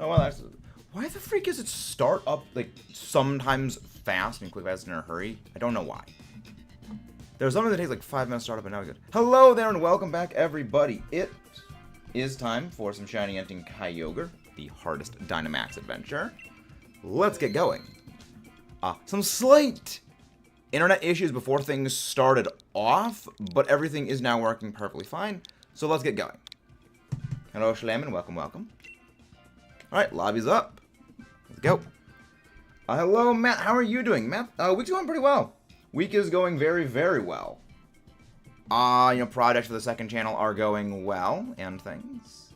Oh, well, that's... Why the freak is it start up, like, sometimes fast and quick fast in a hurry? I don't know why. There's something that takes like 5 minutes to start up, and now we're good. Hello there, and welcome back, everybody. It is time for some shiny Hunting KYOGRE, the hardest Dynamax Adventure. Let's get going. Some slight internet issues before things started off, but everything is now working perfectly fine, so let's get going. Hello, Schlammin, welcome, welcome. Alright, lobby's up. Let's go. Hello, Matt. How are you doing, Matt? Week's going pretty well. Week is going very, very well. Projects for the second channel are going well, and things.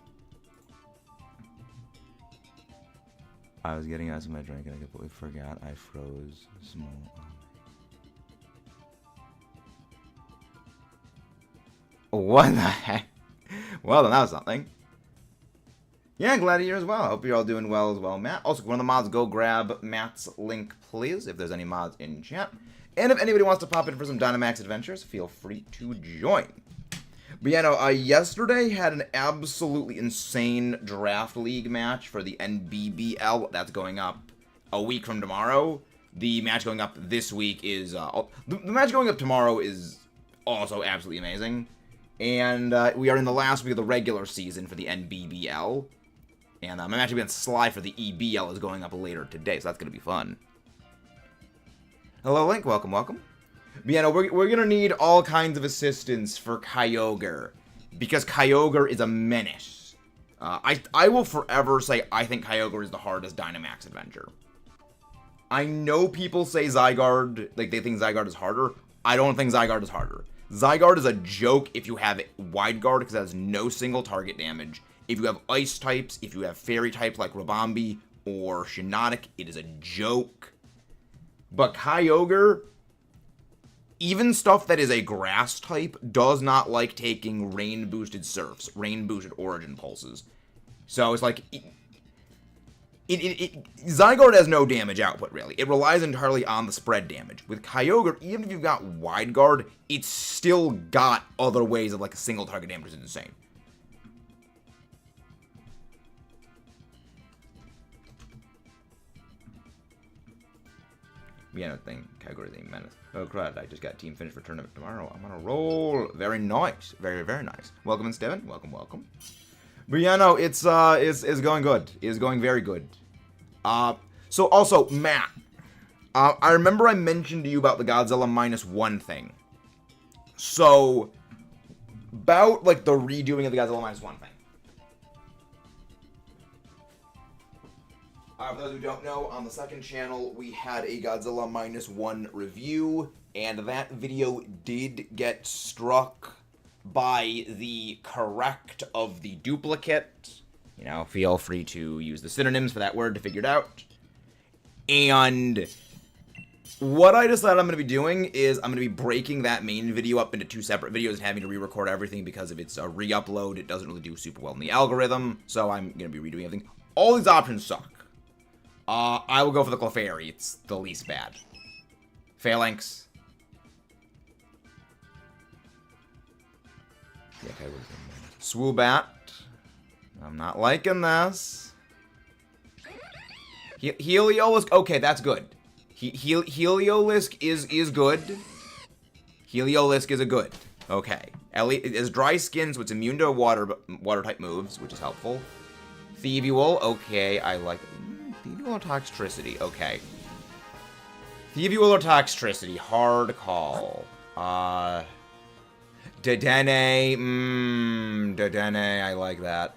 I was getting out of my drink, and I completely forgot I froze small. What the heck? Well, then that was something. Yeah, glad to hear as well. I hope you're all doing well as well, Matt. Also, one of the mods, go grab Matt's link, please, if there's any mods in chat. And if anybody wants to pop in for some Dynamax Adventures, feel free to join. But yeah, no, yesterday had an absolutely insane draft league match for the NBBL. That's going up a week from tomorrow. The match going up this week is... the match going up tomorrow is also absolutely amazing. And we are in the last week of the regular season for the NBBL. And my match against Sly for the EBL is going up later today, so that's going to be fun. Hello, Link. Welcome, welcome. But yeah, no, we're going to need all kinds of assistance for KYOGRE, because KYOGRE is a menace. I will forever say I think KYOGRE is the hardest Dynamax Adventure. I know people say Zygarde, like they think Zygarde is harder. I don't think Zygarde is harder. Zygarde is a joke if you have Wide Guard, because it has no single target damage. If you have Ice types, if you have Fairy types like Rabambi or Shiinotic, it is a joke. But KYOGRE, even stuff that is a Grass type, does not like taking Rain-boosted Surfs, Rain-boosted Origin Pulses. So it's like... Zygarde has no damage output, really. It relies entirely on the spread damage. With KYOGRE, even if you've got Wide Guard, it's still got other ways of, like, a single target damage is insane. Yeah, I don't think KYOGRE is a menace. Oh, crud, I just got team finished for tournament tomorrow. I'm on a roll. Very nice. Very, very nice. Welcome in, Steven. Welcome, welcome. But yeah, no, it's going good. It's going very good. So also, Matt, I remember I mentioned to you about the Godzilla -1 thing. So, about, like, the redoing of the Godzilla -1 thing. For those who don't know, on the second channel, we had a Godzilla -1 review, and that video did get struck by the correct of the duplicate. You know, feel free to use the synonyms for that word to figure it out. And what I decided I'm going to be doing is I'm going to be breaking that main video up into 2 separate videos and having to re-record everything, because if it's a re-upload, it doesn't really do super well in the algorithm. So I'm going to be redoing everything. All these options suck. I will go for the Clefairy. It's the least bad. Phalanx. Yeah, okay, Swoobat. I'm not liking this. Heliolisk. Okay, that's good. Heliolisk is good. Heliolisk is a good. Okay. It is dry skin, so it's immune to water type moves, which is helpful. Thievual. Okay, I like it. Thievual or Toxtricity. Okay. Thievual or Toxtricity. Hard call. Dedenne. Dedenne. I like that.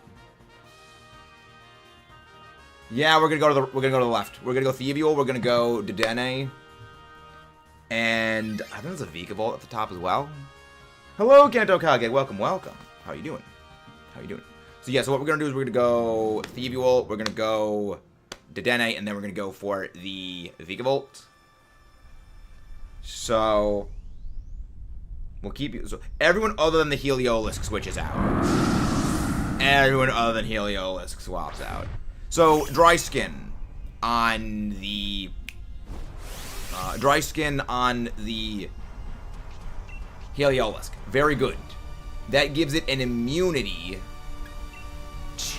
Yeah, we're gonna go to the left. We're gonna go Thievual. We're gonna go Dedenne. And I think there's a Vikavolt at the top as well. Hello, Kanto Kage. Welcome, welcome. How you doing? How you doing? So yeah, so what we're gonna do is we're gonna go Thievual. We're gonna go Dedenne, and then we're gonna go for the Vikavolt. So we'll keep you. So everyone other than the Heliolisk switches out. Everyone other than Heliolisk swaps out. So dry skin on the Heliolisk. Very good. That gives it an immunity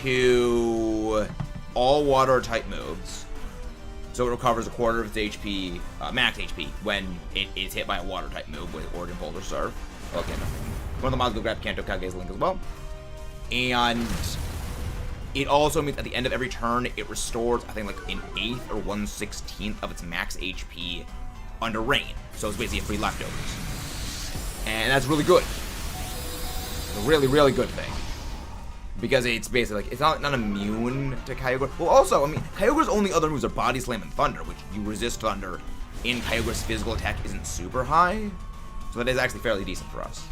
to all water type moves. So it recovers a quarter of its HP, max HP, when it is hit by a water type move with Origin Boulder Surf. Okay, no. One of the mods go grab Kanto Kage's Link as well. And it also means at the end of every turn, it restores, I think, like an 1/8 or 1/16 of its max HP under rain. So it's basically a free leftovers. And that's really good. It's a really, really good thing. Because it's basically like, it's not immune to Kyogre. Well, also, I mean, Kyogre's only other moves are Body Slam and Thunder, which you resist Thunder in Kyogre's physical attack isn't super high. So that is actually fairly decent for us.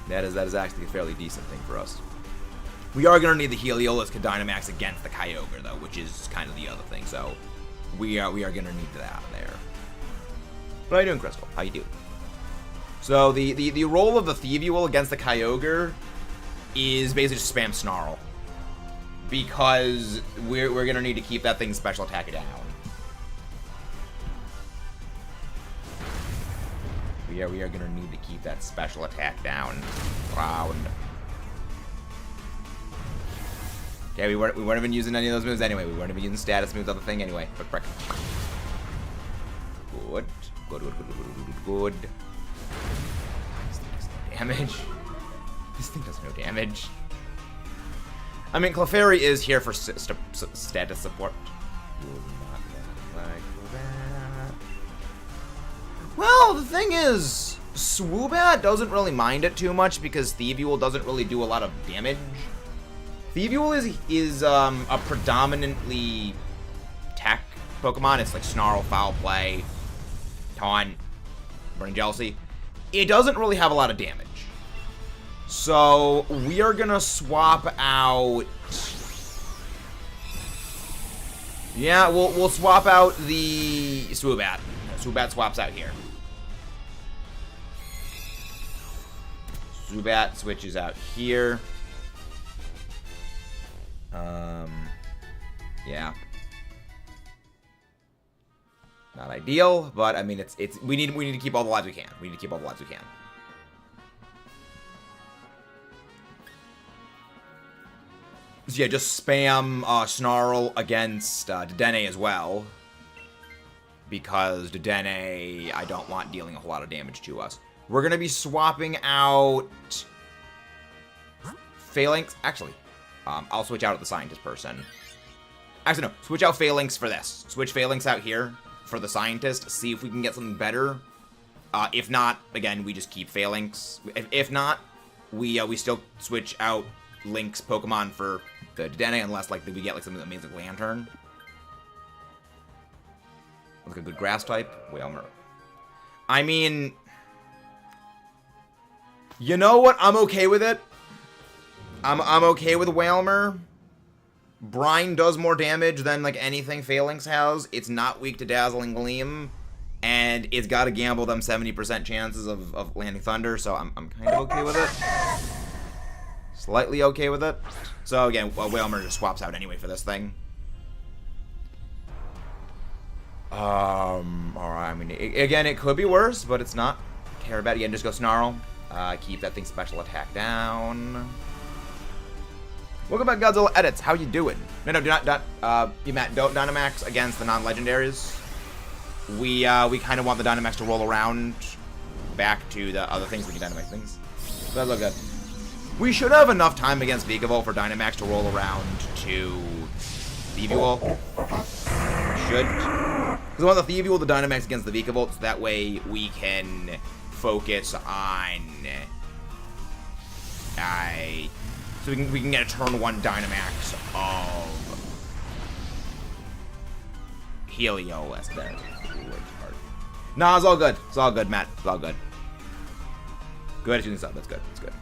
That is actually a fairly decent thing for us. We are going to need the Heliolisk to Dynamax against the Kyogre, though, which is kind of the other thing. So we are going to need that there. What are you doing, Crystal? How you doing? So the role of the Thievual against the Kyogre is basically just spam Snarl. Because we're going to need to keep that thing's special attack down. We are going to need to keep that special attack down. Round. Okay, we weren't even using any of those moves anyway. We weren't even using status moves on the thing anyway. But frick. Good. Good. Damage. This thing does no damage. I mean, Clefairy is here for status support. You will not like that. Well, the thing is, Swoobat doesn't really mind it too much because Thievual doesn't really do a lot of damage. Thievual is a predominantly tech Pokemon. It's like Snarl, Foul Play, Taunt, Burning Jealousy. It doesn't really have a lot of damage. So we are gonna swap out. Yeah, we'll swap out the Swoobat. Swoobat swaps out here. Swoobat switches out here. Yeah. Not ideal, but I mean it's we need to keep all the lives we can. We need to keep all the lives we can. So yeah, just spam Snarl against Dedenne as well. Because Dedenne, I don't want dealing a whole lot of damage to us. We're going to be swapping out Phalanx. Actually, I'll switch out the Scientist person. Actually, no. Switch out Phalanx for this. Switch Phalanx out here for the Scientist. See if we can get something better. If not, again, we just keep Phalanx. If not, we still switch out Link's Pokemon for the Dedenne unless like we get like something amazing Lantern. Like a good grass type. Whalmer. I mean, you know what? I'm okay with it. I'm okay with Whalmer. Brine does more damage than like anything Phalanx has. It's not weak to Dazzling Gleam, and it's got to gamble them 70% chances of landing Thunder. So I'm kind of okay with it. Slightly okay with it. So again, Whalmer just swaps out anyway for this thing. Alright, I mean, again, it could be worse, but it's not. Care about it. Again, just go Snarl. Keep that thing's special attack down. Welcome back, Godzilla Edits. How you doing? No, do not, Matt, don't Dynamax against the non-legendaries. We kind of want the Dynamax to roll around back to the other things we can Dynamax things. So that's all good. We should have enough time against Vikavolt for Dynamax to roll around to Thievual. Should. Because I want the Thievual to Dynamax against the Vikavolt, so that way we can focus on... so we can get a turn 1 Dynamax of Heliolisk there. Nah, it's all good. It's all good, Matt. It's all good. Go ahead and shoot this up. That's good. That's good.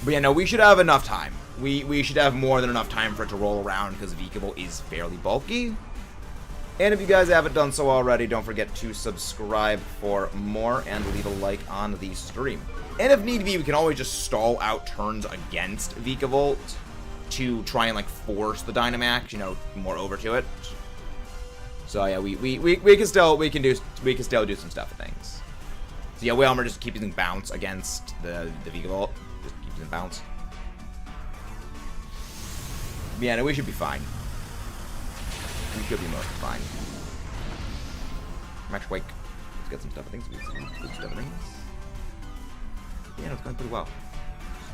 But yeah, no, we should have enough time. We should have more than enough time for it to roll around because Vikavolt is fairly bulky. And if you guys haven't done so already, don't forget to subscribe for more and leave a like on the stream. And if need be, we can always just stall out turns against Vikavolt to try and like force the Dynamax, you know, more over to it. So yeah, we can still do some stuff with things. So yeah, Whalmer just keeps using bounce against the Vikavolt. Just keeps using bounce. Yeah, no, we should be fine. We should be mostly fine. Max Wake. Let's get some stuff. I think some good stuff. Yeah, no, it's going pretty well.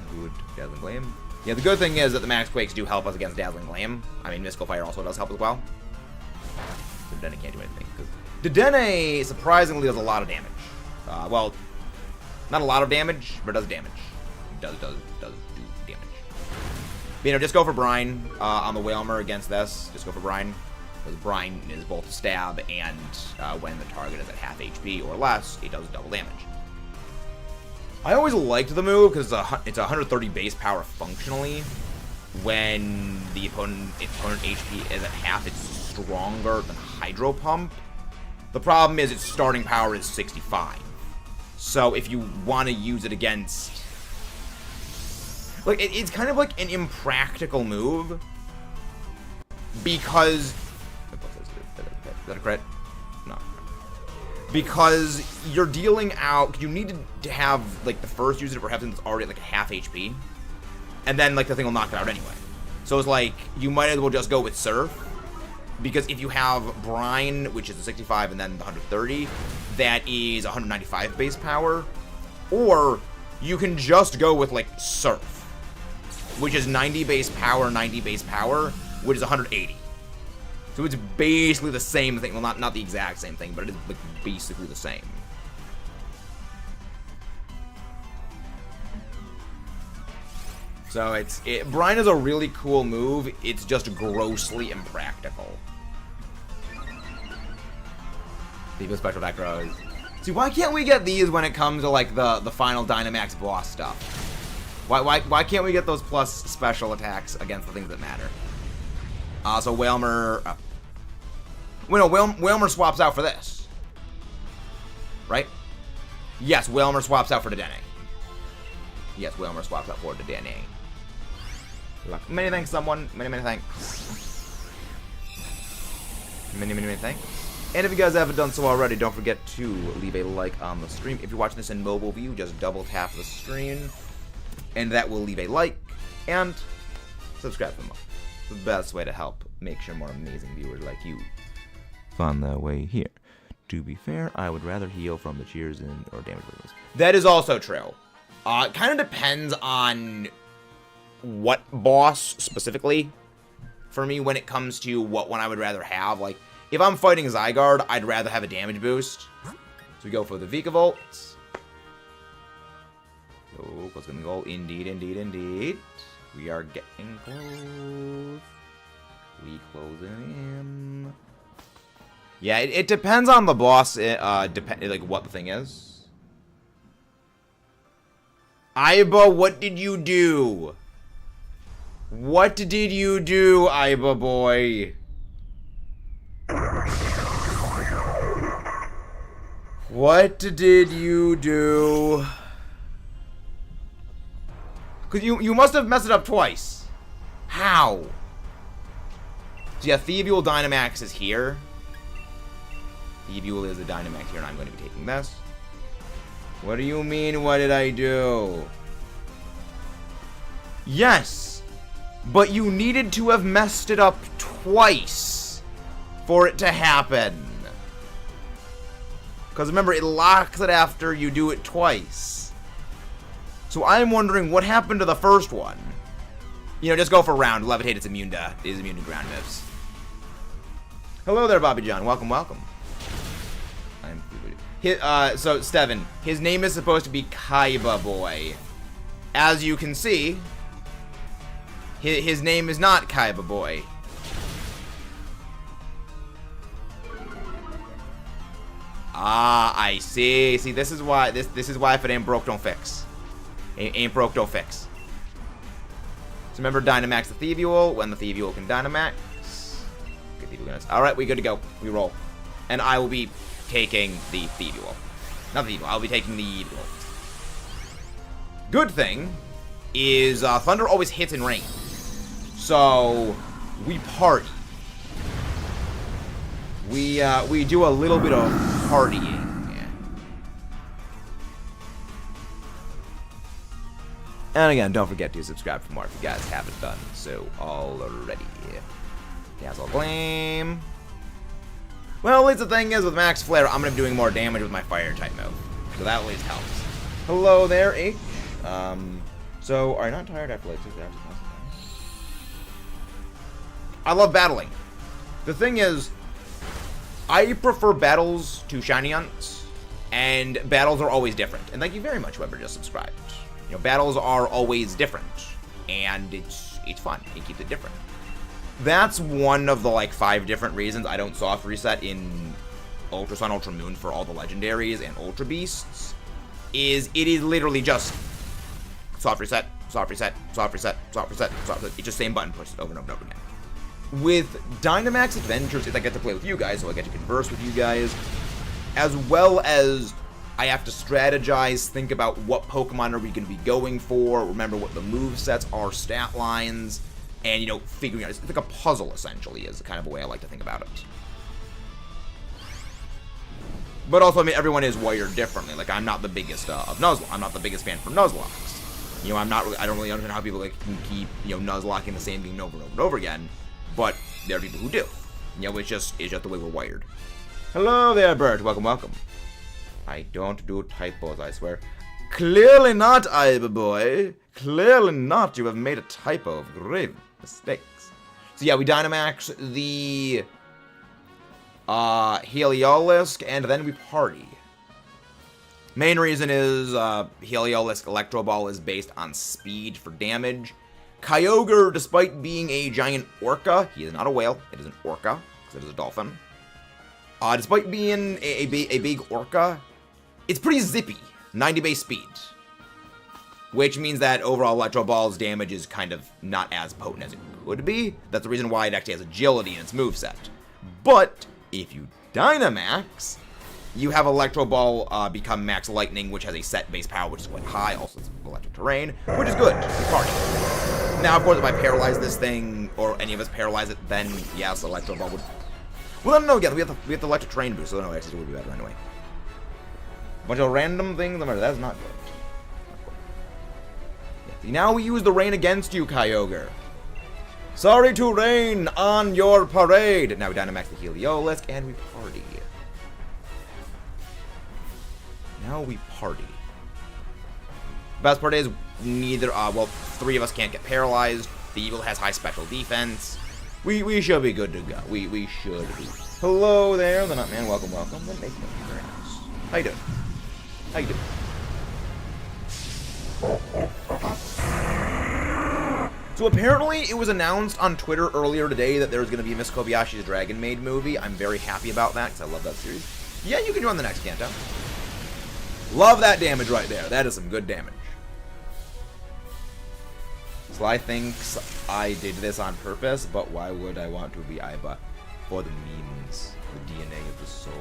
Some good Dazzling Gleam. Yeah, the good thing is that the Max Quakes do help us against Dazzling Gleam. I mean, Mystical Fire also does help as well. So Dedenne can't do anything. Dedenne, surprisingly, does a lot of damage. Well, not a lot of damage, but it does damage. It does do damage. But, you know, just go for Brine on the Whalmer against this. Just go for Brine. Because Brine is both stab and when the target is at half HP or less, it does double damage. I always liked the move because it's 130 base power functionally. When the opponent HP is at half, it's stronger than Hydro Pump. The problem is its starting power is 65. So if you want to use it against... Like, it's kind of like an impractical move. Because... Is that a crit? No. Because you're dealing out... You need to have, like, the first user perhaps it's already at, like, half HP. And then, like, the thing will knock it out anyway. So it's like, you might as well just go with Surf. Because if you have Brine, which is a 65, and then the 130, that is 195 base power. Or you can just go with, like, Surf, which is 90 base power, which is 180. So it's basically the same thing. Well, not the exact same thing, but it is, like, basically the same. So Brine is a really cool move. It's just grossly impractical. People special attack grows. See, why can't we get these when it comes to, like, the final Dynamax boss stuff? Why can't we get those plus special attacks against the things that matter? So Whalmer... Well, no, Whalmer swaps out for this. Right? Yes, Whalmer swaps out for Dedenne. Yes, Whalmer swaps out for Dedenne. Many thanks, someone. Many thanks. Many thanks. And if you guys haven't done so already, don't forget to leave a like on the stream. If you're watching this in mobile view, just double tap the screen, and that will leave a like, and subscribe for more. The best way to help make sure more amazing viewers like you find their way here. To be fair, I would rather heal from the cheers or damage wounds. That is also true. It kind of depends on what boss specifically for me when it comes to what one I would rather have. Like, if I'm fighting Zygarde, I'd rather have a damage boost. So we go for the Vikavolt. Oh, what's gonna go? Indeed. We are getting close. We closing in. Yeah, it depends on the boss. Like what the thing is. Aiba, what did you do? What did you do, Aiba boy? What did you do? Cause you must have messed it up twice. How? So yeah, Thievual Dynamax is here. Thievual is the Dynamax here, and I'm going to be taking this. What do you mean, what did I do? Yes, but you needed to have messed it up twice for it to happen. Because remember, it locks it after you do it twice. So I'm wondering what happened to the first one. You know, just go for round. Levitate is immune to ground moves. Hello there, Bobby John. Welcome. So, Steven, his name is supposed to be Kaiba Boy. As you can see, his name is not Kaiba Boy. Ah, I see. See, this is why this is why if it ain't broke, don't fix. Ain't broke, don't fix. So remember, Dynamax the Thievual when the Thievual can Dynamax. All right, we good to go. We roll, and I will be taking the Thievual. Not the Thievual. I'll be taking the Thievual. Good thing is Thunder always hits in range, so we party. We do a little bit of partying. And again, don't forget to subscribe for more if you guys haven't done so already. Dazzle Gleam. Well, at least the thing is, with Max Flare, I'm going to be doing more damage with my Fire-type move. So that at least helps. Hello there, H. So, are you not tired after like 6 hours? I love battling. The thing is, I prefer battles to shiny hunts, and battles are always different. And thank you very much, whoever just subscribed. You know, battles are always different, and it's fun. It keeps it different. That's one of the like 5 different reasons I don't soft reset in Ultra Sun, Ultra Moon for all the legendaries and Ultra Beasts. It is literally just soft reset, soft reset, soft reset, soft reset, soft reset. It's just same button pushed over and over and over again. With Dynamax Adventures, I get to play with you guys, so I get to converse with you guys, as well as I have to strategize, think about what Pokemon are we going to be going for, remember what the movesets are, stat lines, and, you know, figuring out. It's like a puzzle, essentially, is kind of a way I like to think about it. But also, I mean, everyone is wired differently. Like, I'm not the biggest of Nuzlocke. I'm not the biggest fan for Nuzlocks. You know, I don't really understand how people, like, can keep, you know, Nuzlocking the same game over and over and over again. But there are people who do. You know, it's just the way we're wired. Hello there, Bert. Welcome, welcome. I don't do typos, I swear. Clearly not, Iba Boy. Clearly not. You have made a typo of grave mistakes. So yeah, we Dynamax the Heliolisk, and then we party. Main reason is Heliolisk Electro Ball is based on speed for damage. Kyogre, despite being a giant orca, he is not a whale, it is an orca, because it is a dolphin. Despite being a big orca, it's pretty zippy, 90 base speed. Which means that overall Electro Ball's damage is kind of not as potent as it could be. That's the reason why it actually has agility in its moveset. But, if you Dynamax, you have Electro Ball become Max Lightning, which has a set base power, which is quite high. Also, it's electric terrain, which is good. It's party. Now, of course, if I paralyze this thing, or any of us paralyze it, then yes, Electro Ball would. Well, no, again, we have the electric terrain boost, so no, actually, it would be better anyway. A bunch of random things. That's not good. Yeah, now we use the rain against you, Kyogre. Sorry to rain on your parade. Now we Dynamax the Heliolisk, and we party. Now we party. Best part is neither, well, 3 of us can't get paralyzed. The Eagle has high special defense. We should be good to go. We should be. Hello there, the Nutman. Welcome, welcome. That makes me very nice. How you doing? How you doing? So apparently it was announced on Twitter earlier today that there's going to be a Miss Kobayashi's Dragon Maid movie. I'm very happy about that because I love that series. Yeah, you can join the next Kanto. Love that damage right there. That is some good damage. Sly thinks I did this on purpose, but why would I want to be Iba? For the memes, the DNA of the soul.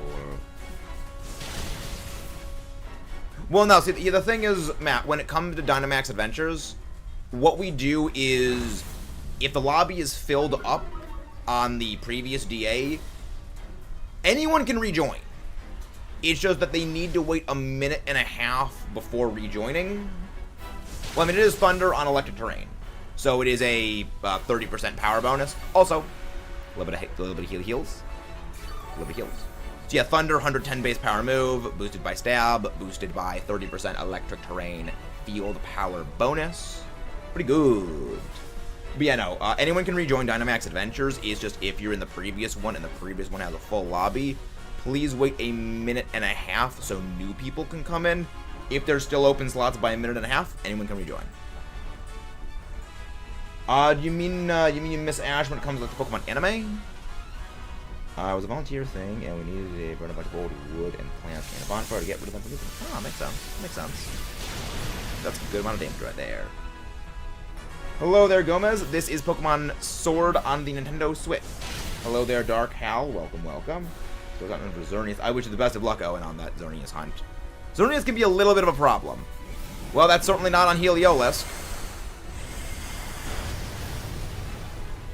Well, no, see, the thing is, Matt, when it comes to Dynamax Adventures, what we do is, if the lobby is filled up on the previous DA, anyone can rejoin. It's just that they need to wait a minute and a half before rejoining. Well, I mean, it is Thunder on electric terrain, so it is a 30% power bonus. Also, a little bit of heals. A little bit of heals. So yeah, Thunder, 110 base power move, boosted by Stab, boosted by 30% electric terrain, field power bonus. Pretty good. But yeah, no, anyone can rejoin Dynamax Adventures. It's just if you're in the previous one and the previous one has a full lobby, please wait a minute and a half so new people can come in. If there's still open slots by a minute and a half, anyone can rejoin. You mean you miss Ash when it comes to the Pokemon anime? It was a volunteer thing, and we needed to burn a bunch of old wood and plants and a bonfire to get rid of them. Oh, makes sense. Makes sense. That's a good amount of damage right there. Hello there, Gomez. This is Pokemon Sword on the Nintendo Switch. Hello there, Dark Hal. Welcome, welcome. Goes out for Xerneas. I wish you the best of luck, Owen, on that Xerneas hunt. Xerneas can be a little bit of a problem. Well, that's certainly not on Heliolisk.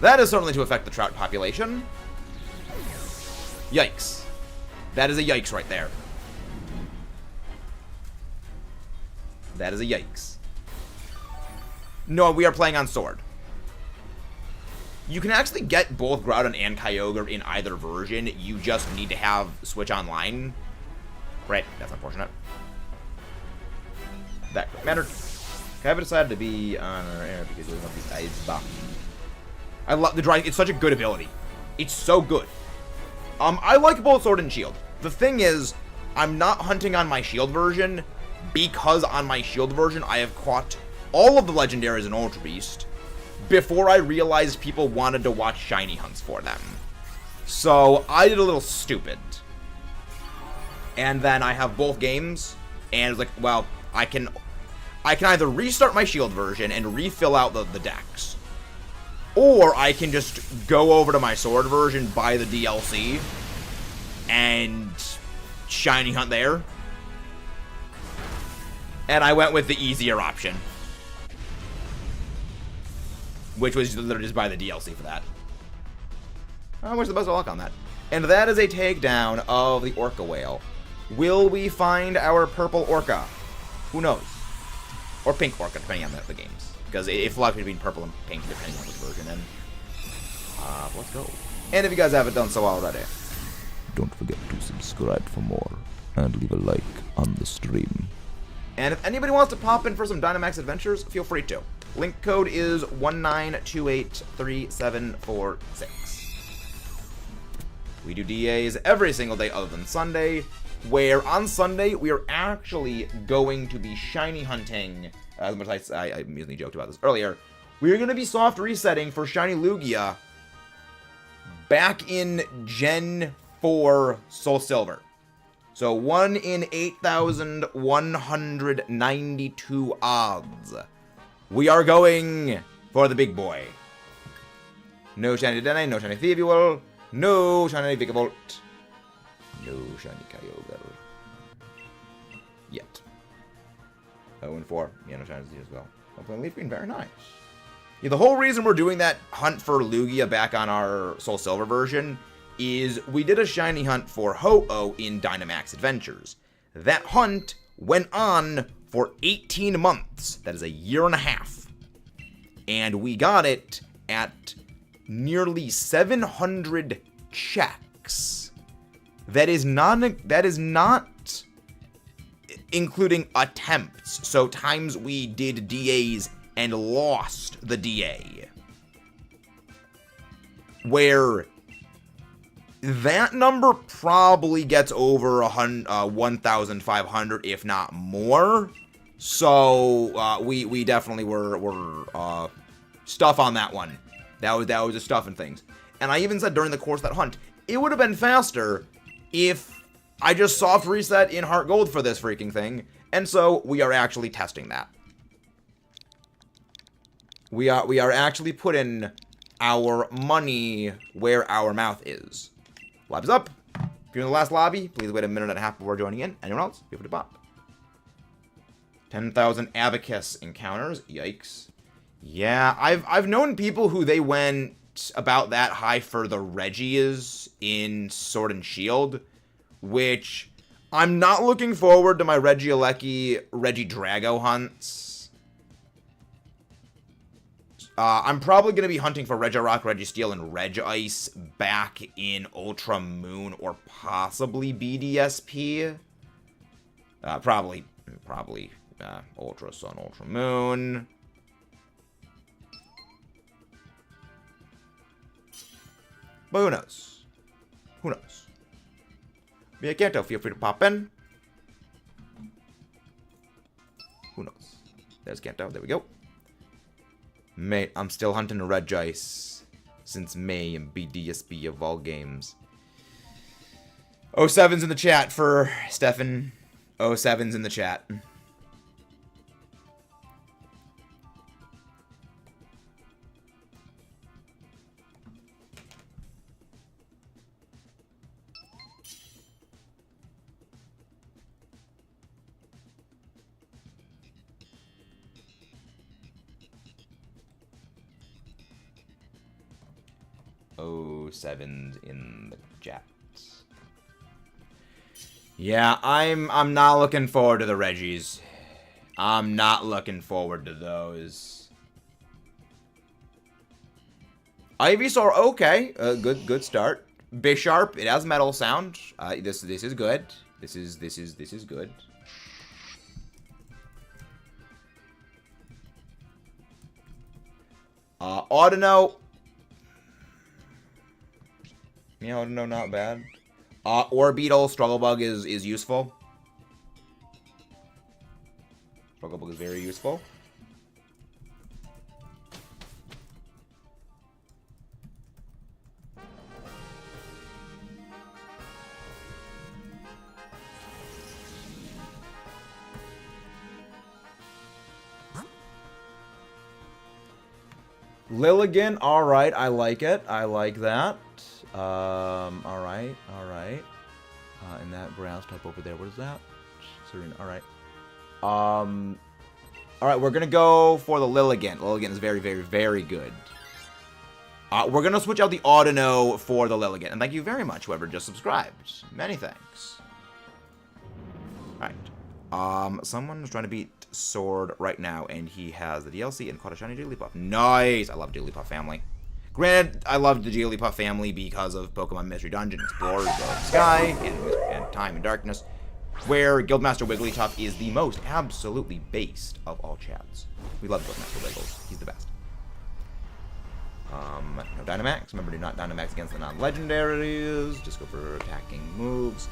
That is certainly to affect the trout population. Yikes. That is a yikes right there. That is a yikes. No, we are playing on Sword. You can actually get both Groudon and Kyogre in either version. You just need to have Switch Online. Right, that's unfortunate. That mattered. Kyogre decided to be on air because he doesn't want these eyes back. I love the drawing. It's such a good ability. It's so good. I like both Sword and Shield. The thing is, I'm not hunting on my Shield version because on my Shield version I have caught all of the legendaries in Ultra Beast before I realized people wanted to watch shiny hunts for them. So I did a little stupid. And then I have both games, and it's like, well, I can either restart my Shield version and refill out the decks, or I can just go over to my Sword version, buy the DLC, and shiny hunt there. And I went with the easier option, which was literally just buy the DLC for that. I wish the best of luck on that. And that is a takedown of the Orca Whale. Will we find our purple Orca? Who knows? Or pink Orca, depending on the games. Because it fluctuates between purple and pink, depending on which version. And let's go. And if you guys haven't done so already, don't forget to subscribe for more and leave a like on the stream. And if anybody wants to pop in for some Dynamax Adventures, feel free to. Link code is 19283746. We do DAs every single day other than Sunday, where on Sunday we are actually going to be shiny hunting. As much as I amusingly joked about this earlier, we are going to be soft resetting for shiny Lugia back in Gen 4 Soul Silver. So 1 in 8,192 odds. We are going for the big boy. No shiny Dene, no shiny Thievual, no shiny Vikavolt, no shiny Kyogre. Yet. 0 and 4. Yeah, no shiny as well. Hopefully Leaf Green, very nice. Yeah, the whole reason we're doing that hunt for Lugia back on our Soul Silver version is we did a shiny hunt for Ho-Oh in Dynamax Adventures. That hunt went on for 18 months. That is a year and a half. And we got it at nearly 700 checks. That is not including attempts. So times we did DAs and lost the DA. Where that number probably gets over 1,500, if not more. So we definitely were stuff on that one. That was just stuff and things. And I even said during the course of that hunt, it would have been faster if I just soft reset in Heart Gold for this freaking thing. And so we are actually testing that. We are actually putting our money where our mouth is. Lobby's up. If you're in the last lobby, please wait a minute and a half before joining in. Anyone else? Feel free to pop. 10,000 Abacus encounters. Yikes. Yeah, I've known people who they went about that high for the Reggies in Sword and Shield, which I'm not looking forward to my Regieleki, Regidrago hunts. I'm probably going to be hunting for Regirock, Registeel, and Regice back in Ultra Moon or possibly BDSP. Probably Ultra Sun, Ultra Moon. But who knows? Who knows? Miyaketo, feel free to pop in. Who knows? There's Kanto. There we go. Mate, I'm still hunting a Regice since May in BDSP of all games. 07's in the chat for Stefan. 07's in the chat. Sevens in the chat. Yeah, I'm not looking forward to the Reggies. I'm not looking forward to those. Ivysaur, okay. Good start. Bisharp, it has metal sound. This is good. This is good. Audino. Yeah, Audino, not bad. Orbeetle, Strugglebug is useful. Strugglebug is very useful. Lilligant, alright, I like it. I like that. Alright. And that grass type over there, what is that? Serena, alright. Alright, we're gonna go for the Lilligant. Lilligant is very, very, very good. We're gonna switch out the Audino for the Lilligant. And thank you very much, whoever just subscribed. Many thanks. Alright. Someone's trying to beat Sword right now, and he has the DLC and caught a shiny Jigglypuff. Nice! I love Jigglypuff family. Granted, I love the Jigglypuff family because of Pokemon Mystery Dungeon, Explorers of Sky, and Time and Darkness, where Guildmaster Wigglytuff is the most absolutely based of all Chads. We love Guildmaster Wiggles. He's the best. No Dynamax. Remember, do not Dynamax against the non-legendaries. Just go for attacking moves.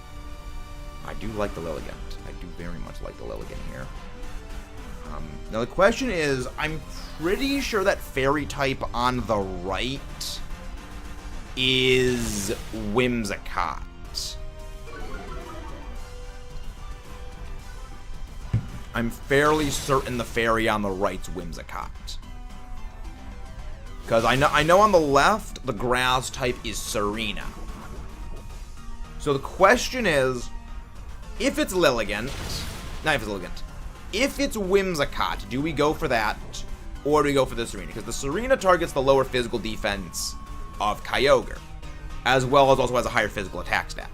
I do like the Lilligant. I do very much like the Lilligant here. Now the question is, I'm pretty sure that Fairy type on the right is Whimsicott. I'm fairly certain the Fairy on the right's Whimsicott. Because I know on the left, the grass type is Serena. So the question is, if it's Lilligant, not if it's Lilligant, if it's Whimsicott, do we go for that, or do we go for the Serena? Because the Serena targets the lower physical defense of Kyogre, as well as also has a higher physical attack stat.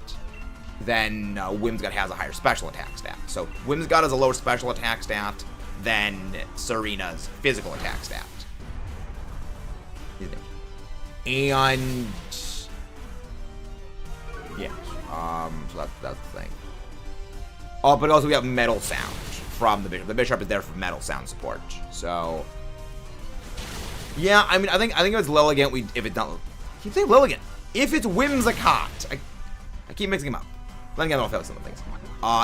Then Whimsicott has a higher special attack stat. So Whimsicott has a lower special attack stat than Serena's physical attack stat. And yeah, so that's the thing. Oh, but also we have Metal Sound from the Bishop. The Bishop is there for Metal Sound support. So yeah, I mean, I think if it's Lilligant, if it's not, I keep saying Lilligant. If it's Whimsicott, I keep mixing them up. Then again, I don't feel like some of the things.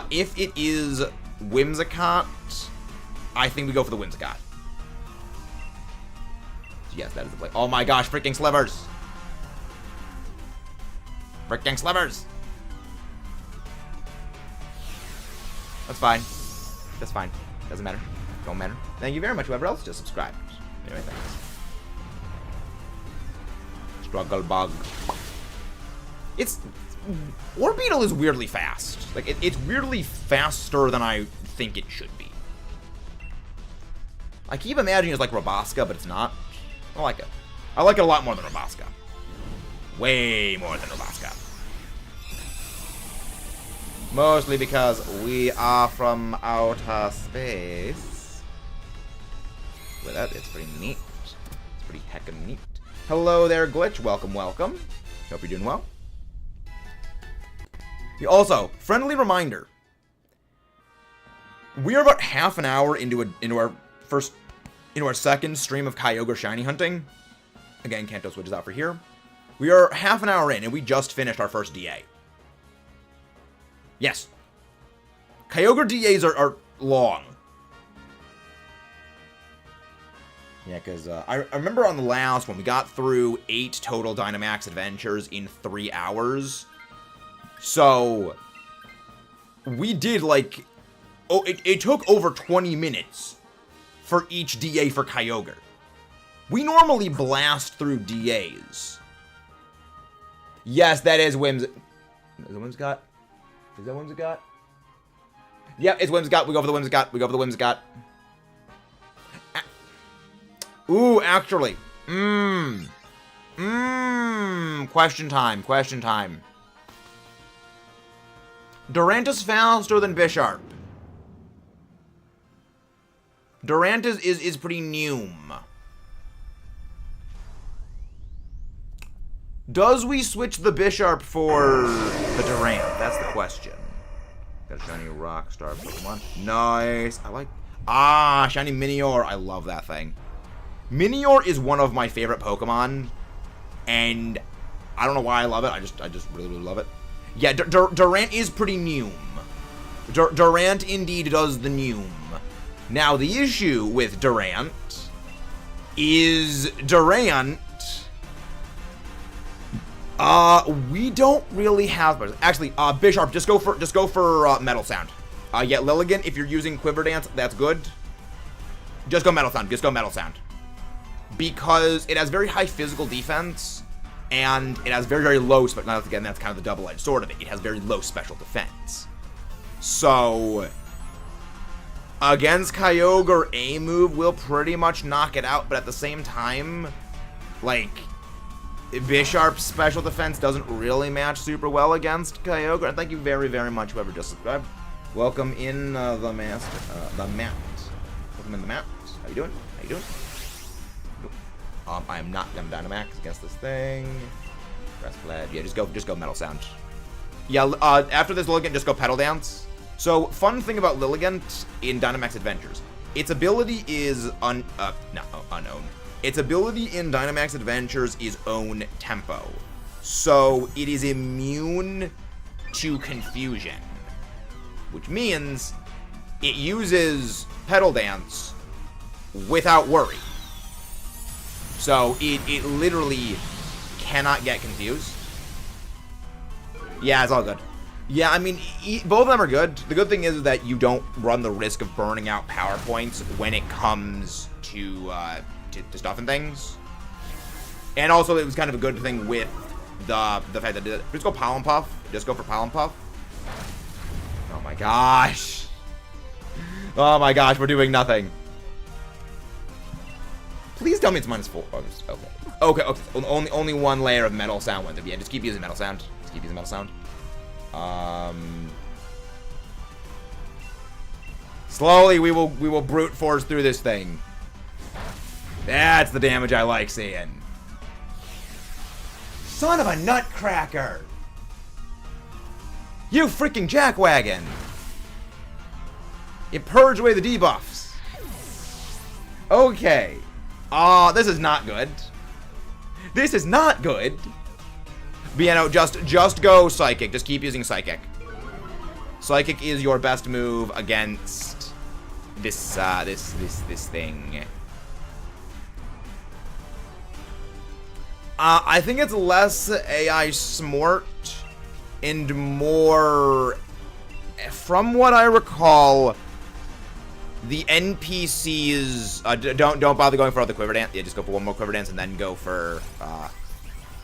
If it is Whimsicott, I think we go for the Whimsicott. Yes, that is the play. Oh my gosh, freaking slivers! Freaking slivers! That's fine. That's fine. Doesn't matter. Don't matter. Thank you very much, whoever else just subscribed. Anyway, thanks. Struggle bug. Orbeetle is weirdly fast. Like, it's weirdly faster than I think it should be. I keep imagining it's like Rabasca, but it's not. I like it. I like it a lot more than Rabasca. Way more than Rabasca. Mostly because we are from outer space. Well, it's pretty neat. It's pretty heckin' neat. Hello there, Glitch. Welcome, welcome. Hope you're doing well. Also, friendly reminder. We are about half an hour into our second stream of Kyogre shiny hunting. Again, Kanto switches out for here. We are half an hour in, and we just finished our first DA. Yes. Kyogre DAs are long. Yeah, because I remember on the last one, we got through 8 total Dynamax Adventures in 3 hours. So, we did, like... Oh, it took over 20 minutes for each DA for Kyogre. We normally blast through DAs. Yes, that is Is it Whimsicott? Is that Whimsicott? Yep, it's Whimsicott. We go for the Whimsicott. We go for the Whimsicott. Ooh, actually. Question time. Question time. Durantis faster than Bisharp. Durantis is pretty new. Does we switch the Bisharp for the Durant? That's the question. Got a shiny rock star Pokemon. Nice. I like... Ah, shiny Minior. I love that thing. Minior is one of my favorite Pokemon. And I don't know why I love it. I just really, really love it. Yeah, Durant is pretty Neum. Durant indeed does the Neum. Now, the issue with Durant is Durant... we don't really have... Actually, Bisharp, just go for Metal Sound. Yeah, Lilligant, if you're using Quiver Dance, that's good. Just go Metal Sound. Just go Metal Sound. Because it has very high physical defense, and it has very, very low... Now, again, that's kind of the double-edged sword of it. It has very low special defense. So... against Kyogre, a move will pretty much knock it out, but at the same time, like... Bisharp's special defense doesn't really match super well against Kyogre. And thank you very, very much, whoever just subscribed. Welcome in the master, the mat. Welcome in the mat. How you doing? How you doing? I am not gonna Dynamax against this thing. Press Fled. Yeah, just go Metal Sound. Yeah, after this Lilligant, just go Petal Dance. So, fun thing about Lilligant in Dynamax Adventures, its ability is unknown. Its ability in Dynamax Adventures is own tempo. So, it is immune to confusion. Which means it uses Petal Dance without worry. So, it literally cannot get confused. Yeah, it's all good. Yeah, I mean, both of them are good. The good thing is that you don't run the risk of burning out power points when it comes to stuff and things. And also, it was kind of a good thing with the fact that just go Pollen Puff. Just go for Pollen Puff. Oh my gosh. Oh my gosh, we're doing nothing. Please tell me it's -4. Oh, okay. Only one layer of Metal Sound went through. Yeah, just keep using Metal Sound. Just keep using Metal Sound. Slowly we will brute force through this thing. That's the damage I like seeing. Son of a nutcracker! You freaking jackwagon! You purge away the debuffs. Okay. This is not good. This is not good. But you know, just go Psychic. Just keep using Psychic. Psychic is your best move against this this thing. I think it's less AI smart and more, from what I recall, the NPCs don't bother going for the Quiver Dance. Yeah, just go for one more Quiver Dance and then go for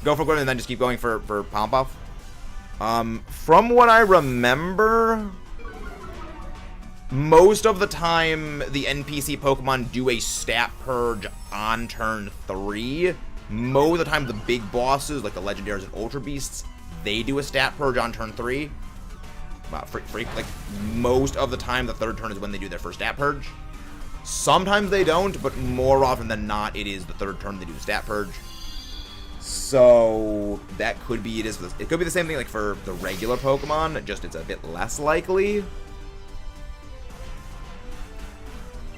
Quiver and then just keep going for Pollen Puff. From what I remember, most of the time the NPC Pokemon do a stat purge on turn 3. Most of the time the big bosses, like the Legendaries and Ultra Beasts, they do a stat purge on turn 3. Like, most of the time the third turn is when they do their first stat purge. Sometimes they don't, but more often than not, it is the third turn they do the stat purge. So that could be it could be the same thing like for the regular Pokemon, just it's a bit less likely.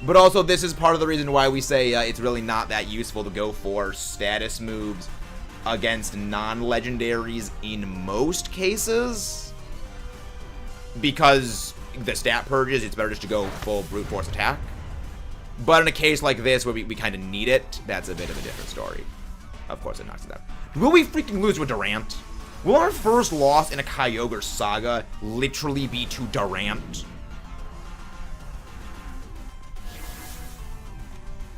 But also, this is part of the reason why we say it's really not that useful to go for status moves against non-legendaries in most cases. Because the stat purges, it's better just to go full brute force attack. But in a case like this, where we kind of need it, that's a bit of a different story. Of course, it knocks it out. Will we freaking lose with Durant? Will our first loss in a Kyogre saga literally be to Durant?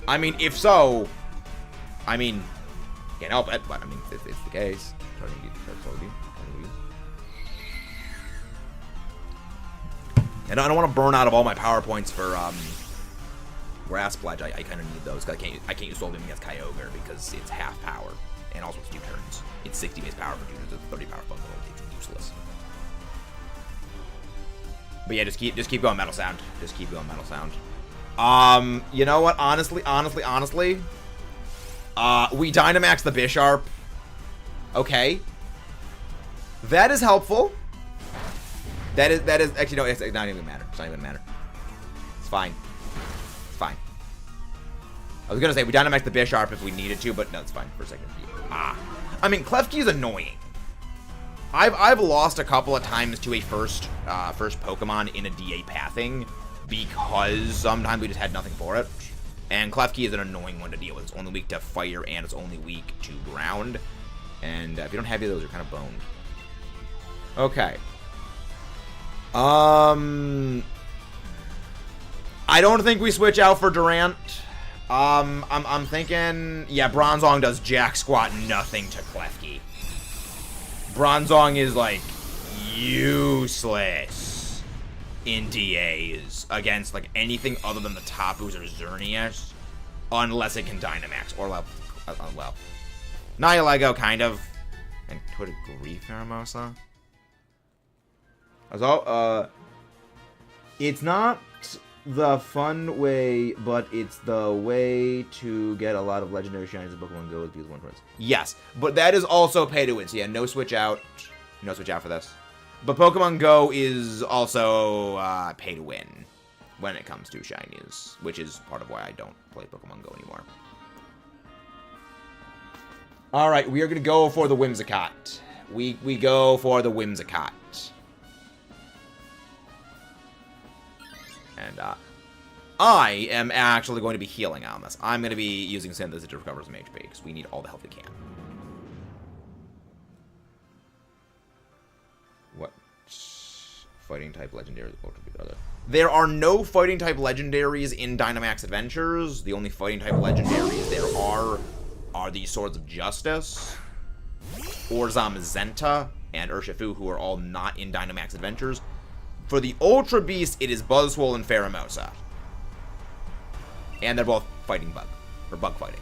I mean, if so, I mean, can't help it, but I mean, if it's the case. And I don't want to burn out of all my power points for Grass Pledge. I kind of need those. I can't use Soul Beam against Kyogre because it's half power, and also it's 2 turns. It's 60 base power for 2 turns. It's 30 power Pokemon. It's useless. But yeah, just keep going Metal Sound. Just keep going Metal Sound. You know what? Honestly, we Dynamax the Bisharp, Okay. That is helpful. That is actually, no, it's not even matter. It's not even matter. It's fine. It's fine. I was gonna say we Dynamax the Bisharp if we needed to, but no, it's fine for a second. Ah. I mean, Klefki is annoying. I've lost a couple of times to a first Pokemon in a DA pathing because sometimes we just had nothing for it. And Klefki is an annoying one to deal with. It's only weak to fire and it's only weak to ground. And if you don't have either of those, you're kind of boned. Okay. I don't think we switch out for Durant. I'm thinking, yeah, Bronzong does jack squat nothing to Klefki. Bronzong is like useless in DAs against like anything other than the Tapus or Xerneas, unless it can Dynamax or well, Nihilego kind of, and to a degree Pheromosa. So, it's not the fun way, but it's the way to get a lot of legendary shinies in Pokemon Go with these 1 points. Yes, but that is also pay to win. So yeah, no switch out. No switch out for this. But Pokemon Go is also pay to win when it comes to shinies, which is part of why I don't play Pokemon Go anymore. Alright, we are going to go for the Whimsicott. We go for the Whimsicott. And I am actually going to be healing on this. I'm going to be using Synthesis to recover some HP, because we need all the help we can. What fighting type legendaries are there? There are no fighting type legendaries in Dynamax Adventures. The only fighting type legendaries there are the Swords of Justice, or Zamazenta, and Urshifu, who are all not in Dynamax Adventures. For the Ultra Beast, it is Buzzwole and Pheromosa. And they're both fighting bug. Or bug fighting.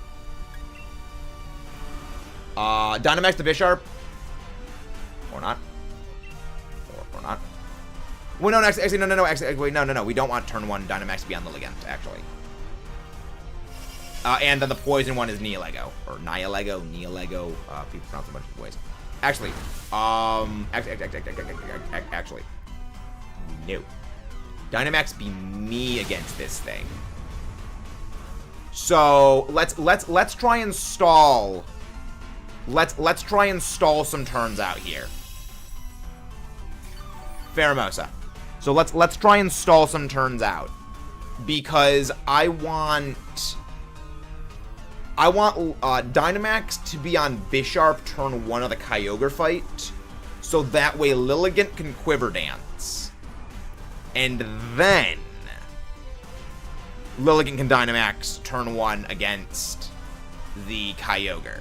Dynamax the Bisharp. Or not. Or not. Well, no, actually, no. Actually, wait, no. We don't want turn 1 Dynamax to be on Lilligant, actually. And then the poison one is Nihilego. Or Nihilego, Nihilego. People pronounce it a bunch of ways. Actually. Actually. No. Dynamax be me against this thing. So let's try and stall. Let's try and stall some turns out here. Pheromosa. So let's try and stall some turns out. Because I want Dynamax to be on Bisharp turn 1 of the Kyogre fight. So that way Lilligant can Quiver Dance. And then Lilligant can Dynamax turn 1 against the Kyogre.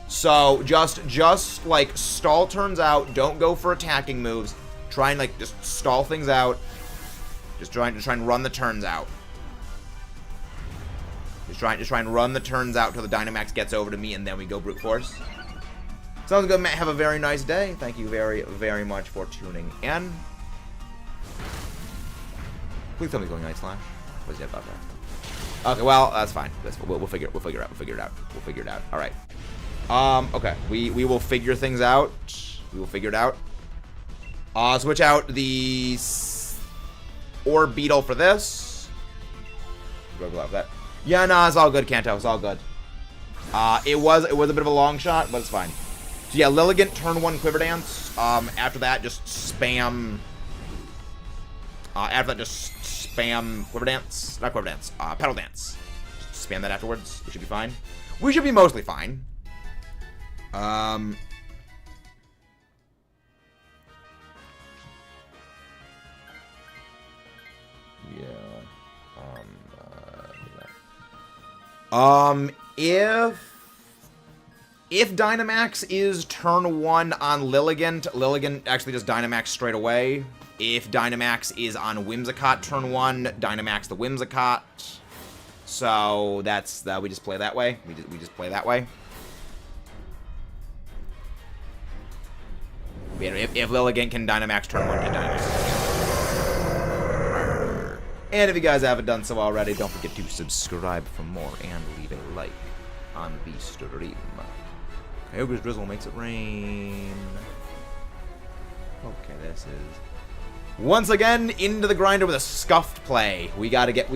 So just like stall turns out, don't go for attacking moves. Try and like just stall things out. Just try and run the turns out. Just try and run the turns out till the Dynamax gets over to me, and then we go brute force. Sounds good, Matt. Have a very nice day. Thank you very, very much for tuning in. Please tell me going Night Slash. What is that about that? Okay, well, that's fine. We'll figure it out. All right. Okay. We will figure things out. We will figure it out. Switch out the Orb Beetle for this. Go for that. Yeah, no, it's all good, Kanto. It's all good. It was a bit of a long shot, but it's fine. So yeah, Lilligant turn 1 Quiver Dance. After that, just spam. Spam Quiver Dance. Not Quiver Dance. Petal Dance. Just spam that afterwards. We should be fine. We should be mostly fine. If Dynamax is turn 1 on Lilligant actually does Dynamax straight away. If Dynamax is on Whimsicott turn 1, Dynamax the Whimsicott. So that's that. We just play that way. We just play that way. If Lilligant can Dynamax turn 1, can Dynamax. And if you guys haven't done so already, don't forget to subscribe for more and leave a like on the stream. Kyogre's drizzle makes it rain. Okay, this is once again into the grinder with a scuffed play. We gotta get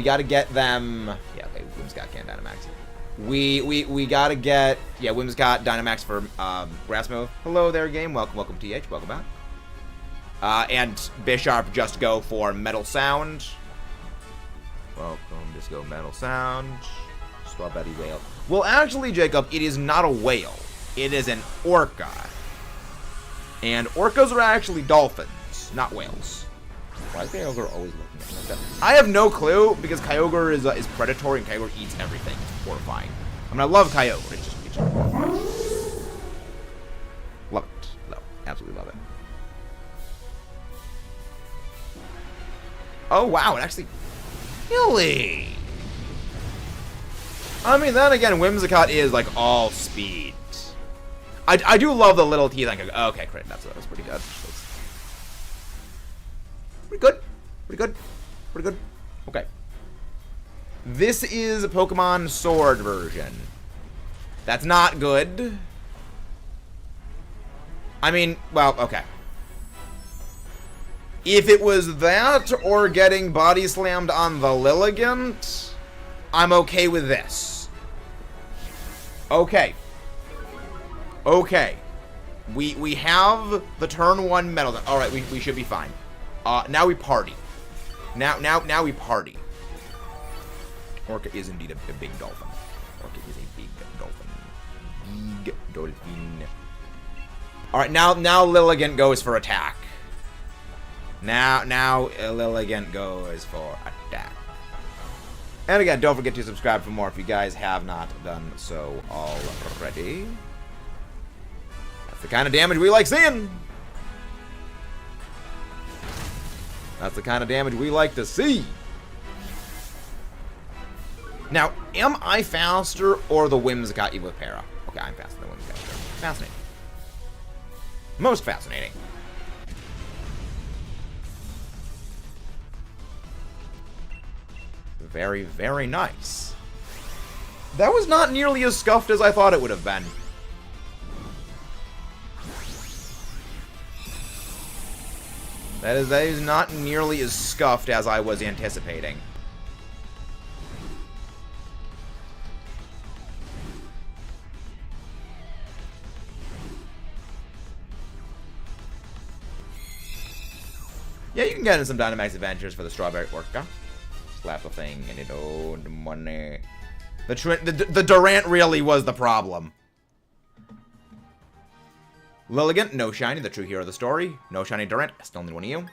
them. Yeah, okay, Whimsicott can't Dynamax. We gotta get, yeah, Whimsicott Dynamax for grass move. Hello there, game. Welcome TH. Welcome back. And Bisharp just go for Metal Sound. Welcome, just go Metal Sound. Swabetty Whale. Well, actually, Jacob, it is not a whale. It is an orca. And orcas are actually dolphins, not whales. Why is Kyogre always looking at me like that? I have no clue, because Kyogre is predatory and Kyogre eats everything. It's horrifying. I mean, I love Kyogre. It's just horrifying. Love it. No, absolutely love it. Oh, wow, it actually... Really? I mean, then again, Whimsicott is, like, all speed. I do love the little teeth. Like, okay, crit. That was pretty good. Pretty good. Pretty good. Pretty good. Okay. This is a Pokemon Sword version. That's not good. I mean, well, okay. If it was that or getting body slammed on the Lilligant, I'm okay with this. Okay. Okay. We have the turn 1 metal. Alright, we should be fine. Now we party. Now we party. Orca is indeed a big dolphin. Orca is a big dolphin. Big dolphin. Alright, now Lilligant goes for attack. Now Lilligant goes for attack. And again, don't forget to subscribe for more if you guys have not done so already. That's the kind of damage we like seeing. That's the kind of damage we like to see. Now, am I faster or the Whimsicott even with Para? Okay, I'm faster than the Whimsicott. Fascinating. Most fascinating. Very, very nice. That was not nearly as scuffed as I thought it would have been. That is not nearly as scuffed as I was anticipating. Yeah, you can get in some Dynamax Adventures for the Strawberry Orca. Slap a thing and it owed money. The Durant really was the problem. Lilligant, no shiny, the true hero of the story. No shiny Durant, I still need one of you.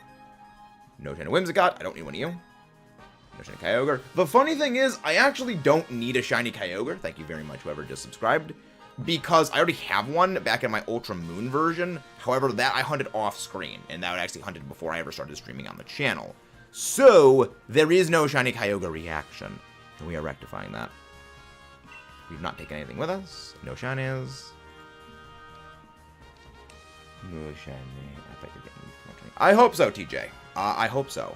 No shiny Whimsicott, I don't need one of you. No shiny Kyogre. The funny thing is, I actually don't need a shiny Kyogre. Thank you very much, whoever just subscribed. Because I already have one back in my Ultra Moon version. However, that I hunted off screen. And that I actually hunted before I ever started streaming on the channel. So, there is no shiny Kyogre reaction. And we are rectifying that. We've not taken anything with us. No shinies. No shiny. I thought you were getting more shiny. I hope so, TJ. I hope so.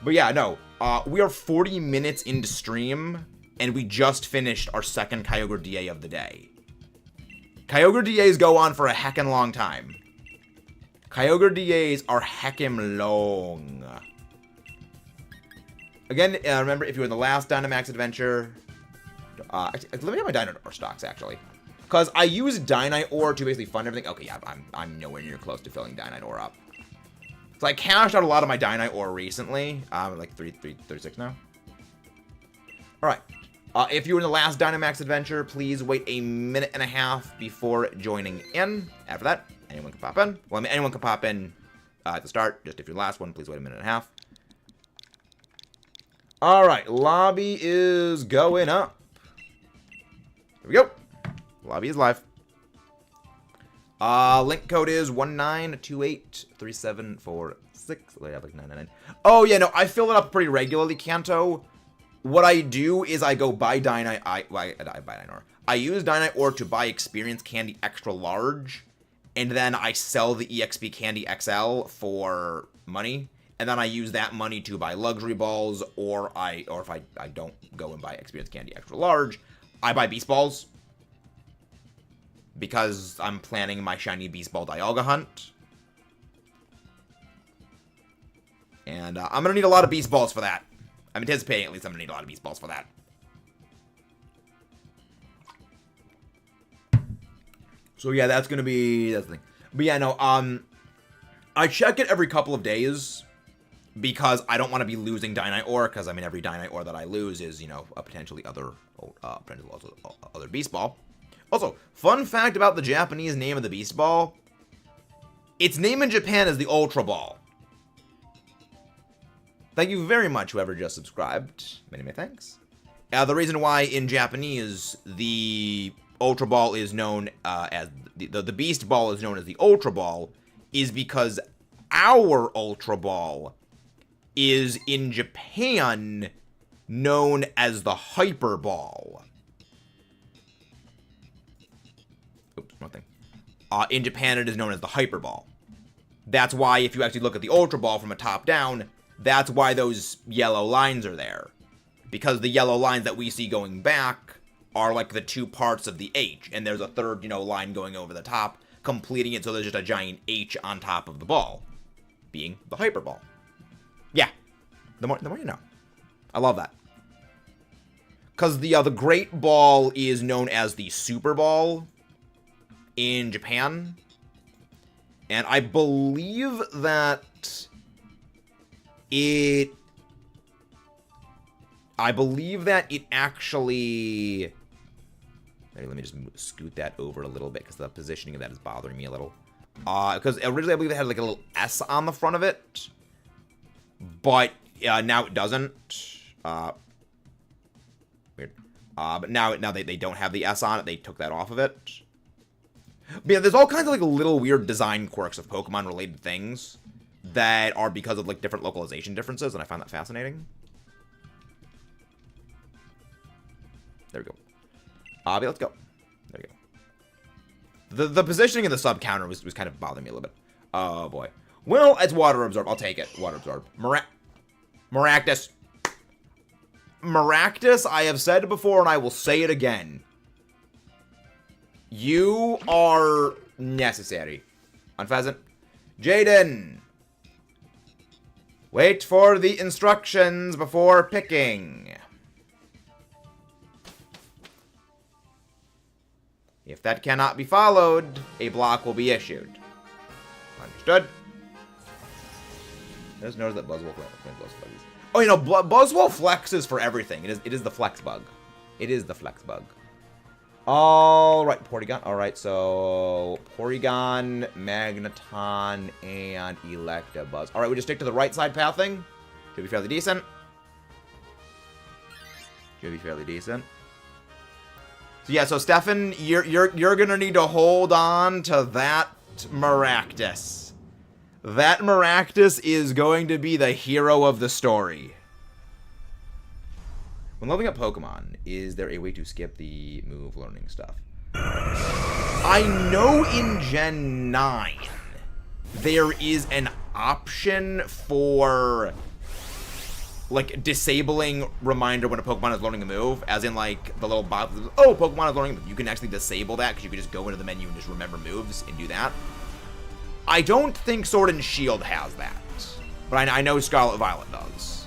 But yeah, no. We are 40 minutes into stream, and we just finished our second Kyogre DA of the day. Kyogre DAs go on for a heckin' long time. Kyogre DAs are heckin' long. Again, remember, if you were in the last Dynamax Adventure... let me get my Dynamax stocks, actually. Because I use Dynite Ore to basically fund everything. Okay, yeah, I'm nowhere near close to filling Dynite Ore up. So I cashed out a lot of my Dynite Ore recently. Like 36 now. Alright. If you were in the last Dynamax Adventure, please wait a minute and a half before joining in. After that, anyone can pop in. Well, I mean, anyone can pop in at the start. Just if you're the last one, please wait a minute and a half. Alright, lobby is going up. Here we go. Lobby is live. Link code is 19283746. Wait, I have like 999. Oh, yeah, no, I fill it up pretty regularly, Kanto. What I do is I go buy Dynite. I buy Dynite Ore. I use Dynite Ore to buy Experience Candy Extra Large, and then I sell the EXP Candy XL for money, and then I use that money to buy Luxury Balls, or if I don't go and buy Experience Candy Extra Large, I buy Beast Balls. because I'm planning my shiny Beast Ball Dialga hunt. And I'm going to need a lot of Beast Balls for that. I'm anticipating at least I'm going to need a lot of Beast Balls for that. So yeah, that's going to be... that's the thing. But yeah, no, I check it every couple of days because I don't want to be losing Dynite Ore, because, I mean, every Dynite Ore that I lose is, you know, a potentially other Beast Ball. Also, fun fact about the Japanese name of the Beast Ball. Its name in Japan is the Ultra Ball. Thank you very much, whoever just subscribed. Many, many thanks. The reason why in Japanese the Ultra Ball is known as... the Beast Ball is known as the Ultra Ball is because our Ultra Ball is in Japan known as the Hyper Ball. Oops, wrong thing. In Japan, it is known as the Hyper Ball. That's why, if you actually look at the Ultra Ball from a top down, that's why those yellow lines are there. Because the yellow lines that we see going back are like the two parts of the H, and there's a third, you know, line going over the top, completing it so there's just a giant H on top of the ball, being the Hyper Ball. Yeah, the more you know. I love that. Because the Great Ball is known as the Super Ball in Japan. And I believe that it actually... Let me just scoot that over a little bit, because the positioning of that is bothering me a little. Because originally I believe it had like a little S on the front of it. But now it doesn't. Weird. But now they don't have the S on it. They took that off of it. But yeah, there's all kinds of like little weird design quirks of Pokemon related things that are because of like different localization differences, and I find that fascinating. There we go. But let's go. There we go. The positioning of the sub counter was kind of bothering me a little bit. Oh boy. Well, it's Water Absorb. I'll take it. Water Absorb. Maractus. Maractus, I have said before and I will say it again. You are necessary. Unpheasant. Jaden. Wait for the instructions before picking. If that cannot be followed, a block will be issued. Understood? I just noticed that Buzzwole flexes. Oh, you know, Buzzwole flexes for everything. It is the flex bug. It is the flex bug. All right, Porygon. All right, so Porygon, Magneton, and Electabuzz. All right, we just stick to the right side pathing. Should be fairly decent. Should be fairly decent. So yeah, so Stefan, you're gonna need to hold on to that Maractus. That Maractus is going to be the hero of the story. When leveling up Pokemon, is there a way to skip the move learning stuff? I know in Gen 9, there is an option for, like, disabling reminder when a Pokemon is learning a move, as in, like, the little box, oh, Pokemon is learning a move. You can actually disable that, because you can just go into the menu and just remember moves and do that. I don't think Sword and Shield has that, but I know Scarlet Violet does.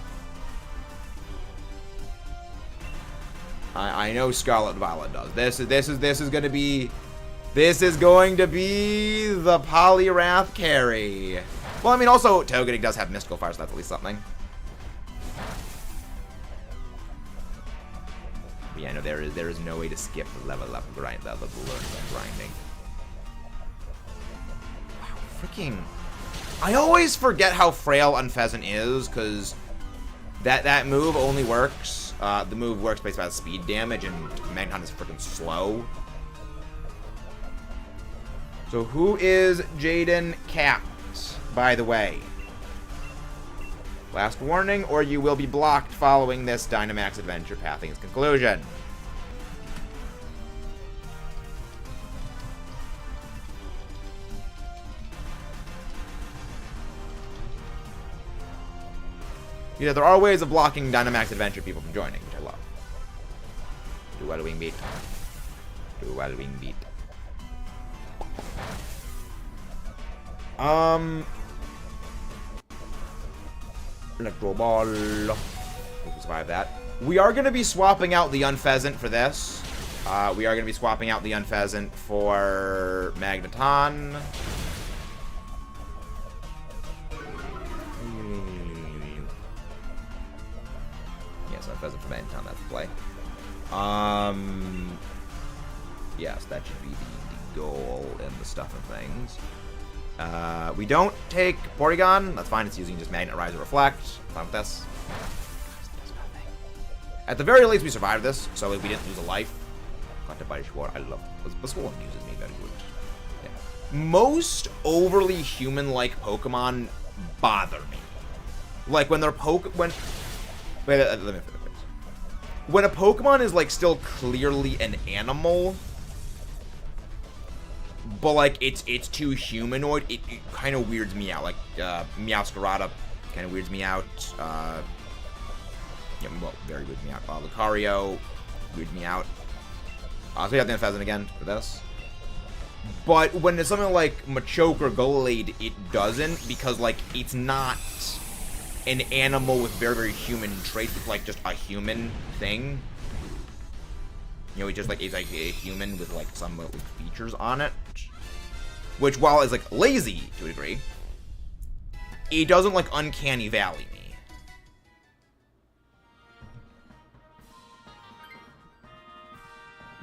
I know Scarlet Violet does. This is going to be the Poliwrath carry. Well, I mean, also Togetic does have Mystical Fire, so that's at least something. But yeah, no, there is no way to skip the level up grind, the learning and grinding. Freaking... I always forget how frail Unpheasant is, because that move only works. The move works based on speed damage, and Magneton is freaking slow. So who is Jaden capped, by the way? Last warning, or you will be blocked following this Dynamax Adventure pathing its conclusion. Yeah, there are ways of blocking Dynamax Adventure people from joining, which I love. Dual Wing Beat. Dual Wing Beat. Electro Ball. We can survive that. We are going to be swapping out the Unpheasant for this. We are going to be swapping out the Unpheasant for Magneton. Yes, Unpheasant for Magneton, that's the play. Yes, that should be the goal and the stuff and things. We don't take Porygon. That's fine. It's using just Magnet, Rise, or Reflect. I'm fine with this. At the very least, we survived this, so we didn't lose a life. Got to buy Schwar. I love it. This one uses me very good. Yeah. Most overly human-like Pokemon bother me. Like when they're when let me finish. When a Pokemon is like still clearly an animal, but like it's too humanoid, it kind of weirds me out. Like Meowscarada kind of weirds me out. Yeah, well, very weirds me out. Lucario weirds me out. So we have the Unpheasant again for this. But when it's something like Machoke or Gallade, it doesn't, because like it's not an animal with very, very human traits. It's like just a human thing. You know, it's like a human with like some features on it. Which, while is like lazy to a degree, it doesn't like uncanny valley me.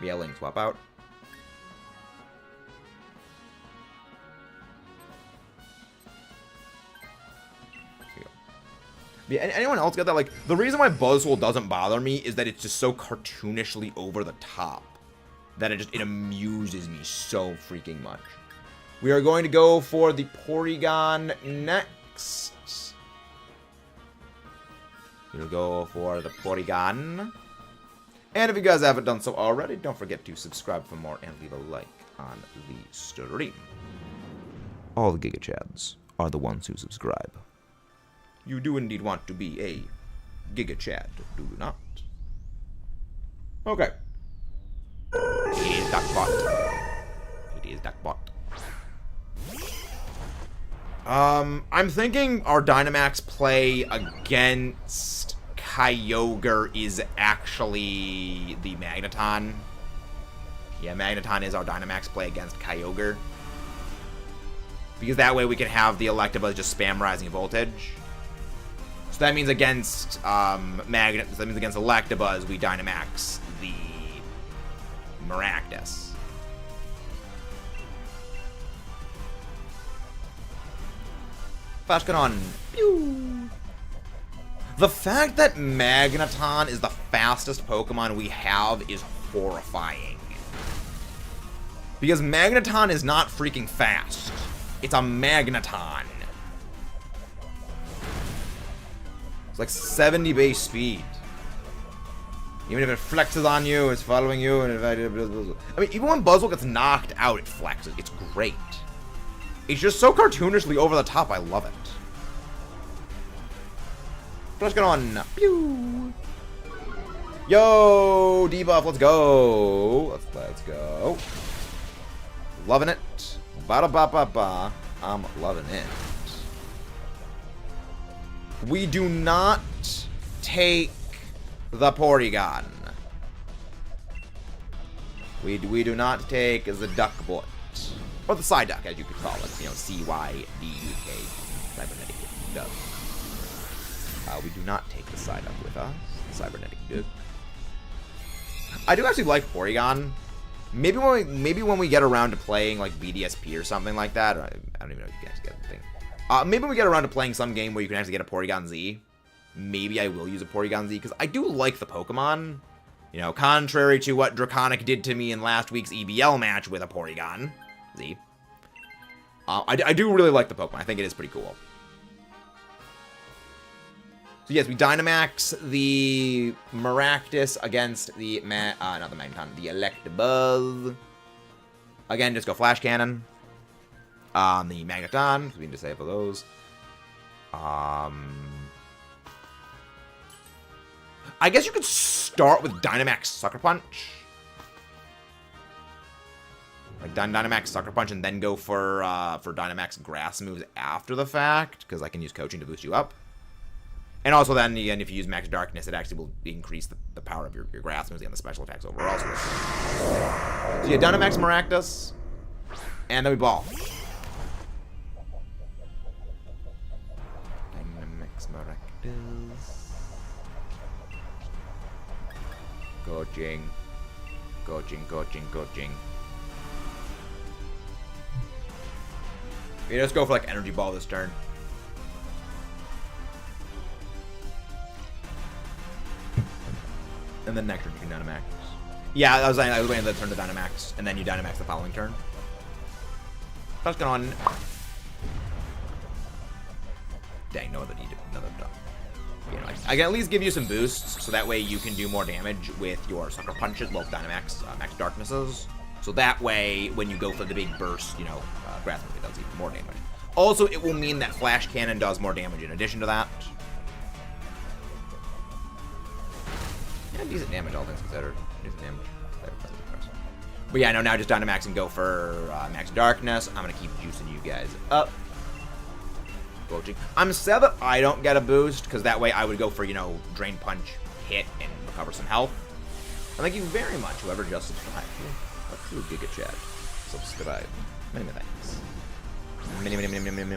Yeah, Link swap out. Yeah, anyone else got that? Like, the reason why Buzzwole doesn't bother me is that it's just so cartoonishly over the top that it amuses me so freaking much. We are going to go for the Porygon next. We'll go for the Porygon. And if you guys haven't done so already, don't forget to subscribe for more and leave a like on the stream. All the Giga Chads are the ones who subscribe. You do indeed want to be a Giga Chad, do you not? Okay. It is Duckbot. It is Duckbot. I'm thinking our Dynamax play against Kyogre is actually the Magneton. Yeah, Magneton is our Dynamax play against Kyogre. Because that way we can have the Electabuzz just spam Rising Voltage. So that means against that means against Electabuzz, we Dynamax the Maractus. Flashcanon. Pew! The fact that Magneton is the fastest Pokemon we have is horrifying. Because Magneton is not freaking fast. It's a Magneton. It's like 70 base speed. Even if it flexes on you, it's following you, and I mean, even when Buzzwole gets knocked out, it flexes. It's great. It's just so cartoonishly over the top. I love it. Flashcanon. Pew. Yo, debuff. Let's go. Let's go. Loving it. Ba ba ba ba. I'm loving it. We do not take the Porygon. We do not take the Duckbot. Or the Psyduck, as you could call it. You know, C-Y-D-U-K. Cybernetic Duck. We do not take the Psyduck with us. Cybernetic Duck. I do actually like Porygon. Maybe when we get around to playing like BDSP or something like that. I don't even know if you guys get the thing. Maybe when we get around to playing some game where you can actually get a Porygon Z. Maybe I will use a Porygon Z, because I do like the Pokemon. You know, contrary to what Draconic did to me in last week's EBL match with a Porygon Z. I do really like the Pokemon. I think it is pretty cool. So yes, we Dynamax the Maractus against the not the Magneton, the Electabuzz. Again, just go Flash Cannon on the Magneton, because we need to disable those. I guess you could start with Dynamax Sucker Punch. like Dynamax Sucker Punch and then go for Dynamax Grass moves after the fact, because I can use Coaching to boost you up. And also then, again, if you use Max Darkness, it actually will increase the power of your Grass moves and the special attacks overall. So yeah, Dynamax Maractus, and then we ball. Dynamax Maractus. Coaching. We just go for like Energy Ball this turn. And then next turn you can Dynamax. Yeah, I was waiting the turn to Dynamax, and then you Dynamax the following turn. That's going on. Dang, no other need another done. You know, I can at least give you some boosts, so that way you can do more damage with your Sucker Punches, well, Dynamax, Max Darknesses. So that way, when you go for the big burst, you know, Grass Move, it does even more damage. Also, it will mean that Flash Cannon does more damage in addition to that. Yeah, decent damage, all things considered. Decent damage. But yeah, no, now just Dynamax and go for Max Darkness. I'm going to keep juicing you guys up. Coaching. I'm sad that I don't get a boost, because that way I would go for, you know, Drain Punch, hit, and recover some health. And thank you very much, whoever just subscribed. A true Giga Chat. Subscribe. Many thanks. Many thanks.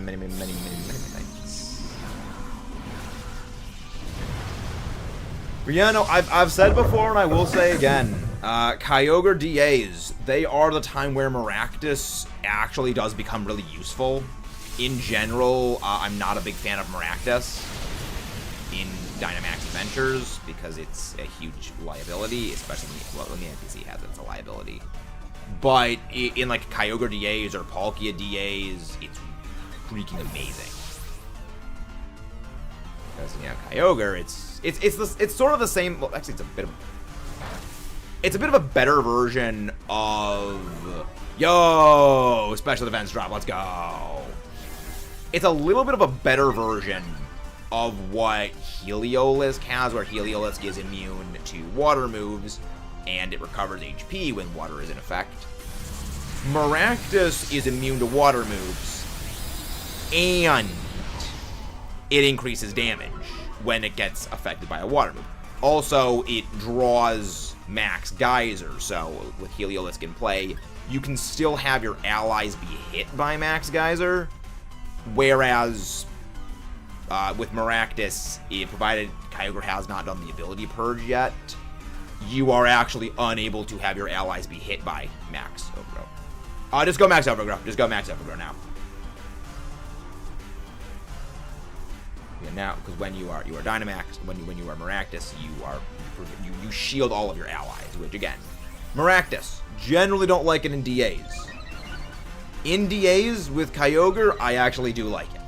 But yeah, no, I've said before, and I will say again, Kyogre DAs, they are the time where Maractus actually does become really useful. In general, I'm not a big fan of Maractus in Dynamax Adventures because it's a huge liability, especially when the NPC has it, it's a liability. But in like Kyogre DAs or Palkia DAs, it's freaking amazing. Because, you know, Kyogre, it's sort of the same. Well, actually, it's a bit of a better version of special defense drop. Let's go. It's a little bit of a better version of what Heliolisk has, where Heliolisk is immune to water moves, and it recovers HP when water is in effect. Maractus is immune to water moves, and it increases damage when it gets affected by a water move. Also, it draws Max Geyser, so with Heliolisk in play, you can still have your allies be hit by Max Geyser, whereas with Maractus, provided Kyogre has not done the ability purge yet, you are actually unable to have your allies be hit by Max Overgrow. Just go Max Overgrow. Just go Max Overgrow now. Yeah, now, because when you are Dynamax, when you are Maractus, you shield all of your allies, which again, Maractus generally don't like it in DAs. In DAs with Kyogre, I actually do like it.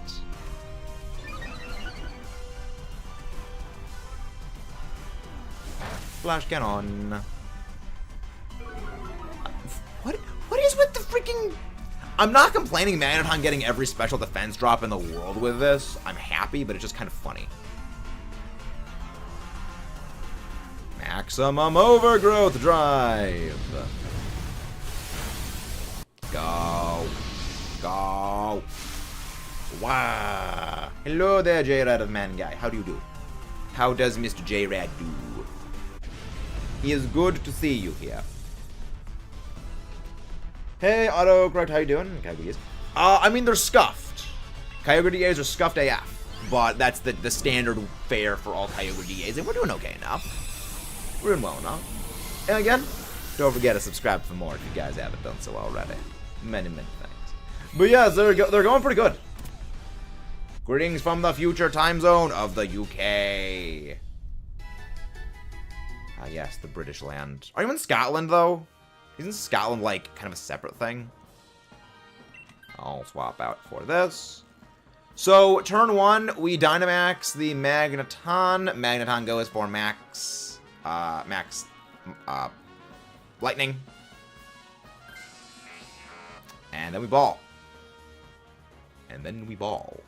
Flash Cannon. What is with the freaking... I'm not complaining Magneton getting every special defense drop in the world with this. I'm happy, but it's just kind of funny. Maximum Overgrowth Drive. Go. Go. Wow. Hello there, J-Rad of Man Guy. How do you do? How does Mr. J-Rad do? It is good to see you here. Hey, autocorrect, how you doing? Kyogre. I mean, they're scuffed. Kyogre DAs are scuffed AF, but that's the standard fare for all Kyogre DAs, and we're doing okay enough. We're doing well enough. And again, don't forget to subscribe for more if you guys haven't done so already. Many thanks. But yeah, they're going pretty good. Greetings from the future time zone of the UK. Ah, yes, the British land. Are you in Scotland, though? Isn't Scotland, like, kind of a separate thing? I'll swap out for this. So, turn 1, we Dynamax the Magneton. Magneton goes for Max Lightning. And then we ball. And then we ball.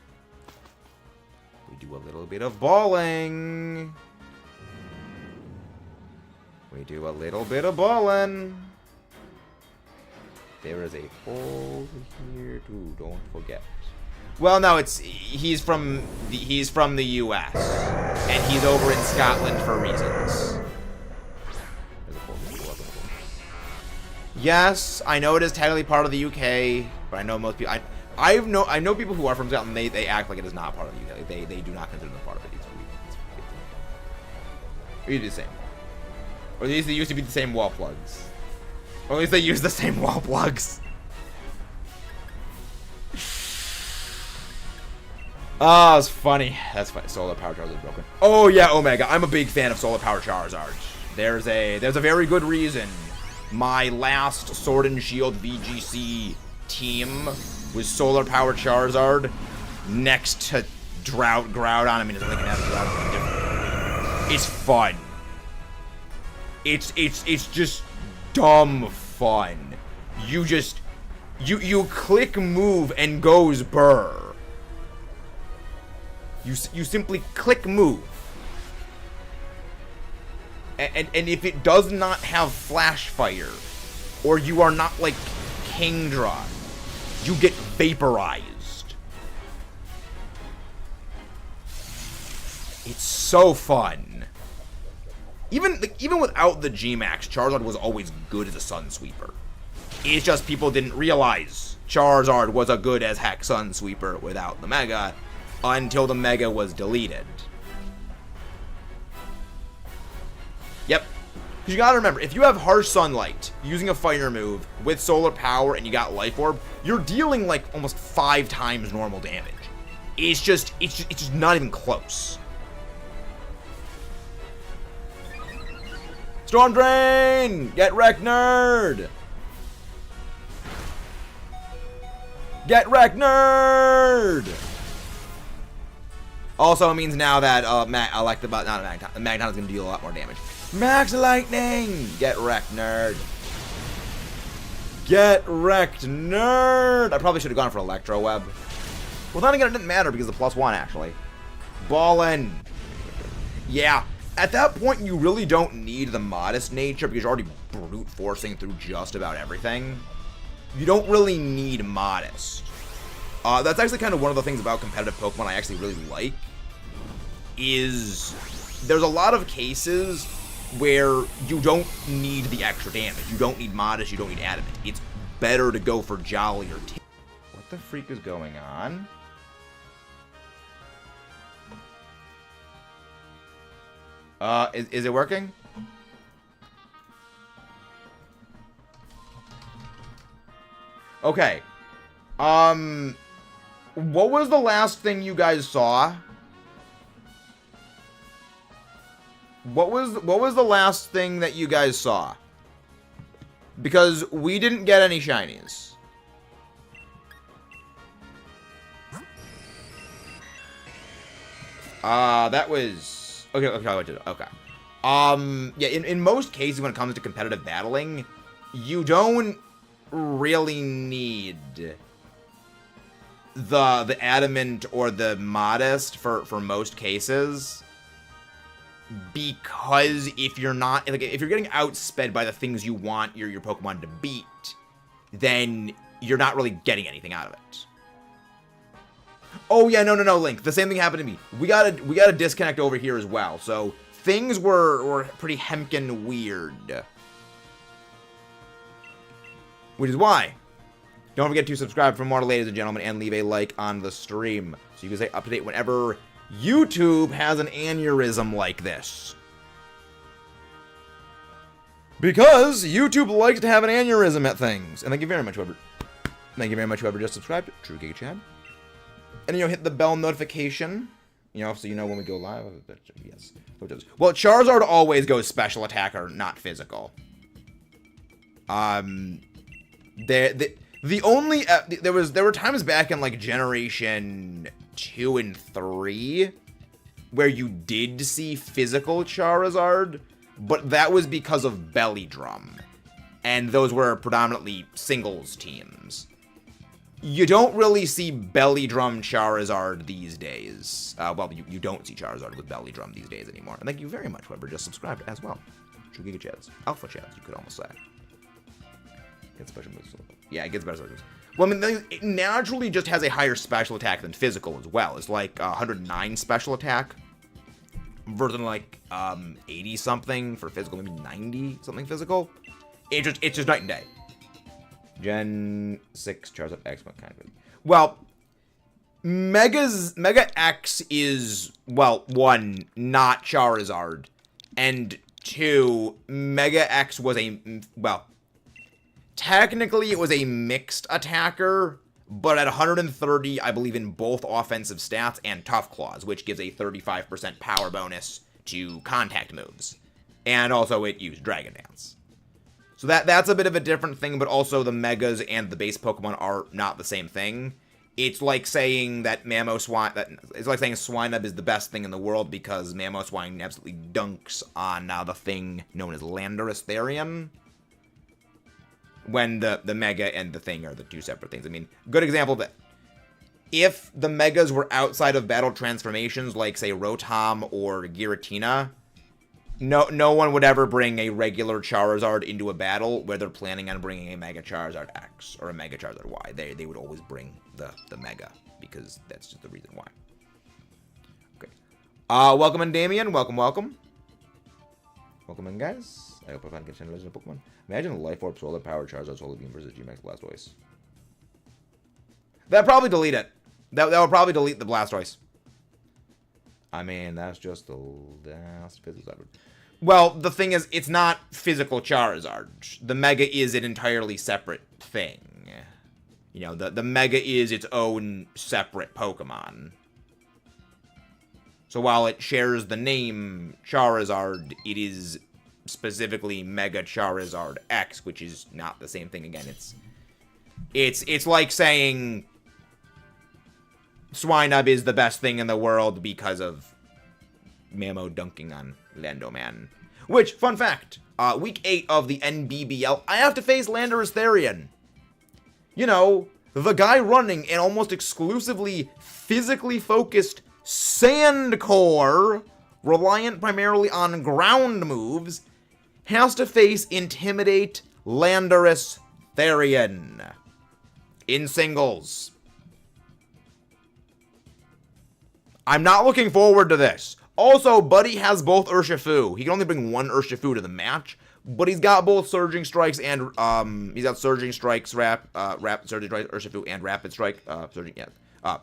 We do a little bit of balling. We do a little bit of balling. There is a hole here too. Don't forget. Well, no, he's from the U.S. and he's over in Scotland for reasons. Yes, I know it is technically part of the UK, but I know most people. I know people who are from Scotland. They act like it is not part of the UK. They do not consider them part of it. It used to be the same, or at least they used to be the same wall plugs. Or at least they use the same wall plugs. Oh, it's funny. That's funny. Solar Power Charizard is broken. Oh yeah, Omega. I'm a big fan of Solar Power Charizard. There's a very good reason. My last Sword and Shield VGC team was Solar Power Charizard next to Drought Groudon. I mean, it's like an Groudon different. It's fun. It's just dumb fun. You click move and goes burr. You simply click move. And if it does not have Flash Fire, or you are not like Kingdra, you get vaporized. It's so fun. Even without the G-Max, Charizard was always good as a Sun Sweeper. It's just people didn't realize Charizard was a good as heck Sun Sweeper without the Mega, until the Mega was deleted. Yep. Because you gotta remember, if you have Harsh Sunlight using a Fire move with Solar Power and you got Life Orb, you're dealing like almost 5 times normal damage. It's just not even close. Storm Drain! Get wrecked, nerd! Get wrecked, nerd! Also means now that Magneton is going to deal a lot more damage. Max Lightning! Get wrecked, nerd. Get wrecked, nerd! I probably should have gone for Electro Web. Well, then again, it didn't matter because of the +1, actually. Ballin'. Yeah. At that point, you really don't need the Modest nature because you're already brute forcing through just about everything. You don't really need Modest. That's actually kind of one of the things about competitive Pokemon I actually really like. Is there's a lot of cases where you don't need the extra damage. You don't need Modest, you don't need Adamant. It's better to go for Jolly or T. What the freak is going on? Is it working? Okay. What was the last thing you guys saw? What was the last thing that you guys saw? Because we didn't get any shinies. That was okay. Yeah, in most cases when it comes to competitive battling, you don't really need the Adamant or the Modest for most cases, because if you're not if you're getting outsped by the things you want your Pokemon to beat, then you're not really getting anything out of it. Oh yeah, no, Link. The same thing happened to me. We got a disconnect over here as well. So things were pretty hemkin weird. Which is why, don't forget to subscribe for more, ladies and gentlemen, and leave a like on the stream so you can stay up to date whenever YouTube has an aneurysm like this. Because YouTube likes to have an aneurysm at things. And thank you very much, whoever. Thank you very much, whoever just subscribed. True Giga Chad. And, hit the bell notification, so you know when we go live. Yes. Well, Charizard always goes special attacker, not physical. There were times back in, like, Generation 2 and 3 where you did see physical Charizard, but that was because of Belly Drum. And those were predominantly singles teams. You don't really see Belly Drum Charizard these days. Well, you don't see Charizard with Belly Drum these days anymore. And thank you very much, whoever just subscribed as well. True Giga Chads. Alpha Chads, you could almost say. Gets special moves. Yeah, it gets better special moves. Well, I mean, it naturally just has a higher special attack than physical as well. It's like 109 special attack versus like 80 something for physical, maybe 90 something physical. It's just night and day. Gen 6 Charizard X, what kind of? Well, Mega X is, well, 1, not Charizard, and 2, Mega X was well, technically it was a mixed attacker, but at 130, I believe in both offensive stats and Tough Claws, which gives a 35% power bonus to contact moves. And also it used Dragon Dance. So that's a bit of a different thing, but also the Megas and the base Pokemon are not the same thing. It's like saying that it's like saying Swinub is the best thing in the world because Mamoswine absolutely dunks on the thing known as Landorus Therian. When the Mega and the thing are the two separate things. I mean, good example of that. If the Megas were outside of battle transformations, like, say, Rotom or Giratina, no one would ever bring a regular Charizard into a battle where they're planning on bringing a Mega Charizard X or a Mega Charizard Y. They would always bring the Mega, because that's just the reason why. Okay. Welcome in, Damien. Welcome. Welcome in, guys. I hope I find Legend of Pokemon. Imagine the Life Orb, Solar Power, Charizard, Solar Beam versus G-Max Blastoise. That'll probably delete it. That will probably delete the Blastoise. I mean, that's just that's physical Charizard. Well, the thing is, it's not physical Charizard. The Mega is an entirely separate thing. You know, the Mega is its own separate Pokemon. So while it shares the name Charizard, it is specifically Mega Charizard X, which is not the same thing. Again, it's like saying Swinub is the best thing in the world because of Mamo dunking on Landoman. Which, fun fact, week 8 of the NBBL, I have to face Landorus Therian. You know, the guy running an almost exclusively physically focused Sand Core, reliant primarily on ground moves, has to face Intimidate Landorus Therian in singles. I'm not looking forward to this. Also, Buddy has both Urshifu. He can only bring one Urshifu to the match, but he's got both Surging Strikes and he's got Surging Strikes, Surging Strike, Urshifu, and Rapid Strike.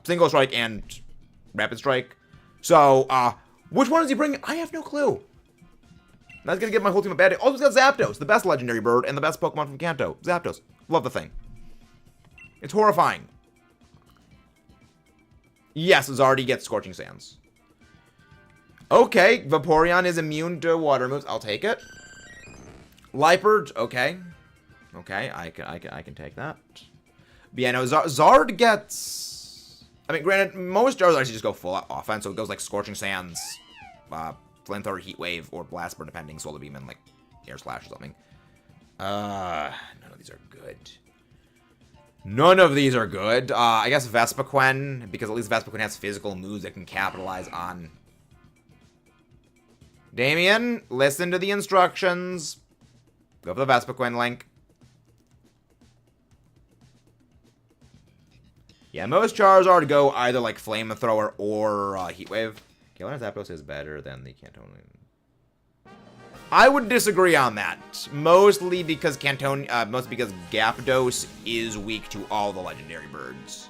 Single Strike and Rapid Strike. So, which one is he bringing? I have no clue. That's gonna give my whole team a bad day. Also, he's got Zapdos, the best legendary bird and the best Pokemon from Kanto. Zapdos. Love the thing. It's horrifying. Yes, Zardy gets Scorching Sands. Okay, Vaporeon is immune to water moves. I'll take it. Liepard, okay. Okay, I can take that. But yeah, no, Zard gets... I mean, granted, most Charizards actually just go full offense, so it goes like Scorching Sands, Flamethrower, Heat Wave, or Blast Burn, depending, Solar Beam, and like Air Slash or something. None of these are good. None of these are good. I guess Vespiquen, because at least Vespiquen has physical moves that can capitalize on. Damien, listen to the instructions. Go for the Vespiquen link. Yeah, most Charizard go either like Flamethrower or Heat Wave. Killer Zapdos is better than the Cantonian. I would disagree on that. Mostly because Gyarados is weak to all the legendary birds.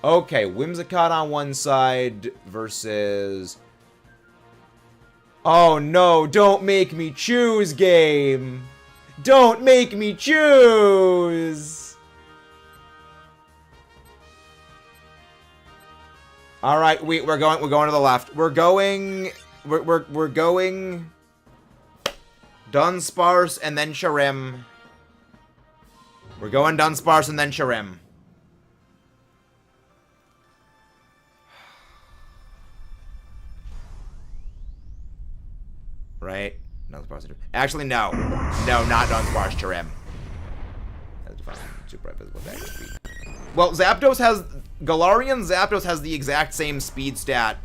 Okay, Whimsicott on one side versus... Oh no, don't make me choose, game. Don't make me choose. All right, we're going to the left. We're going Dunsparce and then Sharim. We're going Dunsparce and then Sharim. Right? Dunsparce. Actually, no. No, not Dunsparce, Sharim. That's defined super physical attack speed. Well, Galarian Zapdos has the exact same speed stat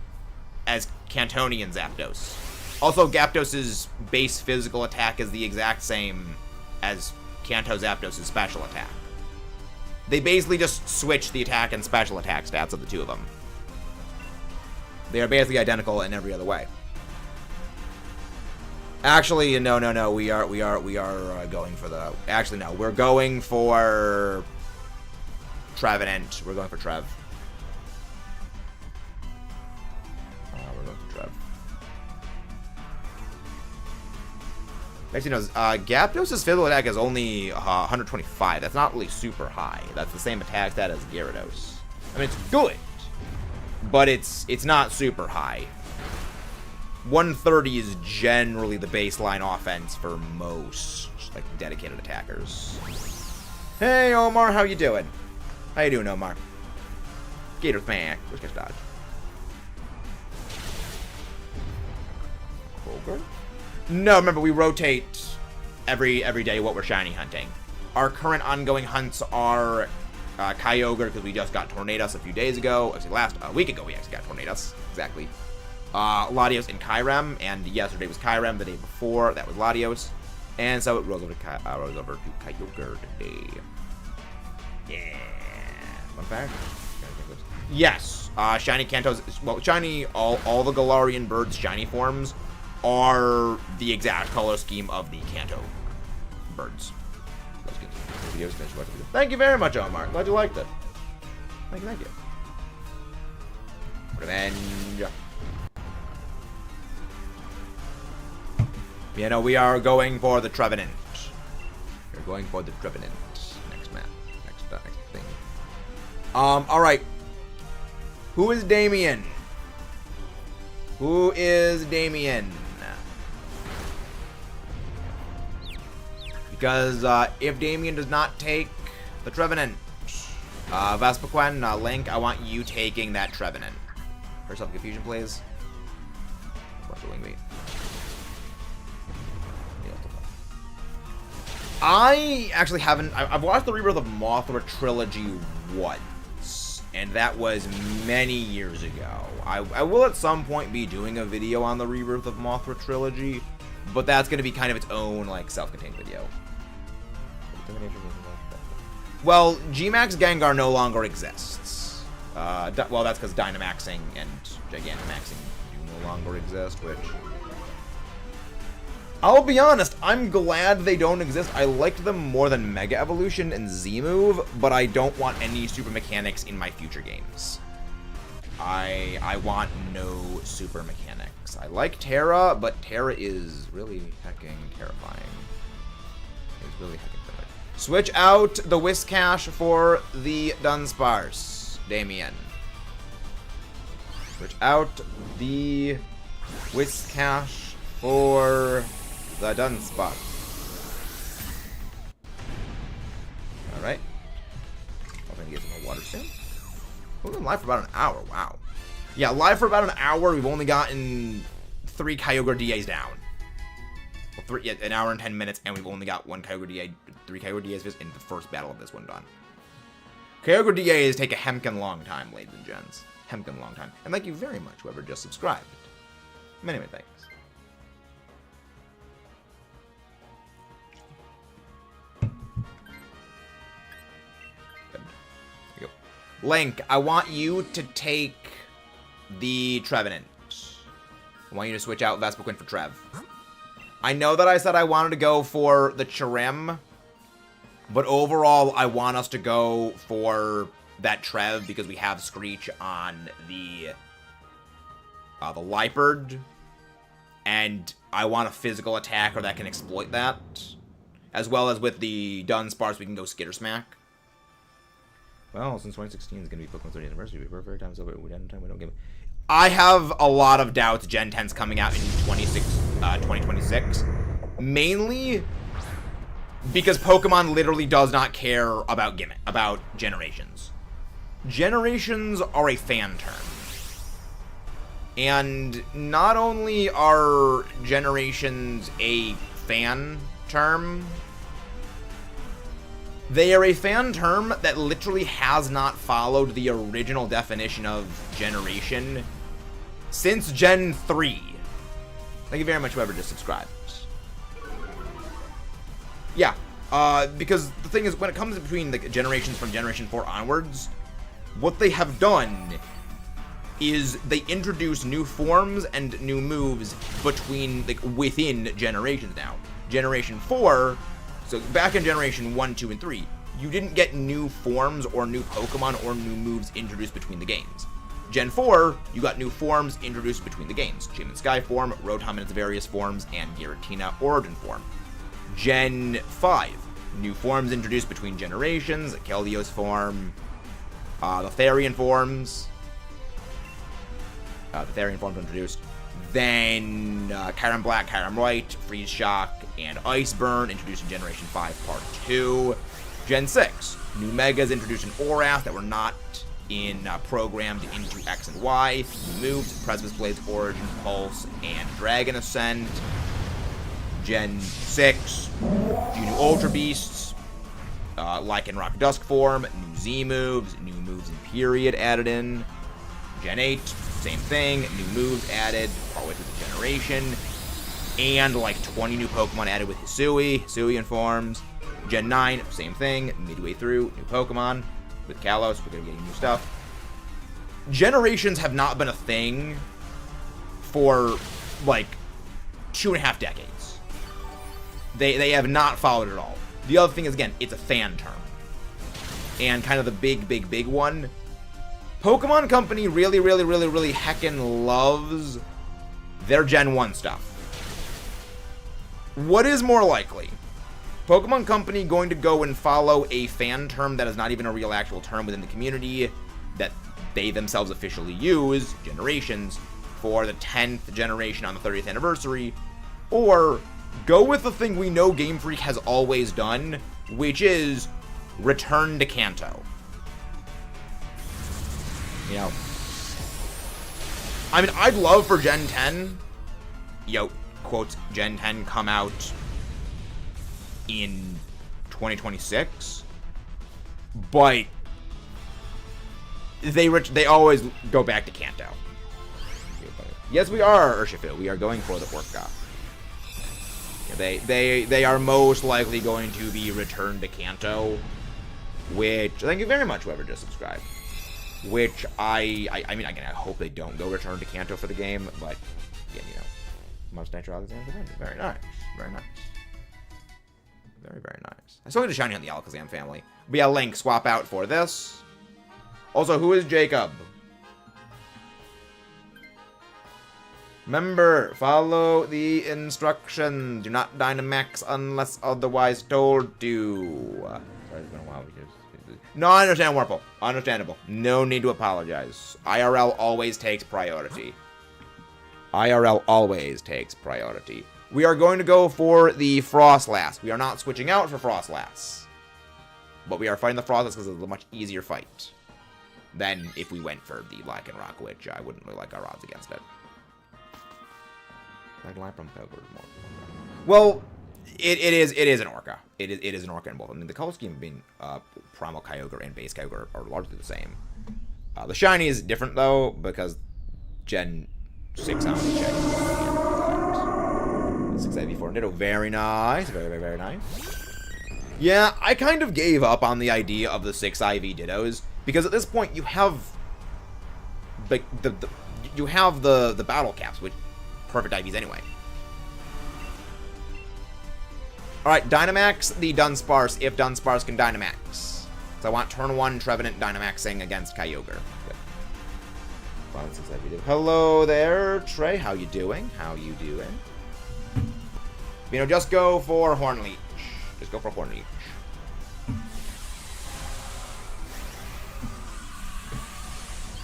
as Cantonian Zapdos. Also, Gyapdos's base physical attack is the exact same as Kanto Zapdos' special attack. They basically just switch the attack and special attack stats of the two of them. They are basically identical in every other way. Actually, no. We are going for the. Actually, no. We're going for Trevenant. We're going for Trev. We're going for Trev. Actually, no. Gyarados' physical attack is only 125. That's not really super high. That's the same attack stat as Gyarados. I mean, it's good, but it's not super high. 130 is generally the baseline offense for most like dedicated attackers. Hey Omar, how you doing? How you doing, Omar? Gator fan. Where's Gator Dodge? Kroger? No, remember we rotate every day what we're shiny hunting. Our current ongoing hunts are Kyogre, because we just got Tornadus a few days ago. Actually, a week ago we actually got Tornadus. Exactly. Latios and Kyurem, and yesterday was Kyurem, the day before that was Latios, and so it rolls over to Kyogre today. Yeah. Fun fact? Yes. Shiny Kantos, well, shiny, all the Galarian birds' shiny forms are the exact color scheme of the Kanto birds. Thank you very much, Omar. Glad you liked it. Thank you. Revenge. You know, we are going for the Trevenant. We're going for the Trevenant. Next map. Next thing. Alright. Who is Damien? Who is Damien? Because, if Damien does not take the Trevenant, Vespiquen, Link, I want you taking that Trevenant. First off, confusion, please. What's the wing beat? I actually haven't. I've watched the Rebirth of Mothra trilogy once, and that was many years ago. I will at some point be doing a video on the Rebirth of Mothra trilogy, but that's going to be kind of its own, like, self-contained video. Well, Gmax Gengar no longer exists. Well, that's because Dynamaxing and Gigantamaxing do no longer exist, which... I'll be honest, I'm glad they don't exist. I liked them more than Mega Evolution and Z-Move, but I don't want any super mechanics in my future games. I want no super mechanics. I like Terra, but Terra is really hecking terrifying. It's really hecking terrifying. Switch out the Whiscash for the Dunsparce, Damien. Switch out the Whiscash for the Dunsparce. Alright. Hoping to get some more water soon. We've been live for about an hour. Wow. Yeah, live for about an hour. We've only gotten 3 Kyogre DAs down. Well, an hour and 10 minutes, and we've only got 1 Kyogre DA, 3 Kyogre DAs in the first battle of this one done. Kyogre DAs take a hemkin long time, ladies and gents. Hemkin long time. And thank you very much, whoever just subscribed. Many, many thanks. Link, I want you to take the Trevenant. I want you to switch out Vespiquen for Trev. I know that I said I wanted to go for the Cherem, but overall I want us to go for that Trev because we have Screech on the Liepard, and I want a physical attacker that can exploit that, as well as with the Dunsparce we can go Skitter Smack. Well, since 2016 is going to be Pokemon's 30th anniversary, we're very times over. We don't give. I have a lot of doubts Gen 10's coming out in 2026. Mainly because Pokemon literally does not care about generations. Generations are a fan term. And not only are generations a fan term, they are a fan term that literally has not followed the original definition of generation since Gen 3. Thank you very much, whoever just subscribed. Yeah, Because the thing is, when it comes between the generations from Generation 4 onwards, what they have done is they introduce new forms and new moves between, like, within generations now. Generation 4, so back in Generation 1, 2, and 3, you didn't get new forms or new Pokemon or new moves introduced between the games. Gen 4, you got new forms introduced between the games. Gym and Sky form, Rotom in its various forms, and Giratina Origin form. Gen 5, new forms introduced between generations, Keldio's form, the Therian forms. The Therian forms introduced. Then Kyurem Black, Kyurem White, Freeze Shock, and Ice Burn introduced in Generation 5 Part 2. Gen 6, new Megas introduced in Orath that were not programmed into X and Y. New moves, Precipice Blaze, Origin, Pulse, and Dragon Ascent. Gen 6, new Ultra Beasts, Lycanroc Dusk form, new Z moves, new moves in Period added in. Gen 8, same thing, new moves added partway through the generation, and like 20 new Pokemon added with Hisuian forms. Gen 9, same thing, midway through, new Pokemon. With Kalos, we're going to be getting new stuff. Generations have not been a thing for, like, 2.5 decades. They have not followed it at all. The other thing is, again, it's a fan term. And kind of the big one. Pokemon Company really heckin' loves their Gen 1 stuff. What is more likely? Pokemon Company going to go and follow a fan term that is not even a real actual term within the community that they themselves officially use, generations, for the 10th generation on the 30th anniversary, or go with the thing we know Game Freak has always done, which is return to Kanto. You know, I mean, I'd love for Gen 10, quotes, Gen 10 come out in 2026, but they always go back to Kanto. Yes, we are, Urshifu. We are going for the Orca. They are most likely going to be returned to Kanto, which, thank you very much, whoever just subscribed. Which I mean, again, I hope they don't go return to Kanto for the game, but, again, you know, most natural Alakazam. Very nice. Very nice. Very nice. I still need a shiny on the Alakazam family. But yeah, Link, swap out for this. Also, who is Jacob? Remember, follow the instructions. Do not Dynamax unless otherwise told to. Sorry, it's been a while because... No, I understand, Warple. Understandable. No need to apologize. IRL always takes priority. IRL always takes priority. We are going to go for the Frostlass. We are not switching out for Frostlass. But we are fighting the Frostlass because it's a much easier fight than if we went for the Lycanroc, which I wouldn't really like our odds against it. Well, it is an Orca. It is an Orca in both. I mean, the color scheme being Primal Kyogre and Base Kyogre are largely the same. The shiny is different though because Gen 6 on the shiny. 6IV4 Ditto, very nice, very nice. Yeah, I kind of gave up on the idea of the 6IV Dittos because at this point you have the battle caps, which perfect IVs anyway. Alright, Dynamax the Dunsparce, if Dunsparce can Dynamax. So I want turn 1 Trevenant Dynamaxing against Kyogre. Hello there, Trey. How you doing? You know, just go for Hornleech.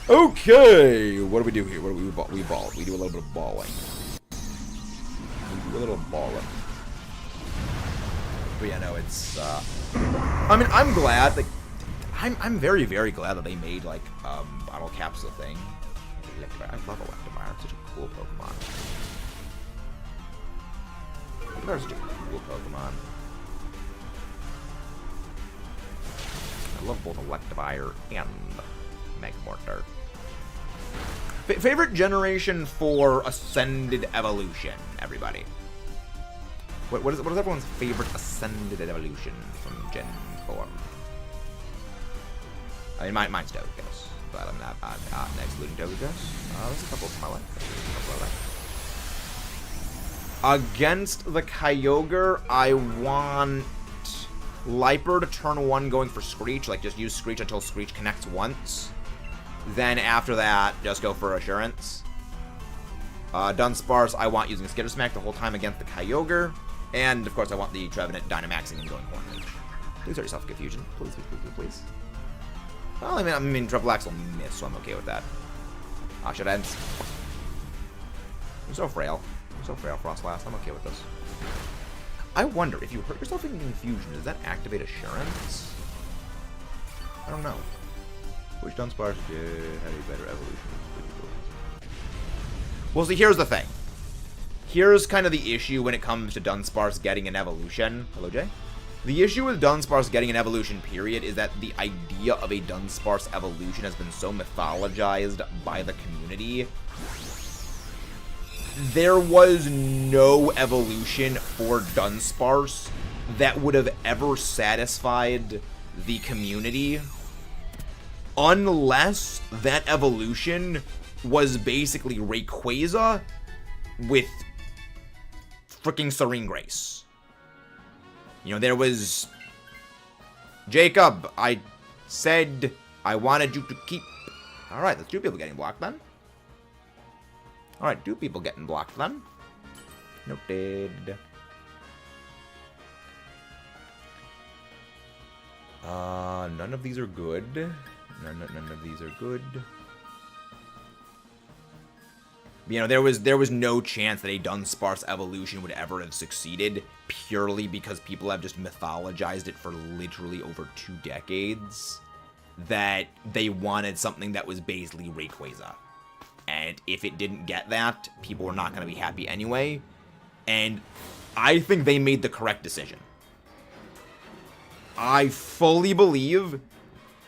Okay, what do we do here? What do we ball? We do a little bit of balling. But yeah, no, it's I mean, I'm glad, like, I'm very glad that they made, like, bottle caps a thing. I love Electivire. It's such a cool Pokemon. Electivire's such a cool Pokemon. I love both Electivire and Magmortar. Favorite generation for Ascended Evolution, everybody? What is everyone's favorite ascended evolution from Gen 4? I mean, mine's Togekiss, but I'm not excluding Togekiss. There's a couple of my life. Against the Kyogre, I want Liper to turn 1 going for Screech, like just use Screech until Screech connects once. Then after that, just go for Assurance. Dunsparce, I want using Skitter Smack the whole time against the Kyogre. And, of course, I want the Trevenant Dynamaxing and going Horn Leech. Please hurt yourself, Confusion. Please, please, please, please, please. Well, I mean, Triple Axe will miss, so I'm okay with that. Should end. You're so frail. You're so frail, Frostlass. I'm okay with this. I wonder, if you hurt yourself in Confusion, does that activate Assurance? I don't know. Which Dunsparce did have a better evolution? Well, see, here's the thing. Here's kind of the issue when it comes to Dunsparce getting an evolution. Hello, Jay? The issue with Dunsparce getting an evolution, period, is that the idea of a Dunsparce evolution has been so mythologized by the community. There was no evolution for Dunsparce that would have ever satisfied the community unless that evolution was basically Rayquaza with freaking Serene Grace. You know, there was... Jacob, I said I wanted you to keep... Alright, that's 2 people getting blocked then. Alright, 2 people getting blocked then. Noted. None of these are good. None of these are good. You know, there was no chance that a Dunsparce evolution would ever have succeeded, purely because people have just mythologized it for literally over 2 decades, that they wanted something that was basically Rayquaza. And if it didn't get that, people were not going to be happy anyway. And I think they made the correct decision. I fully believe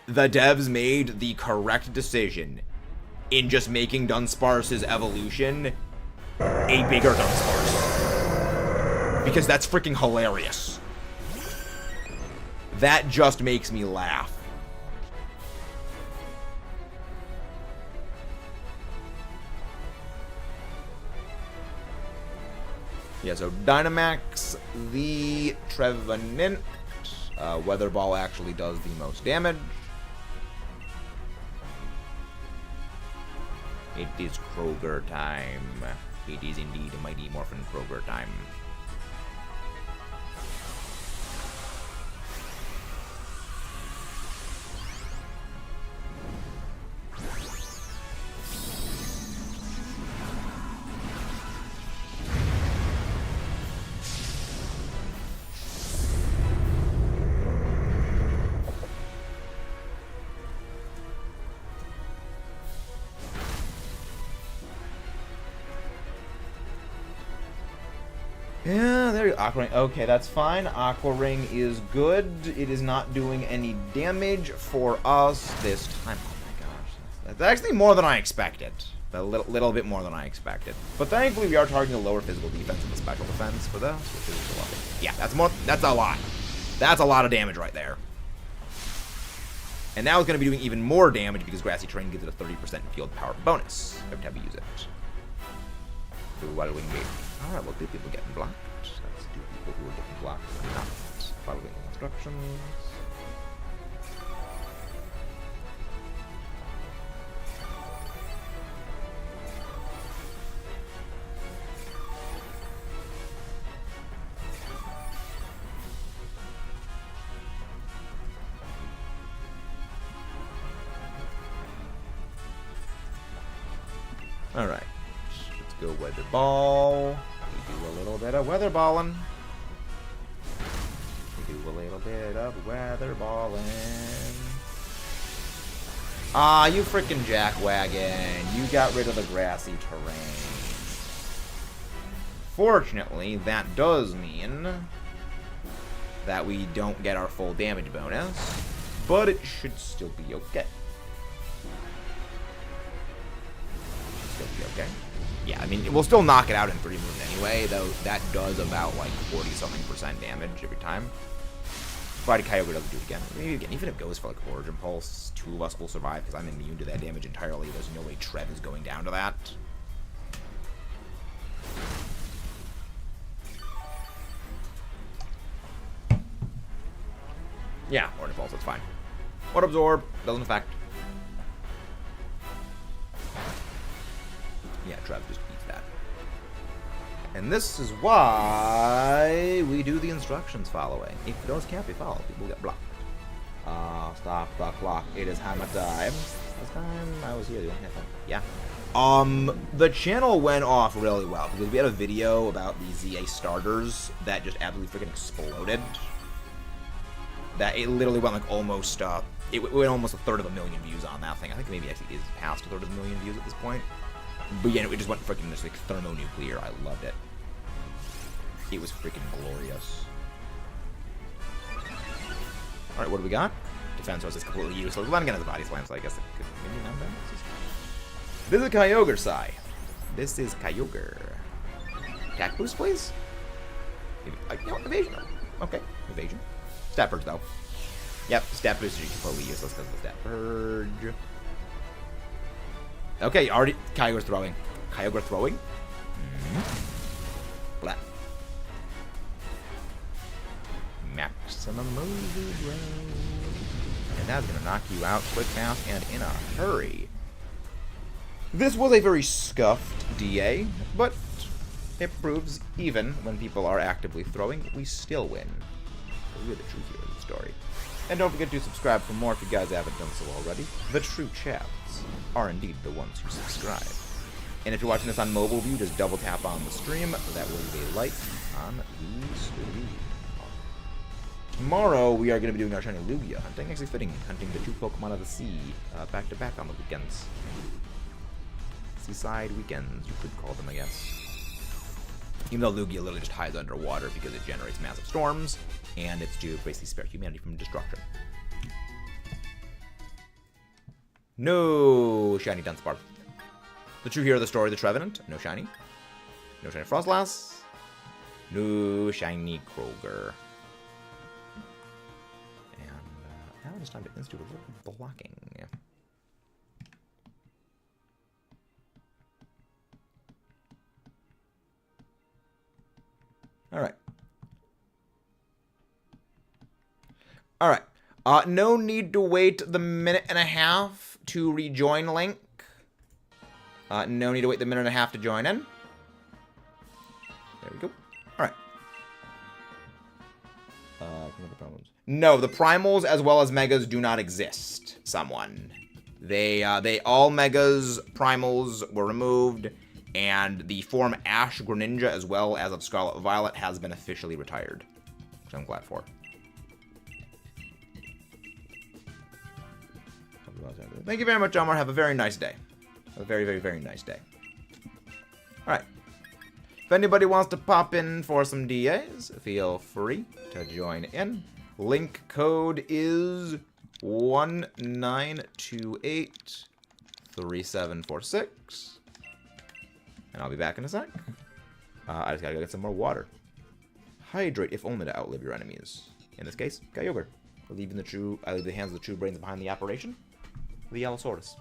the devs made the correct decision in just making Dunsparce's evolution a bigger Dunsparce. Because that's freaking hilarious. That just makes me laugh. Yeah, so Dynamax the Trevenant. Weather Ball actually does the most damage. It is Kroger time. It is indeed a Mighty Morphin Kroger time. Yeah, there you go. Aqua Ring. Okay, that's fine. Aqua Ring is good. It is not doing any damage for us this time. Oh my gosh. That's actually more than I expected. A little bit more than I expected. But thankfully, we are targeting a lower physical defense and a special defense for this, which is a lot. Yeah, that's a lot. That's a lot of damage right there. And now it's going to be doing even more damage because Grassy Terrain gives it a 30% field power bonus every time we use it. So, Wild Wing Gate. Alright, well, 2 people getting blocked. That's 2 people who are getting blocked and not following instructions. Alright. Let's go Weather Ball. We do a little bit of weather balling. We do a little bit of weather balling. Ah, you freaking jackwagon. You got rid of the grassy terrain. Fortunately, that does mean that we don't get our full damage bonus, but it should still be okay. Let's go should be okay. Yeah, I mean, we'll still knock it out in 3 moves anyway, though that does about, like, 40-something% damage every time. Provided Kyogre doesn't do it again. Maybe again, even if it goes for, like, Origin Pulse, 2 of us will survive, because I'm immune to that damage entirely. There's no way Trev is going down to that. Yeah, Origin Pulse, that's fine. Water Absorb, doesn't affect. Yeah, Trev just eats that. And this is why we do the instructions following. If those can't be followed, people get blocked. Stop the clock. It is hammer time. Last time I was here, you have time. Yeah. The channel went off really well because we had a video about the ZA starters that just absolutely freaking exploded. That it literally went like almost, it went almost 1/3 of a million views on that thing. I think maybe actually is past 1/3 of a million views at this point. But yeah, it just went freaking just like thermonuclear. I loved it. It was freaking glorious. Alright, what do we got? Defense was just completely useless. Well, again, as a body slam, so I guess it could maybe not be. This is Kyogre Sai. This is Kyogre. Attack boost, please? You know, evasion. Okay, evasion. Stat purge, though. Yep, stat boost is completely useless because of the stat purge. Okay, already. Kyogre's throwing. Kyogre throwing? Blah. Maximum move round. And that's gonna knock you out quick, fast, and in a hurry. This was a very scuffed DA, but it proves even when people are actively throwing, we still win. We're the true hero of the story. And don't forget to subscribe for more if you guys haven't done so already. The true chaps are indeed the ones who subscribe. And if you're watching this on mobile view, just double tap on the stream. That will leave a like on the stream. Tomorrow, we are going to be doing our shiny Lugia hunting. Actually fitting, hunting the 2 Pokemon of the sea back-to-back on the weekends. Seaside weekends, you could call them, I guess. Even though Lugia literally just hides underwater because it generates massive storms, and it's to basically spare humanity from destruction. No shiny Dunsparce. The true hero of the story, the Trevenant. No shiny. No shiny Frostlass. No shiny Kyogre. And now it's time to institute a little blocking. Alright. Alright. No need to wait the 1.5 minutes to rejoin Link. No need to wait the 1.5 minutes to join in. There we go. Alright. No, the primals as well as megas do not exist. Someone. They all megas, primals were removed, and the form Ash Greninja as well as of Scarlet Violet has been officially retired. Which I'm glad for. Thank you very much, Omar. Have a very nice day. Have a very, very, very nice day. Alright. If anybody wants to pop in for some DAs, feel free to join in. Link code is 19283746. And I'll be back in a sec. I just gotta go get some more water. Hydrate, if only to outlive your enemies. In this case, Kyogre. I leave the hands of the true brains behind the operation. The Allosaurus.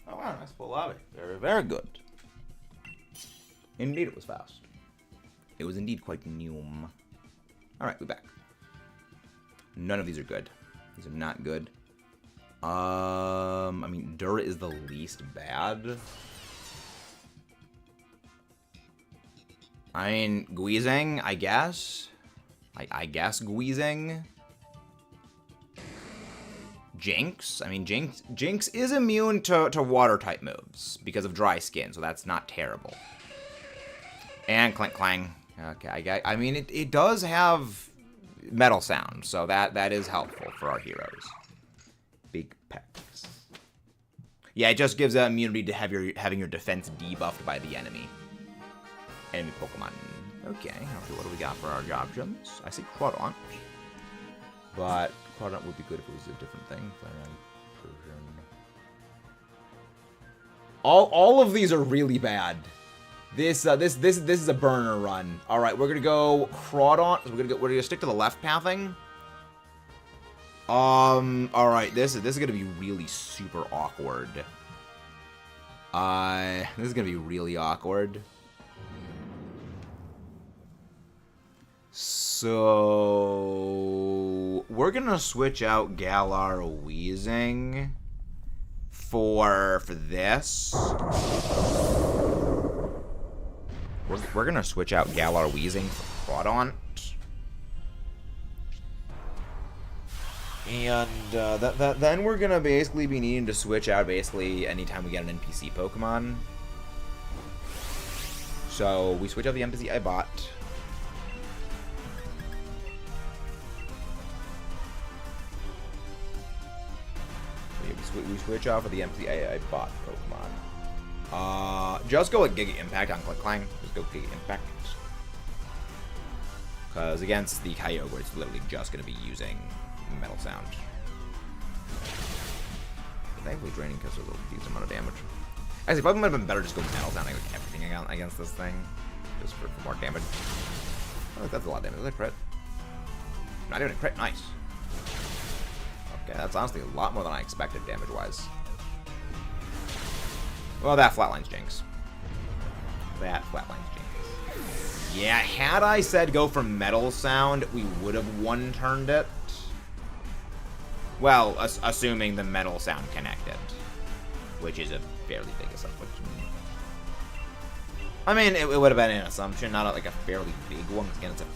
Oh wow, nice full lobby. Very, very good. Indeed it was fast. It was indeed quite new. Alright, we're back. None of these are good. These are not good. I mean, Dura is the least bad. I mean, Guizang, I guess. I guess Guizing. Jinx? I mean, Jinx is immune to water-type moves because of dry skin, so that's not terrible. And Clink Clang. Okay, I mean, it does have metal sound, so that is helpful for our heroes. Big pecs. Yeah, it just gives immunity to having your defense debuffed by the enemy Pokemon. Okay, what do we got for our options? I see Crawdaunt, but Crawdaunt would be good if it was a different thing. All of these are really bad. This is a burner run. All right, we're gonna go Crawdaunt. So we're gonna stick to the left pathing. All right, this is gonna be really super awkward. This is gonna be really awkward. So we're gonna switch out Galar Weezing for this. We're gonna switch out Galar Weezing for Crawdaunt. And then we're gonna basically be needing to switch out basically anytime we get an NPC Pokemon. So we switch out the NPC I bought. We switch out for the NPC I bought Pokemon. Just go with Giga Impact on Click Clang. Just go Giga Impact. Because against the Kyogre, it's literally just going to be using Metal Sound. Thankfully, draining because there's a decent amount of damage. Actually, probably might have been better just go Metal Sound like everything against this thing. Just for more damage. Oh, that's a lot of damage. Is that a crit? Not even a crit. Nice. Okay, that's honestly a lot more than I expected damage-wise. Well, that flatlines Jinx. That flatlines Jinx. Yeah, had I said go for Metal Sound, we would have one-turned it. Well, assuming the Metal Sound connected. Which is a fairly big assumption. I mean, it would have been an assumption, not like a fairly big one. Because again, it's a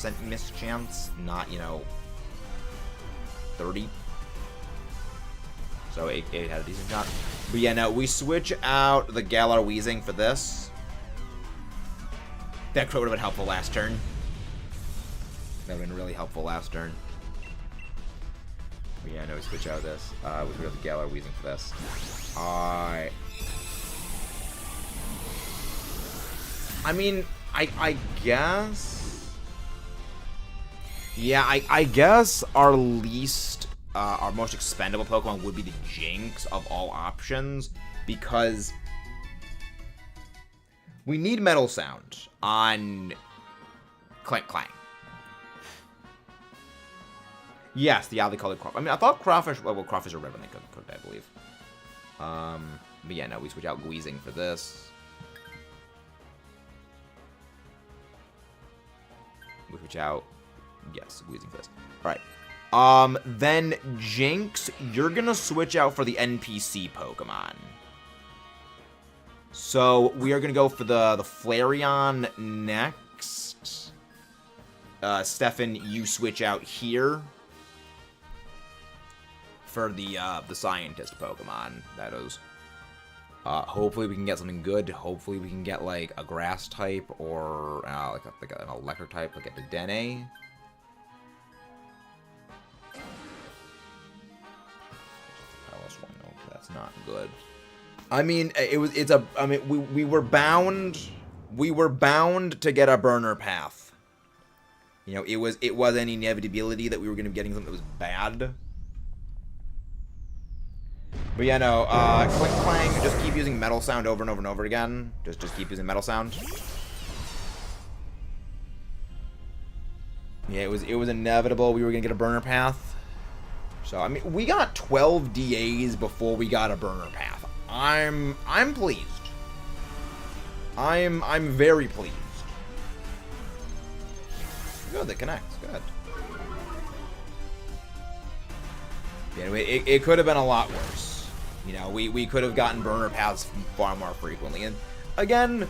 15% miss chance, not, you know, 30. So it had a decent shot. But yeah, no, we switch out the Galar Weezing for this. That crit would have been helpful last turn. That would have been really helpful last turn. But yeah, no, we switch out this. We switch out the Galar Weezing for this. Alright. I mean, I guess... Yeah, I guess our least... our most expendable Pokemon would be the Jinx of all options, because we need Metal Sound on Clink Clang. Yes, the oddly colored Crawfish. I mean, I thought Crawfish, well, Crawfish are red when they cooked, I believe. But yeah, no, we switch out Guizing for this. We switch out, yes, Guizing for this. All right. Then Jinx, you're gonna switch out for the NPC Pokemon. So we are gonna go for the Flareon next. Stefan, you switch out here for the Scientist Pokemon. That is. Hopefully we can get something good. Hopefully we can get like a Grass type or like an Electric type, like a Dene. That's not good. I mean, we were bound to get a burner path. You know, it was an inevitability that we were going to be getting something that was bad. But yeah, no, Clink Clang, just keep using Metal Sound over and over and over again. Just keep using Metal Sound. Yeah, it was inevitable we were going to get a burner path. So, I mean, we got 12 DAs before we got a burner path. I'm pleased. I'm very pleased. Good, that connects. Good. Anyway, it could have been a lot worse. You know, we could have gotten burner paths far more frequently. And again,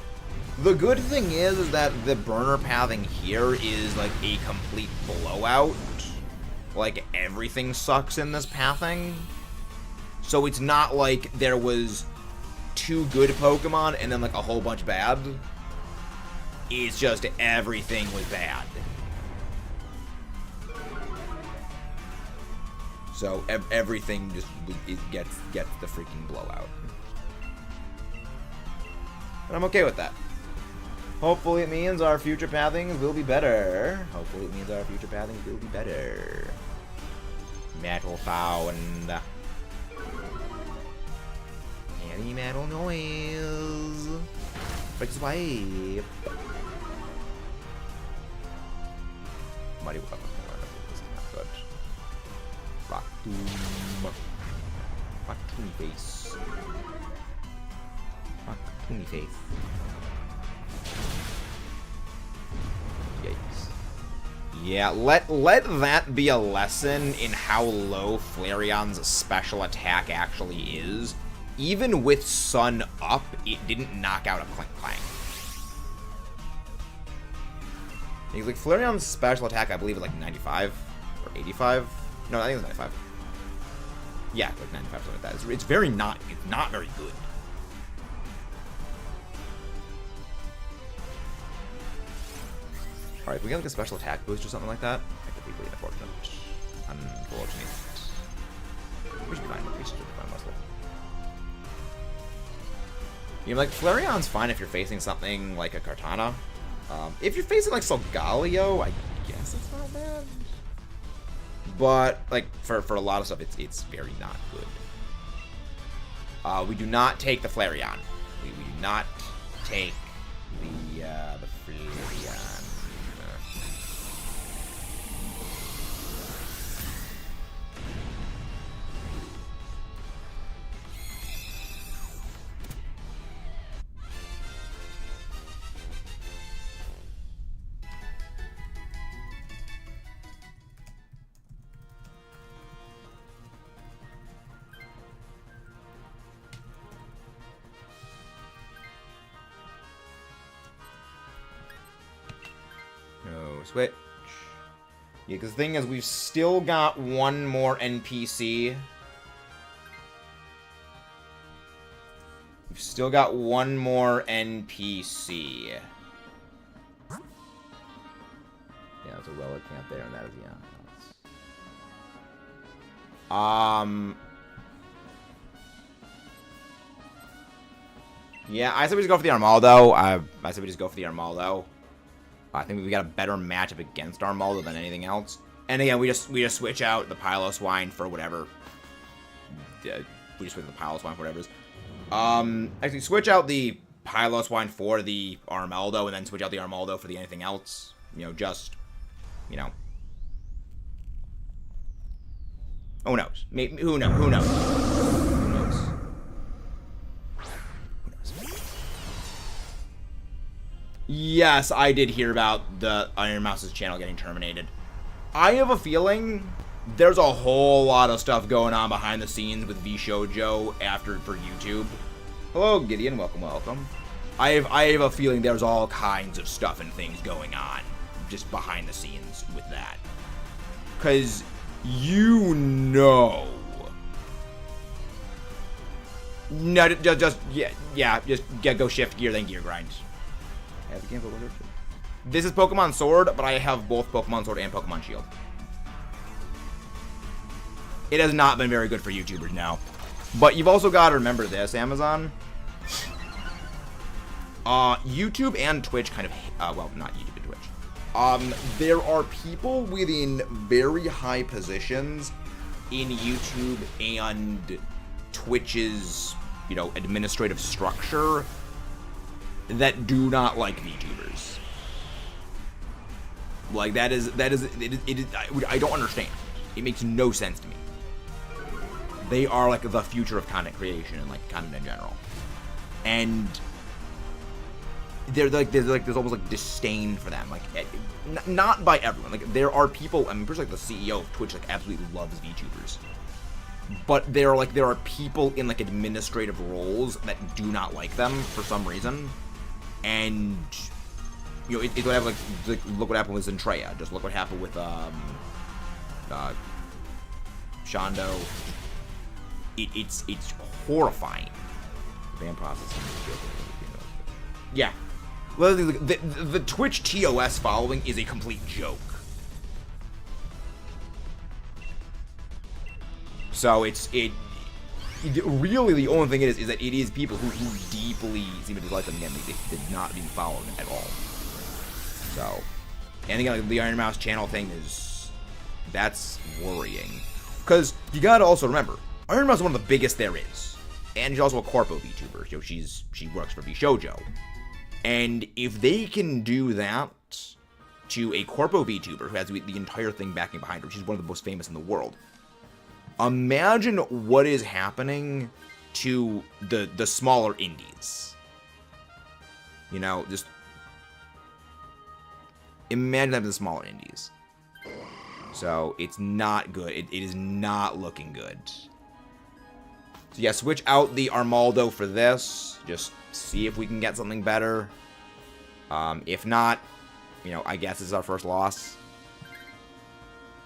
The good thing is that the burner pathing here is like a complete blowout. Like, everything sucks in this pathing. So it's not like there was 2 good Pokemon and then like a whole bunch bad. It's just everything was bad. So everything just gets the freaking blowout. And I'm okay with that. Hopefully it means our future pathings will be better. Hopefully it means our future pathings will be better. Metal sound. Heavy metal noise. Break his wipe. Muddy weapon. This is not good. Rock Tomb. Rock Toony Face. Rock Toony Face. Yikes. Yeah, let that be a lesson in how low Flareon's special attack actually is. Even with Sun up, it didn't knock out a Clink Clank. Because, like, Flareon's special attack, I believe, is like 95 or 85. No, I think it's 95. Yeah, like 95, something like that. It's very not. It's not very good. Alright, if we get like a special attack boost or something like that, that could be really unfortunate. Unfortunate. We should be fine. We should be fine, Muscle. You know, like, Flareon's fine if you're facing something like a Kartana. If you're facing like Solgaleo, I guess it's not bad. But like for a lot of stuff, it's very not good. We do not take the Flareon. We do not take the Flareon. Switch. Yeah, because the thing is, we've still got one more NPC. We've still got one more NPC. Yeah, there's a relic camp there, and that is, yeah. Yeah, I said we just go for the Armaldo. I said we just go for the Armaldo. I think we got a better matchup against Armaldo than anything else. And again, we just switch out the Piloswine for whatever. We just switch the Piloswine for whatever. Actually, switch out the Piloswine for the Armaldo, and then switch out the Armaldo for the anything else. You know, just, you know. Who knows? Maybe, who knows? Who knows? Who knows? Yes, I did hear about the Iron Mouse's channel getting terminated. I have a feeling there's a whole lot of stuff going on behind the scenes with VShojo for YouTube. Hello, Gideon. Welcome, welcome. I have a feeling there's all kinds of stuff and things going on just behind the scenes with that. Because you know. No, just go shift gear, then gear grind. This is Pokemon Sword, but I have both Pokemon Sword and Pokemon Shield. It has not been very good for YouTubers now. But you've also got to remember this, Amazon. YouTube and Twitch kind of, well, not YouTube and Twitch. There are people within very high positions in YouTube and Twitch's, you know, administrative structure that do not like VTubers. Like, that is I don't understand. It makes no sense to me. They are like the future of content creation and like content in general. And there's almost like disdain for them. Like, not by everyone. Like, there are people, I mean, like the CEO of Twitch like absolutely loves VTubers. But there are people in like administrative roles that do not like them for some reason. And, you know, it's what happened, like, look what happened with Zentreya. Just look what happened with, Shondo. It's horrifying. Van processing. Yeah. Well, the Twitch TOS following is a complete joke. So really the only thing it is that it is people who deeply seem to dislike them. Again, they did not be followed at all. So, and again, like, the Iron Mouse channel thing that's worrying. Because you gotta also remember, Iron Mouse is one of the biggest there is. And she's also a Corpo VTuber. You know, she works for VShojo. And if they can do that to a Corpo VTuber who has the entire thing backing behind her, she's one of the most famous in the world. Imagine what is happening to the smaller indies. You know, just imagine that to the smaller indies. So it's not good. It is not looking good. So yeah, switch out the Armaldo for this. Just see if we can get something better. If not, you know, I guess this is our first loss.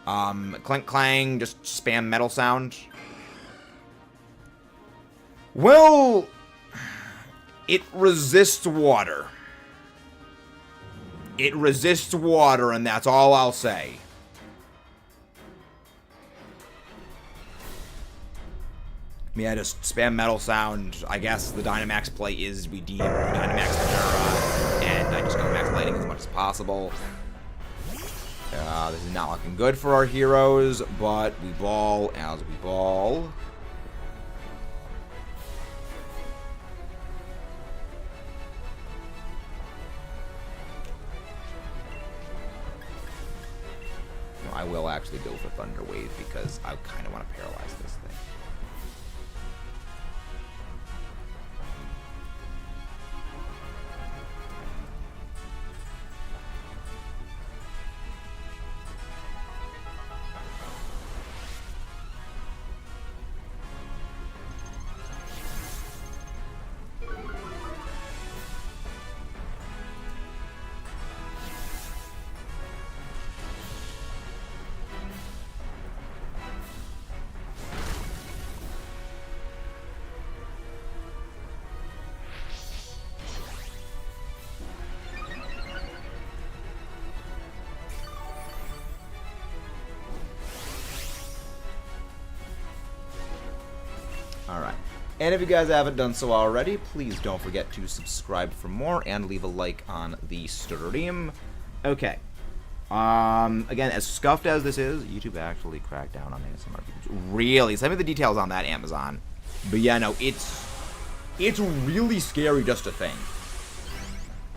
Clank Clang, just spam metal sound. Well, it resists water. It resists water, and that's all I'll say. Yeah, just spam metal sound. I guess the Dynamax play is we deem Dynamax Adventure, and I just go max lighting as much as possible. This is not looking good for our heroes, but we ball as we ball. No, I will actually go for Thunder Wave because I kind of want to paralyze this thing. Alright. And if you guys haven't done so already, please don't forget to subscribe for more and leave a like on the stream. Okay. Again, as scuffed as this is, YouTube actually cracked down on ASMR. Really? Send me the details on that, Amazon. But yeah, no, it's really scary just to think.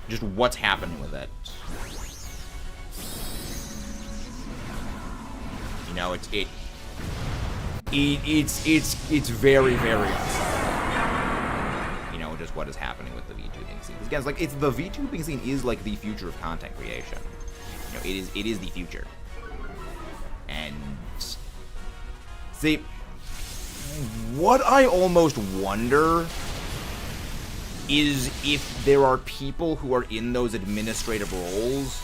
Just what's happening with it. You know, it's very, very unsettling. You know, just what is happening with the VTubing scene. Again, it's like the VTubing scene is like the future of content creation. You know, it is the future. And see, what I almost wonder is if there are people who are in those administrative roles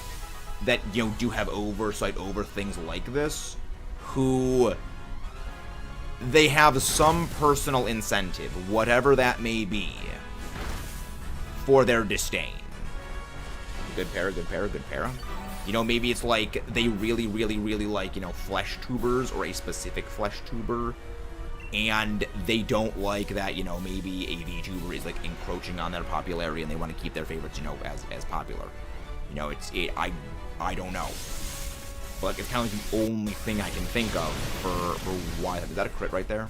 that, you know, do have oversight over things like this, who they have some personal incentive, whatever that may be, for their disdain. Good para, good para, good para. You know, maybe it's like they really, really, really like, you know, flesh tubers or a specific flesh tuber, and they don't like that, you know, maybe a VTuber is like encroaching on their popularity and they want to keep their favorites, you know, as popular. You know, I don't know. But it's kind of like the only thing I can think of for why. Is that a crit right there?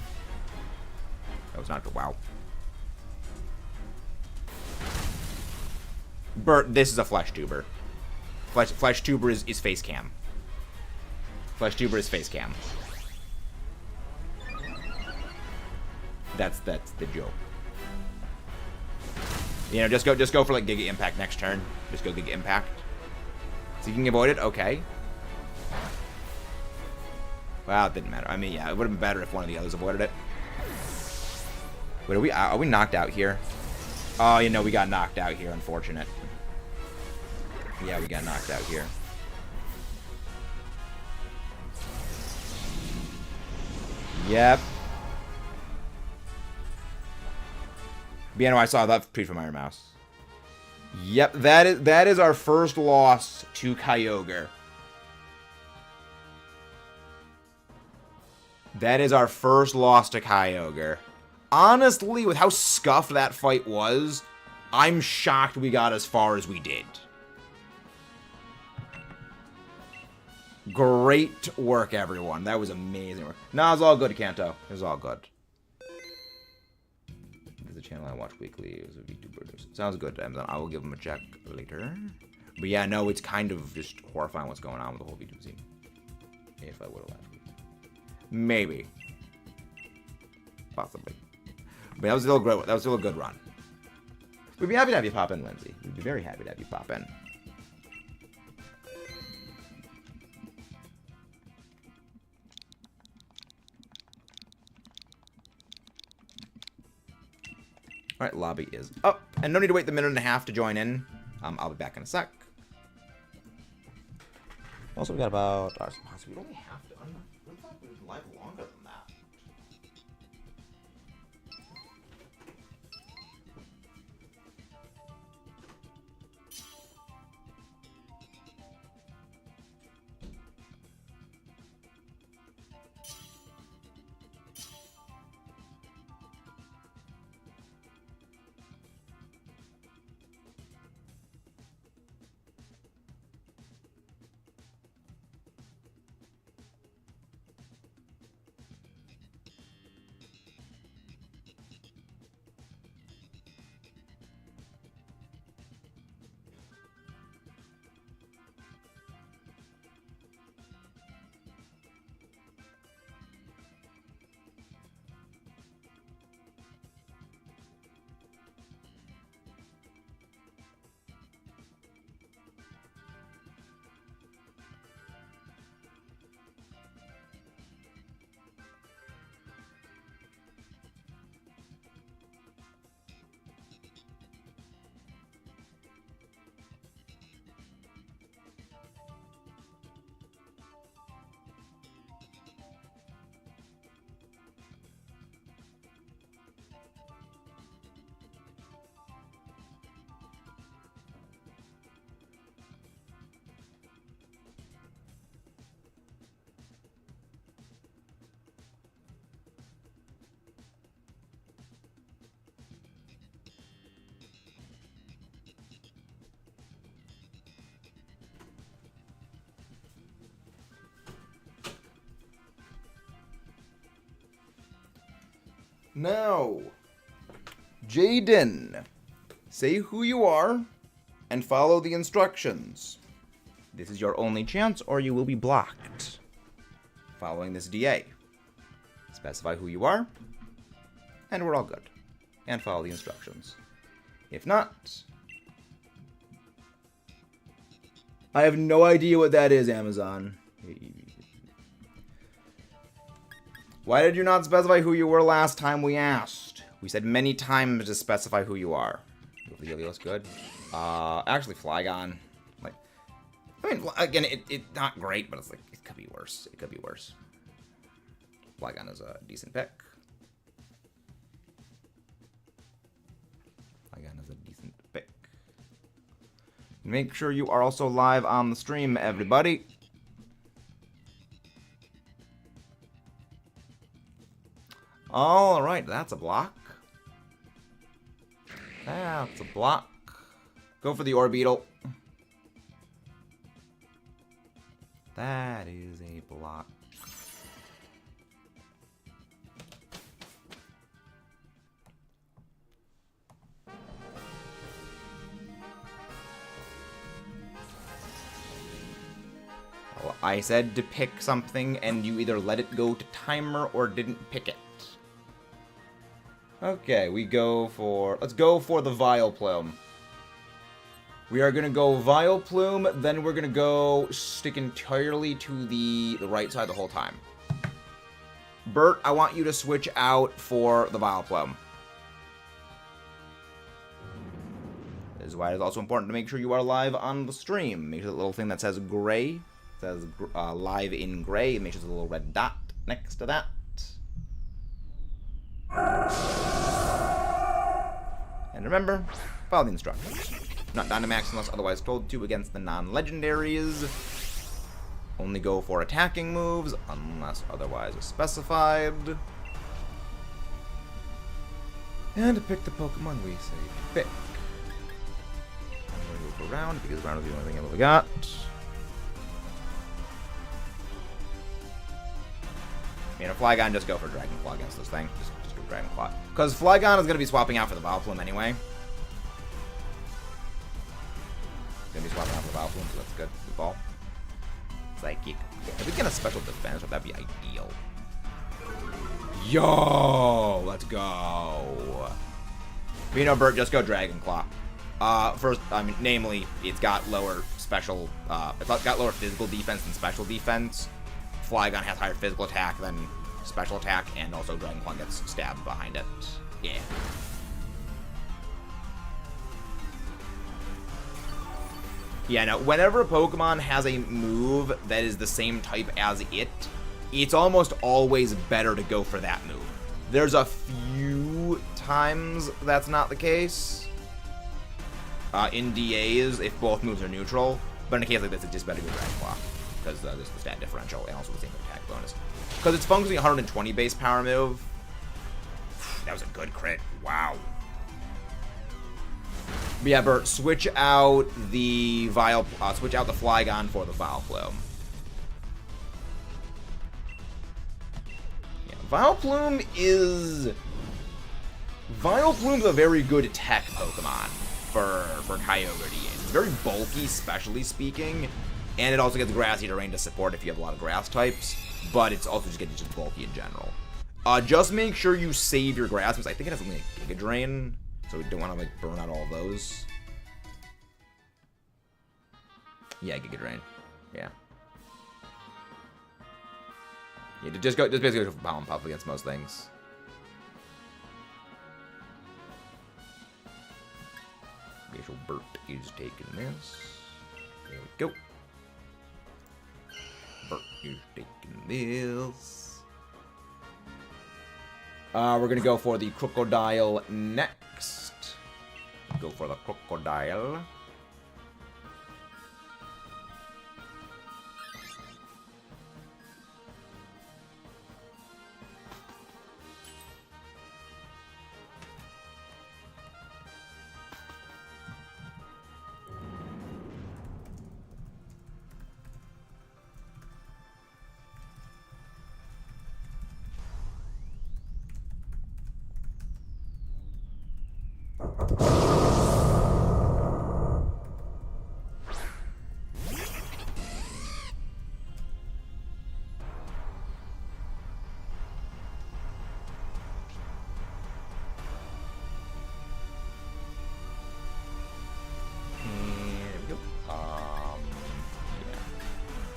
That was not good. Wow. Bert, this is a flesh tuber. Flesh tuber is face cam. Flesh tuber is face cam. That's the joke. You know, just go for like Giga Impact next turn. Just go Giga Impact. So you can avoid it. Okay. Well, it didn't matter. I mean, yeah, it would have been better if one of the others avoided it. Wait, are we knocked out here? Oh, you know, we got knocked out here. Unfortunate. Yeah, we got knocked out here. Yep. But yeah, no, I saw that pre from Iron Mouse. Yep, that is our first loss to Kyogre. That is our first loss to Kyogre. Honestly, with how scuffed that fight was, I'm shocked we got as far as we did. Great work, everyone. That was amazing work. No, it's all good, Kanto. It was all good. This is a channel I watch weekly. It was a VTuber. Sounds good, Amazon. I will give them a check later. But yeah, no, it's kind of just horrifying what's going on with the whole VTuber scene. If I would have last week. Maybe. Possibly. But that was still a great. That was still a good run. We'd be happy to have you pop in, Lindsay. We'd be very happy to have you pop in. Alright, lobby is up. And no need to wait the minute and a half to join in. I'll be back in a sec. Also, we got about... we only have to... I thought we were live longer than that. Now, Jaden, say who you are and follow the instructions. This is your only chance or you will be blocked. Following this DA. Specify who you are, and we're all good. And follow the instructions. If not... I have no idea what that is, Amazon. Why did you not specify who you were last time we asked? We said many times to specify who you are. Really looks good. Actually, Flygon. Like, I mean, again, it's not great, but it's like, it could be worse. It could be worse. Flygon is a decent pick. Flygon is a decent pick. Make sure you are also live on the stream, everybody. Alright, that's a block. That's a block. Go for the Orbeetle. That is a block. Well, I said to pick something, and you either let it go to timer or didn't pick it. Okay, we go for... Let's go for the Vileplume. We are going to go Vileplume, then we're going to go stick entirely to the right side the whole time. Bert, I want you to switch out for the Vileplume. is why it's also important to make sure you are live on the stream. Make sure the little thing that says gray, says live in gray, make sure there's a little red dot next to that. And remember, follow the instructions. Not Dynamax unless otherwise told to against the non-legendaries. Only go for attacking moves unless otherwise specified. And to pick the Pokemon we say pick. I'm going to move around because round is the only thing we got. I mean, a Flygon, just go for Dragon Claw against this thing. Just go Dragon Claw. Because Flygon is going to be swapping out for the Vileplume anyway. Going to be swapping out for the Vileplume, so that's good. Good ball. Psychic. If we get a special defense, that'd be ideal. Yo! Let's go! Bert, just go Dragon Claw. First, I mean, namely, it's got lower special, it's got lower physical defense than special defense. Flygon has higher physical attack than special attack, and also Dragon Claw gets stabbed behind it. Yeah. Yeah, no, whenever a Pokemon has a move that is the same type as it, it's almost always better to go for that move. There's a few times that's not the case. In DAs, if both moves are neutral, but in a case like this, it's just better to go Dragon Claw. Because there's the stat differential and also the same attack bonus. Because it's functionally 120 base power move. That was a good crit. Wow. But yeah, Bert, switch out the Flygon for the Vileplume. Yeah, Vileplume's a very good tech Pokemon for Kyogre DAs. It's very bulky, specially speaking. And it also gets grassy terrain to support if you have a lot of grass types, but it's also just bulky in general. Just make sure you save your grass moves. I think it has something like Giga Drain, so we don't want to like burn out all those. Yeah, Giga Drain. Yeah. Yeah, just basically go for Power and Puff against most things. Okay, so Bert is taking this. There we go. Bert is taking this. We're gonna go for the Crocodile next. Go for the Crocodile.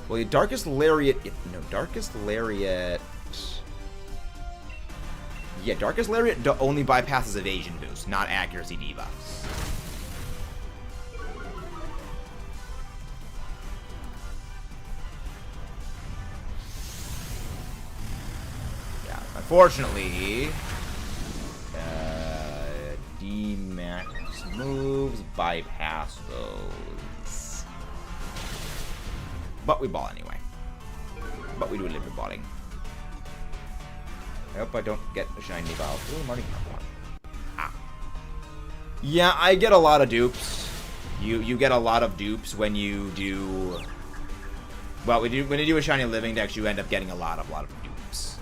Well, the Darkest Lariat... No, Darkest Lariat... Yeah, Darkest Lariat only bypasses evasion boost, not accuracy debuffs. Yeah, unfortunately... D-Max moves bypass those. But we ball anyway. But we do a little bit of balling. I hope I don't get a shiny Vileplume. I'm already got one. Ah. Yeah, I get a lot of dupes. You get a lot of dupes when you do... Well, when you do a shiny living dex, you end up getting a lot of dupes.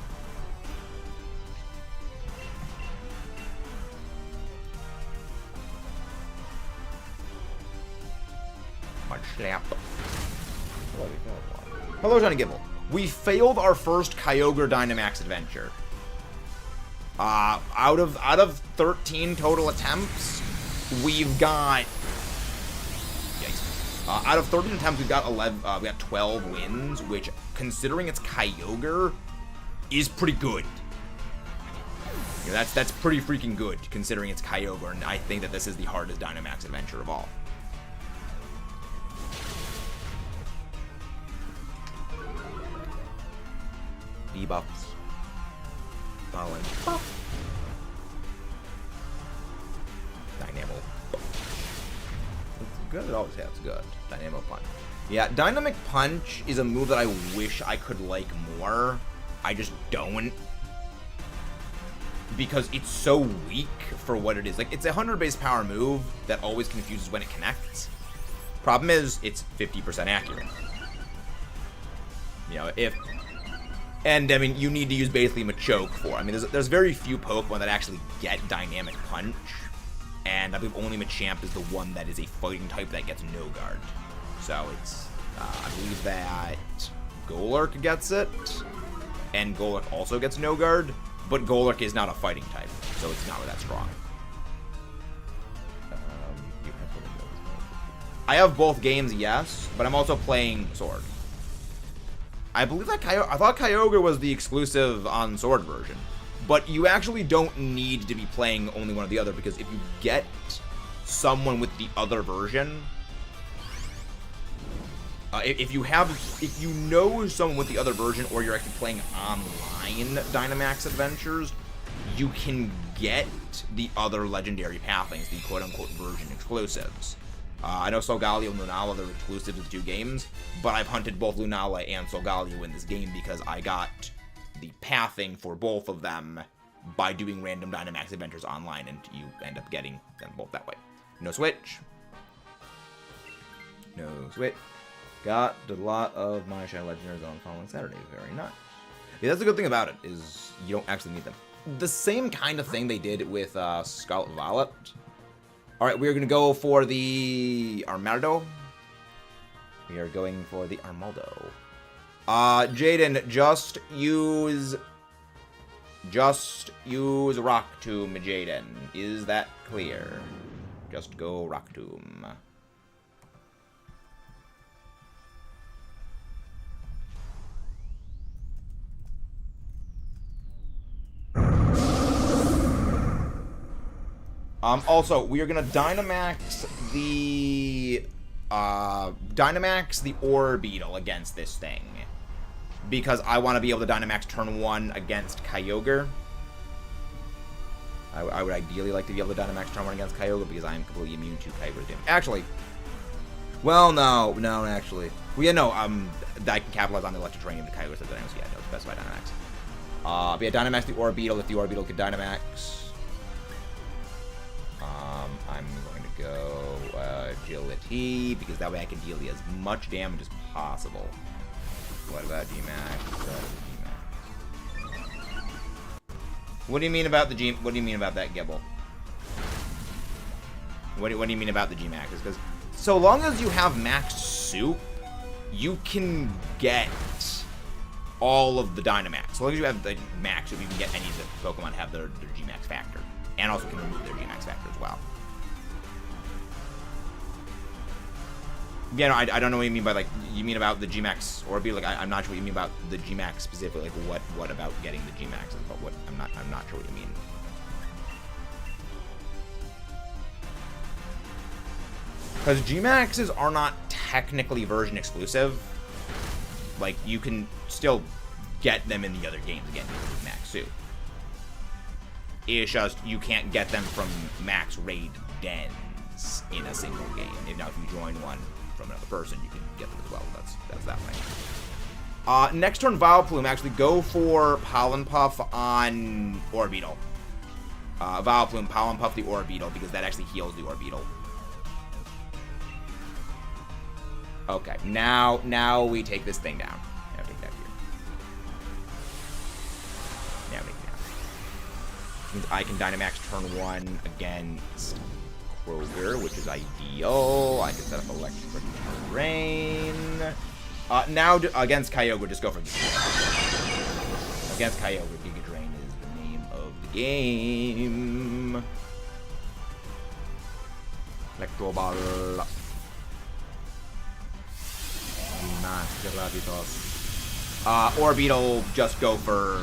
Mud slap. Hello, Johnny Gibble. We failed our first Kyogre Dynamax Adventure. Out of 13 total attempts, we've got... Yikes. Out of 13 attempts, we've got 12 wins, which, considering it's Kyogre, is pretty good. You know, that's pretty freaking good, considering it's Kyogre, and I think that this is the hardest Dynamax Adventure of all. Debuffs. Fallen. Buff. Dynamo. It's good, it always has good. Dynamo Punch. Yeah, Dynamic Punch is a move that I wish I could like more. I just don't. Because it's so weak for what it is. Like, it's a 100 base power move that always confuses when it connects. Problem is, it's 50% accurate. You know, and I mean, you need to use basically Machoke for. I mean, there's very few Pokemon that actually get Dynamic Punch, and I believe only Machamp is the one that is a fighting type that gets no guard. So it's, I believe that Golurk gets it, and Golurk also gets no guard, but Golurk is not a fighting type, so it's not that strong. I have both games, yes, but I'm also playing Sword. I believe that I thought Kyogre was the exclusive on Sword version, but you actually don't need to be playing only one or the other, because if you get someone with the other version, if you know someone with the other version, or you're actually playing online Dynamax Adventures, you can get the other legendary pathings, the quote-unquote version exclusives. I know Solgaleo and Lunala, they're exclusive to the 2 games, but I've hunted both Lunala and Solgaleo in this game because I got the pathing for both of them by doing random Dynamax Adventures online, and you end up getting them both that way. No switch. No switch. Got a lot of my Shiny Legendaries on following Saturday. Very nice. Yeah, that's the good thing about it, is you don't actually need them. The same kind of thing they did with Scarlet Violet. Alright, we're going to go for the Armaldo. We are going for the Armaldo. Jaden, just use Rock Tomb, Jaden. Is that clear? Just go Rock Tomb. Also, we are gonna Dynamax the Orbeetle against this thing, because I want to be able to Dynamax turn 1 against Kyogre. I would ideally like to be able to Dynamax turn 1 against Kyogre, because I am completely immune to Kyogre's damage. Actually, well, no, actually. Well, yeah, no, I can capitalize on the electric terrain of the Kyogre, so that I don't specify Dynamax. But yeah, Dynamax the Orbeetle if the Orbeetle could Dynamax. I'm going to go Agility, because that way I can deal as much damage as possible. What about Gmax? What do you mean about the What do you mean about that, Gibble? What do you mean about the Gmax? Because so long as you have Max Soup, you can get all of the Dynamax. So long as you have the Max Soup, you can get any of the Pokemon have their Gmax factor. And also can remove their Gmax factor as well. Yeah, no, I don't know what you mean by, like, you mean about the Gmax Orbeetle. Like, I'm not sure what you mean about the Gmax specifically. Like, what about getting the Gmax? But what I'm not sure what you mean. Because Gmaxes are not technically version exclusive. Like, you can still get them in the other games again with Max Soup. It's just you can't get them from max raid dens in a single game. Now, if you join one from another person, you can get them as well. That's that way. Next turn, Vileplume. Actually, go for Pollen Puff on Orbeetle. Vileplume, Pollen Puff the Orbeetle, because that actually heals the Orbeetle. Okay, now we take this thing down. Now take that here. Now take it down. Means I can Dynamax turn 1 against Kroger, which is ideal. I can set up Electric Terrain. Now against Kyogre, just go for Giga. Against Kyogre, Giga Drain is the name of the game. Electro Ball. Orbeetle, just go for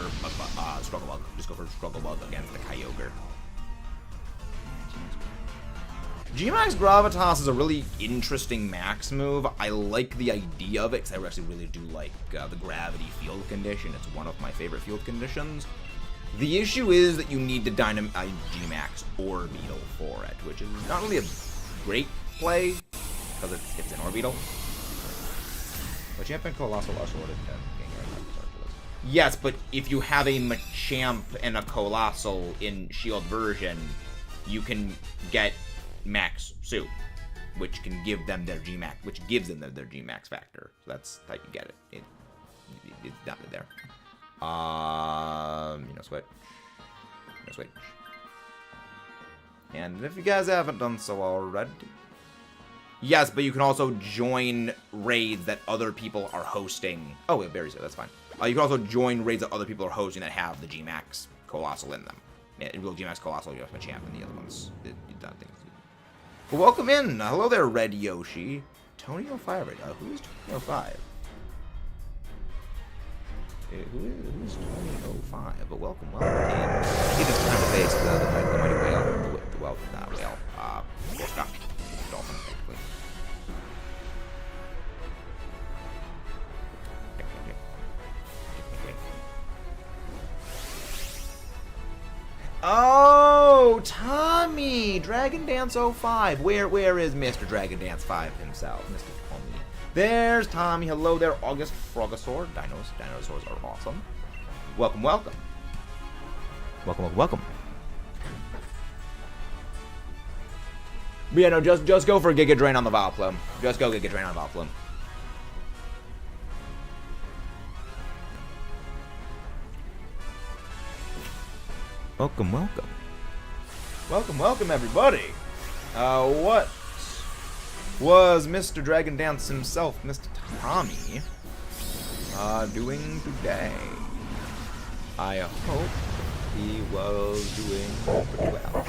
Struggle Bug. Just go for Struggle Bug against the Kyogre. Gmax Gravitas is a really interesting max move. I like the idea of it because I actually really do like the gravity field condition. It's one of my favorite field conditions. The issue is that you need to Gmax Orbeetle for it, which is not really a great play because it's an Orbeetle. But Champ and Colossal are sorted. Yes, but if you have a Machamp and a Colossal in Shield version, you can get Max Soup, which can give them their Gmax, which gives them their Gmax factor. So that's how you get it. It's down there. Switch. No switch. And if you guys haven't done so already, yes, but you can also join raids that other people are hosting. Oh, we have berries here. That's fine. You can also join raids that other people are hosting that have the Gmax Colossal in them. Yeah, real Gmax Colossal, you have Machamp, and the other ones. Well, welcome in. Hello there, Red Yoshi. Tony05. Who's Tony05? Who's Tony05? But welcome in. He just kind of face the mighty whale. Not whale. Dolphin, basically. Oh, Tommy! Dragon Dance 05. Where is Mr. Dragon Dance 5 himself? Mr. Tommy. There's Tommy. Hello there, August Frogosaur. Dinosaurs are awesome. Welcome. Welcome. But yeah, no, just go for Giga Drain on the Vileplume. Just go Giga Drain on Vileplume. Welcome, everybody. What was Mr. Dragon Dance himself, Mr. Tommy, doing today? I hope he was doing pretty well.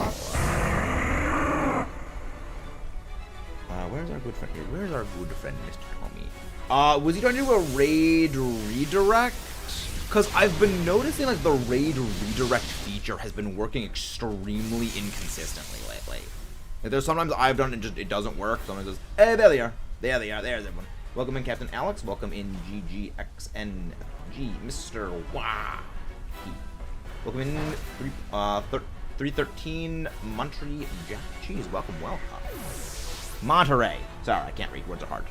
Where's our good friend here? Where's our good friend, Mr. Tommy? Was he trying to do a raid redirect? Because I've been noticing, like, the raid redirect feature has been working extremely inconsistently lately. Like, there's sometimes I've done it, it doesn't work. Sometimes it goes, hey, there they are. There's everyone. Welcome in, Captain Alex. Welcome in, GGXNG, Mr. Wah. Welcome in, 313, Monterey Jack Cheese. Welcome. Monterey. Sorry, I can't read. Words are hard.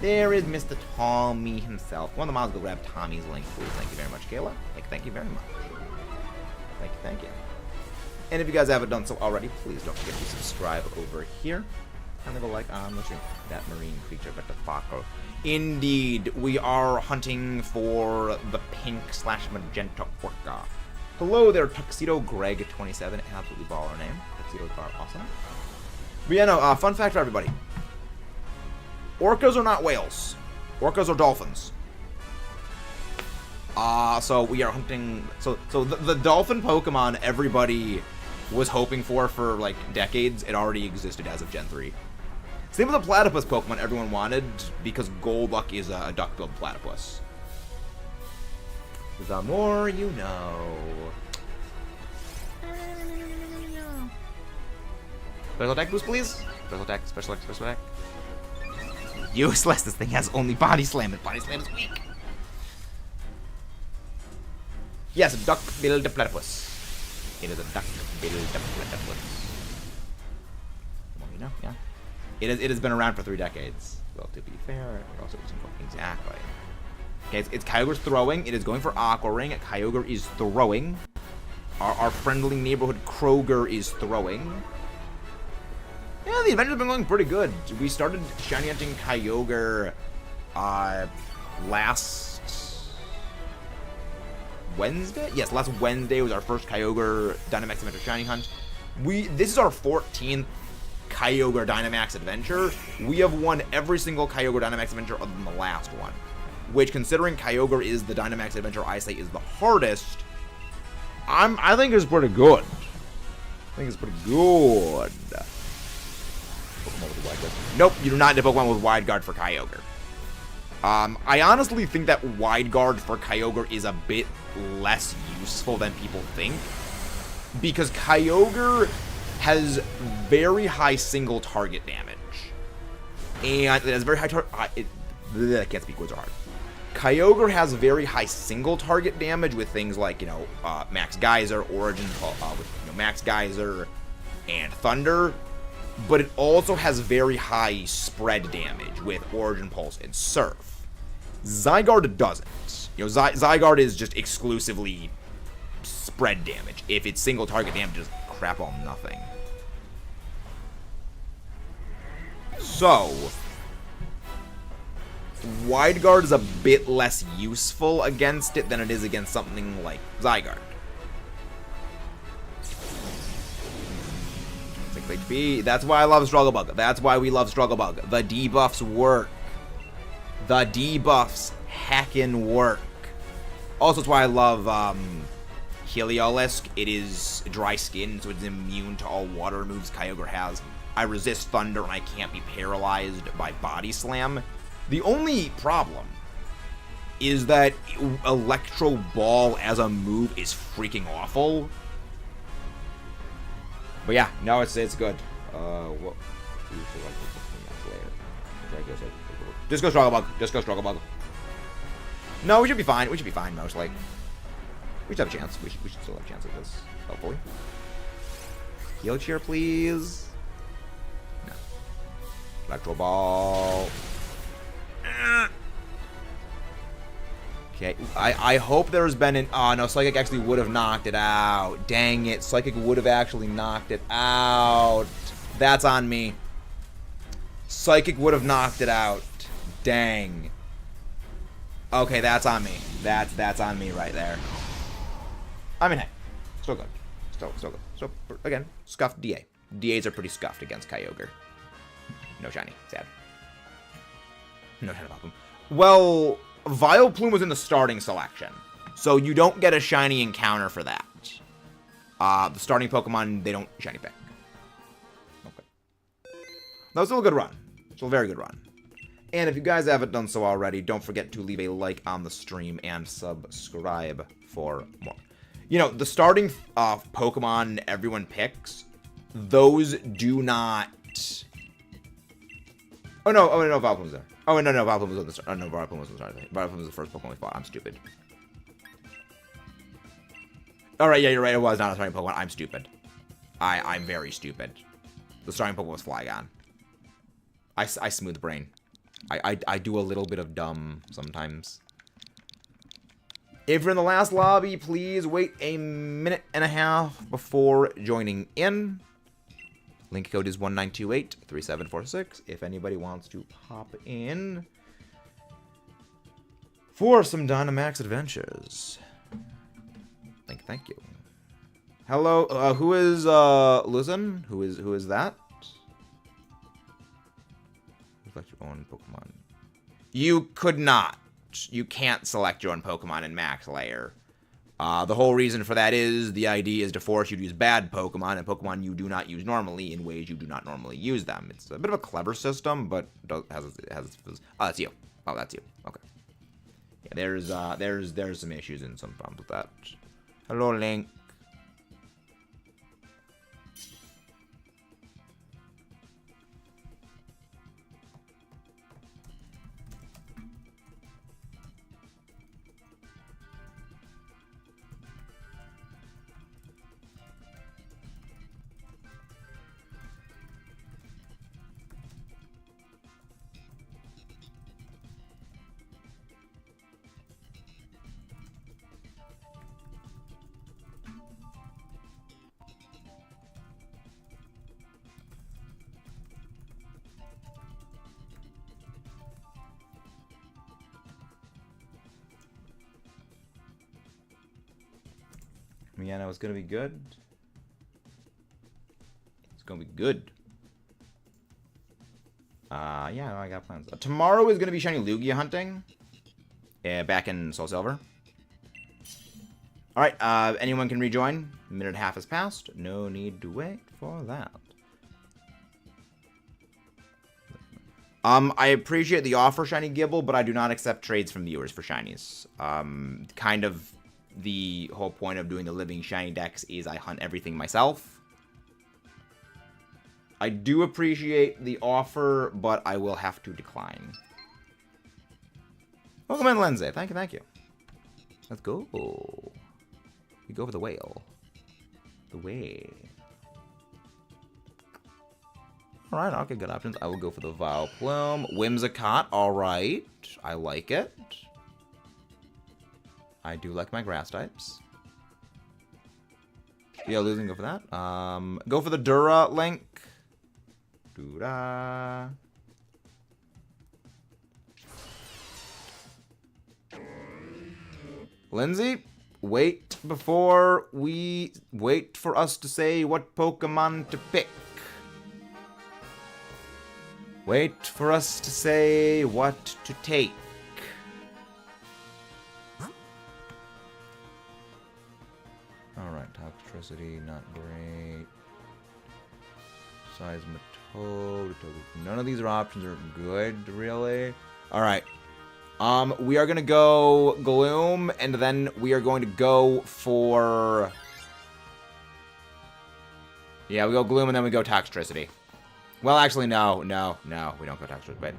There is Mr. Tommy himself. One of the mods will grab Tommy's link, please. Thank you very much, Kayla. Thank you very much. Thank you. And if you guys haven't done so already, please don't forget to subscribe over here. And leave a like on the stream. That marine creature, but the Foco. Indeed, we are hunting for the pink/magenta orca. Hello there, Tuxedo Greg 27. Absolutely baller name. Tuxedo's bar, awesome. But yeah, no, fun fact for everybody. Orcas are not whales. Orcas are dolphins. So we are hunting. So the dolphin Pokemon everybody was hoping for like decades, it already existed as of Gen 3. Same with the platypus Pokemon everyone wanted, because Golduck is a duck-billed platypus. The more you know. Special attack boost, please. Special attack. Useless. This thing has only Body Slam, and Body Slam is weak. Yes, duck-billed platypus. It is a duck-billed platypus. Well, you know, yeah. It has been around for 3 decades. Well, to be fair, it also isn't exactly. Okay, it's Kyogre's throwing. It is going for Aqua Ring. Kyogre is throwing. Our friendly neighborhood Kroger is throwing. Yeah, the adventure's been going pretty good. We started shiny hunting Kyogre last Wednesday? Yes, last Wednesday was our first Kyogre Dynamax Adventure shiny hunt. This is our 14th Kyogre Dynamax Adventure. We have won every single Kyogre Dynamax Adventure other than the last one. Which, considering Kyogre is the Dynamax Adventure I say is the hardest, I think it's pretty good. Pokemon with a wide guard. Nope, you do not need a Pokemon with wide guard for Kyogre. I honestly think that Wide Guard for Kyogre is a bit less useful than people think. Because Kyogre has very high single target damage. And it has very high target... I can't speak, words are hard. Kyogre has very high single target damage with things like, Max Geyser, Origin, with Max Geyser and Thunder. But it also has very high spread damage with Origin Pulse and Surf. Zygarde doesn't. Zygarde is just exclusively spread damage. If it's single target damage, just crap all nothing. So, Wide Guard is a bit less useful against it than it is against something like Zygarde. 6 HP. That's why I love Struggle Bug. That's why we love Struggle Bug. The debuffs work. The debuffs heckin' work. Also, that's why I love Heliolisk. It is dry skin, so it's immune to all water moves Kyogre has. I resist Thunder, and I can't be paralyzed by Body Slam. The only problem is that Electro Ball as a move is freaking awful. But yeah, no, it's good. What? Just go Struggle Bug. Just go Struggle Bug. No, we should be fine. We should be fine, most like. We should have a chance. We should still have a chance at this, hopefully. Heal Cheer, please. No. Electro Ball. Okay, I hope there's been an... Oh, no, Psychic actually would have knocked it out. Dang it, Psychic would have actually knocked it out. That's on me. Psychic would have knocked it out. Dang. Okay, that's on me. That's on me right there. I mean, hey, still good. Still good. So, again, scuffed DA. DAs are pretty scuffed against Kyogre. No shiny. Sad. No shiny Vileplume. Well, Vileplume was in the starting selection, so you don't get a shiny encounter for that. The starting Pokemon, they don't shiny pick. Okay. That was still a good run. Still a very good run. And if you guys haven't done so already, don't forget to leave a like on the stream and subscribe for more. The starting Pokemon everyone picks, those do not... Oh, no, Vileplume's there. Oh, no, Vileplume was on the start. Oh, no, Vileplume was on the start. Vileplume was the first Pokemon we fought. I'm stupid. Alright, yeah, you're right. It was not a starting Pokemon. I'm stupid. I'm very stupid. The starting Pokemon was Flygon. I smooth brain. I do a little bit of dumb sometimes. If you're in the last lobby, please wait a minute and a half before joining in. Link code is 1928-3746 if anybody wants to pop in for some Dynamax Adventures. Thank you. Hello, who is Listen? Who is that? Select your own Pokemon. You could not. You can't select your own Pokemon in Max Layer. The whole reason for that is the idea is to force you to use bad Pokemon and Pokemon you do not use normally in ways you do not normally use them. It's a bit of a clever system, but it has oh, that's you. Oh, that's you. Okay. Yeah, there's some issues and some problems with that. Hello, Link. Yeah, no, it's gonna be good. It's gonna be good. Yeah, no, I got plans. Tomorrow is gonna be shiny Lugia hunting. Back in Soul Silver. Alright, anyone can rejoin. A minute and a half has passed. No need to wait for that. I appreciate the offer, Shiny Gibble, but I do not accept trades from viewers for shinies. Kind of the whole point of doing the living shiny decks is I hunt everything myself. I do appreciate the offer, but I will have to decline. Welcome in, Lindsay. Thank you, thank you. Let's go. We go for the whale. The whale. Alright, okay, good options. I will go for the Vileplume. Whimsicott, alright. I like it. I do like my grass types. Yeah, losing, go for that. Go for the Dura Link. Dura. Lindsay, wait for us to say what Pokemon to pick. Wait for us to say what to take. Alright, Toxtricity, not great. Seismitoad, none of these options are good, really. Alright. We are gonna go Gloom, and then we are going to go for... Yeah, we go Gloom, and then we go Toxtricity. Well, actually, no, we don't go Toxtricity, but...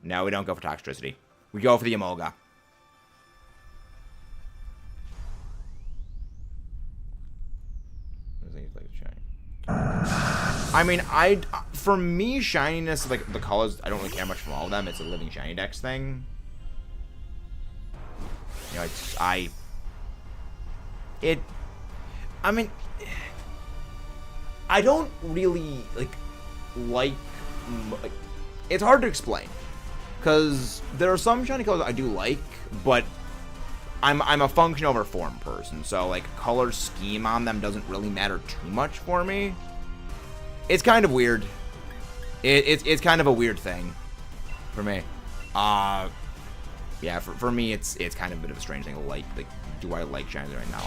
No, we don't go for Toxtricity. We go for the Emolga. I mean, for me, shininess, like, the colors, I don't really care much from all of them. It's a living shiny dex thing. You know, I mean, I don't really, like, it's hard to explain. Because there are some shiny colors I do like, but I'm a function over form person, so, like, color scheme on them doesn't really matter too much for me. It's kind of weird. It's kind of a weird thing for me. Yeah, for me, it's kind of a bit of a strange thing. Like, do I like shinies right now?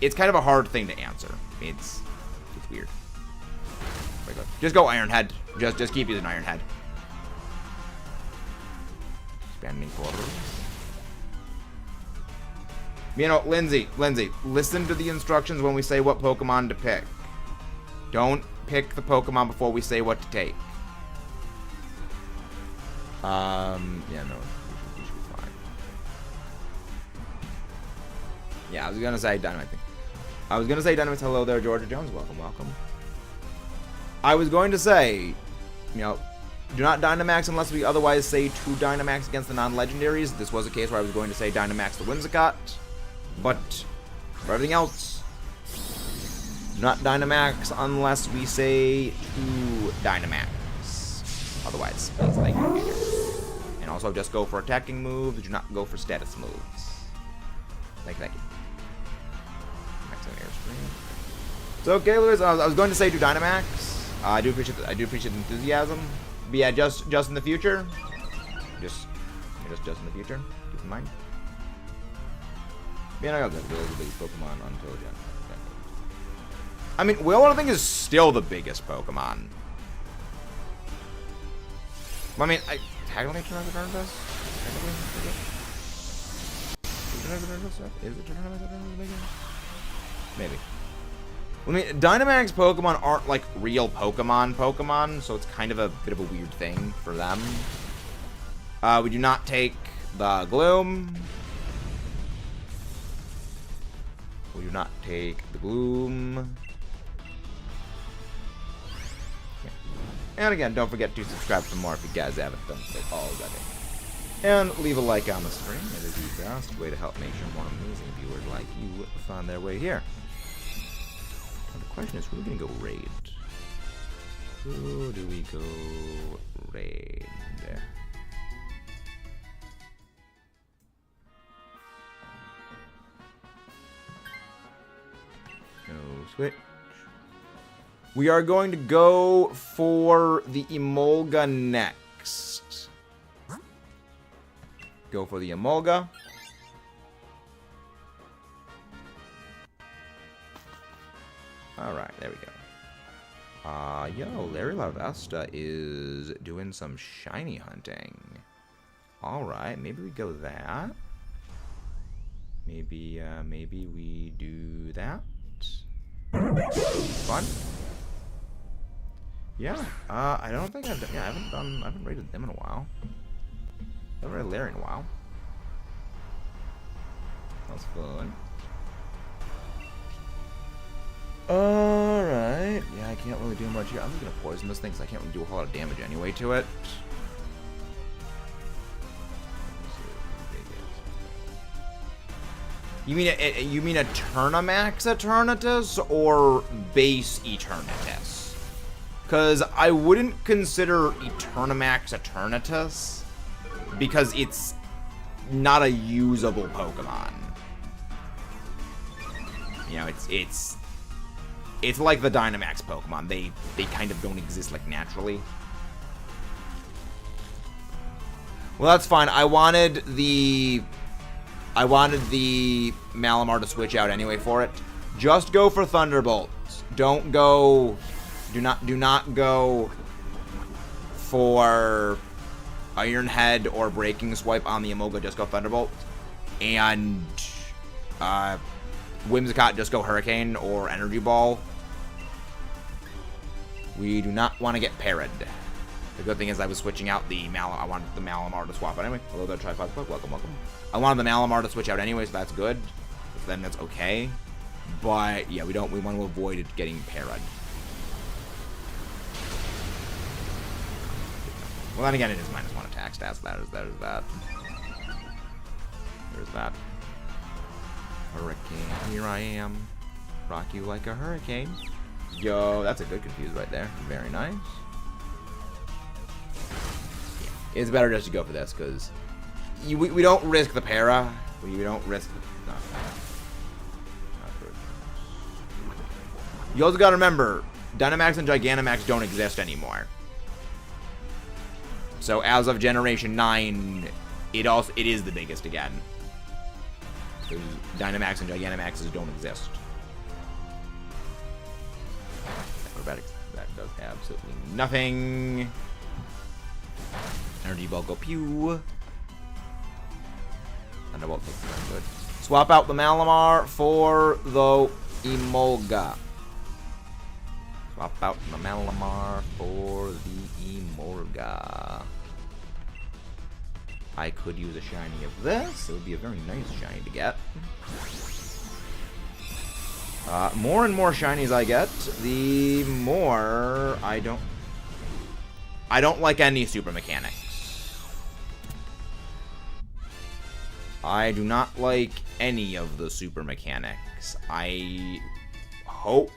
It's kind of a hard thing to answer. It's weird. Just go Iron Head. Just keep using Iron Head. Expanding quarters. You know, Lindsay, listen to the instructions when we say what Pokemon to pick. Don't pick the Pokemon before we say what to take. Yeah, no, we should be fine. Yeah, I was gonna say Dynamax. Hello there, Georgia Jones. Welcome. I was going to say, you know, do not Dynamax unless we otherwise say to Dynamax against the non-legendaries. This was a case where I was going to say Dynamax the Whimsicott. But for everything else, not Dynamax unless we say to Dynamax. Otherwise, it's like and also just go for attacking moves. Do not go for status moves. Thank you. Maximum airspeed. So, okay, Lewis. I was going to say to Dynamax. I do appreciate the enthusiasm. But yeah, just in the future. Just in the future. Keep in mind. Yeah, I got the biggest Pokemon until Gen. I mean, Will, I think, is still the biggest Pokemon. I mean, technically Tyrannosaurus does? Is it Tyrannosaurus bigger? Maybe. I mean, Dynamax Pokemon aren't, like, real Pokemon, so it's kind of a bit of a weird thing for them. We do not take the Gloom. We do not take the Gloom. Yeah. And again, don't forget to subscribe for more if you guys haven't done so already. And leave a like on the stream. It is the best way to help make sure more amazing viewers like you find their way here. Now the question is, who are we going to go raid? Who do we go raid? There. No switch. We are going to go for the Emolga next. Go for the Emolga. Alright, there we go. Yo, Larry LaVesta is doing some shiny hunting. Alright, maybe we go that. Maybe we do that. Fun. Yeah, I don't think I've done, yeah, I haven't rated them in a while. I haven't rated Larry in a while. That's fun. Alright. Yeah, I can't really do much here. I'm just gonna poison this thing because I can't really do a whole lot of damage anyway to it. You mean a Dynamax Eternatus or base Eternatus? Because I wouldn't consider Dynamax Eternatus because it's not a usable Pokemon. You know, it's like the Dynamax Pokemon. They kind of don't exist like naturally. Well, that's fine. I wanted the Malamar to switch out anyway for it. Just go for Thunderbolts. Do not go for Iron Head or Breaking Swipe on the Emolga. Just go Thunderbolt. And Whimsicott, just go Hurricane or Energy Ball. We do not want to get parried. The good thing is I was switching out the I wanted the Malamar to swap anyway. Hello there, Tripod Club. Welcome, welcome. I wanted the Malamar to switch out anyway, so that's good. Then that's okay. But yeah, we want to avoid it getting parried. Well, then again, it is -1 attack stats. There's that. There's that. Hurricane, here I am. Rock you like a hurricane. Yo, that's a good confuse right there. Very nice. Yeah, it's better just to go for this, because we don't risk the para. We don't risk... Not good. You also gotta remember, Dynamax and Gigantamax don't exist anymore. So as of Generation 9, it is the biggest again. Because Dynamax and Gigantamaxes don't exist. Acrobatics, that does absolutely nothing. Energy Ball go pew. Thunderbolt looks very good. Swap out the Malamar for the Emolga. Swap out the Malamar for the Emolga. I could use a shiny of this. It would be a very nice shiny to get. More and more shinies I get, the more I don't like any super mechanics. I do not like any of the super mechanics. I hope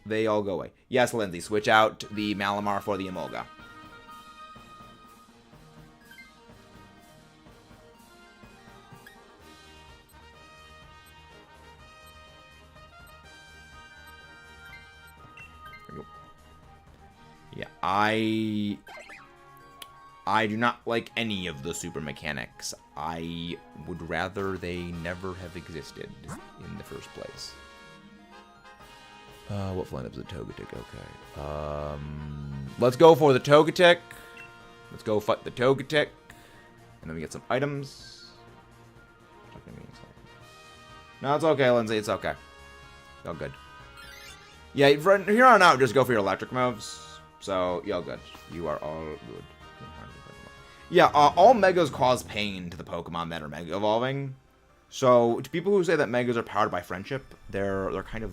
they all go away. Yes, Lindsay, switch out the Malamar for the Emolga. Yeah, I do not like any of the super mechanics. I would rather they never have existed in the first place. What flying up is a Togetic? Okay. Let's go for the Togetic. Let's go fight the Togetic. And then we get some items. No, it's okay, Lindsay. It's okay. It's all good. Yeah, from here on out, just go for your electric moves. So, you're good. You are all good. Yeah, all Megas cause pain to the Pokemon that are Mega Evolving. So, to people who say that Megas are powered by friendship, they're kind of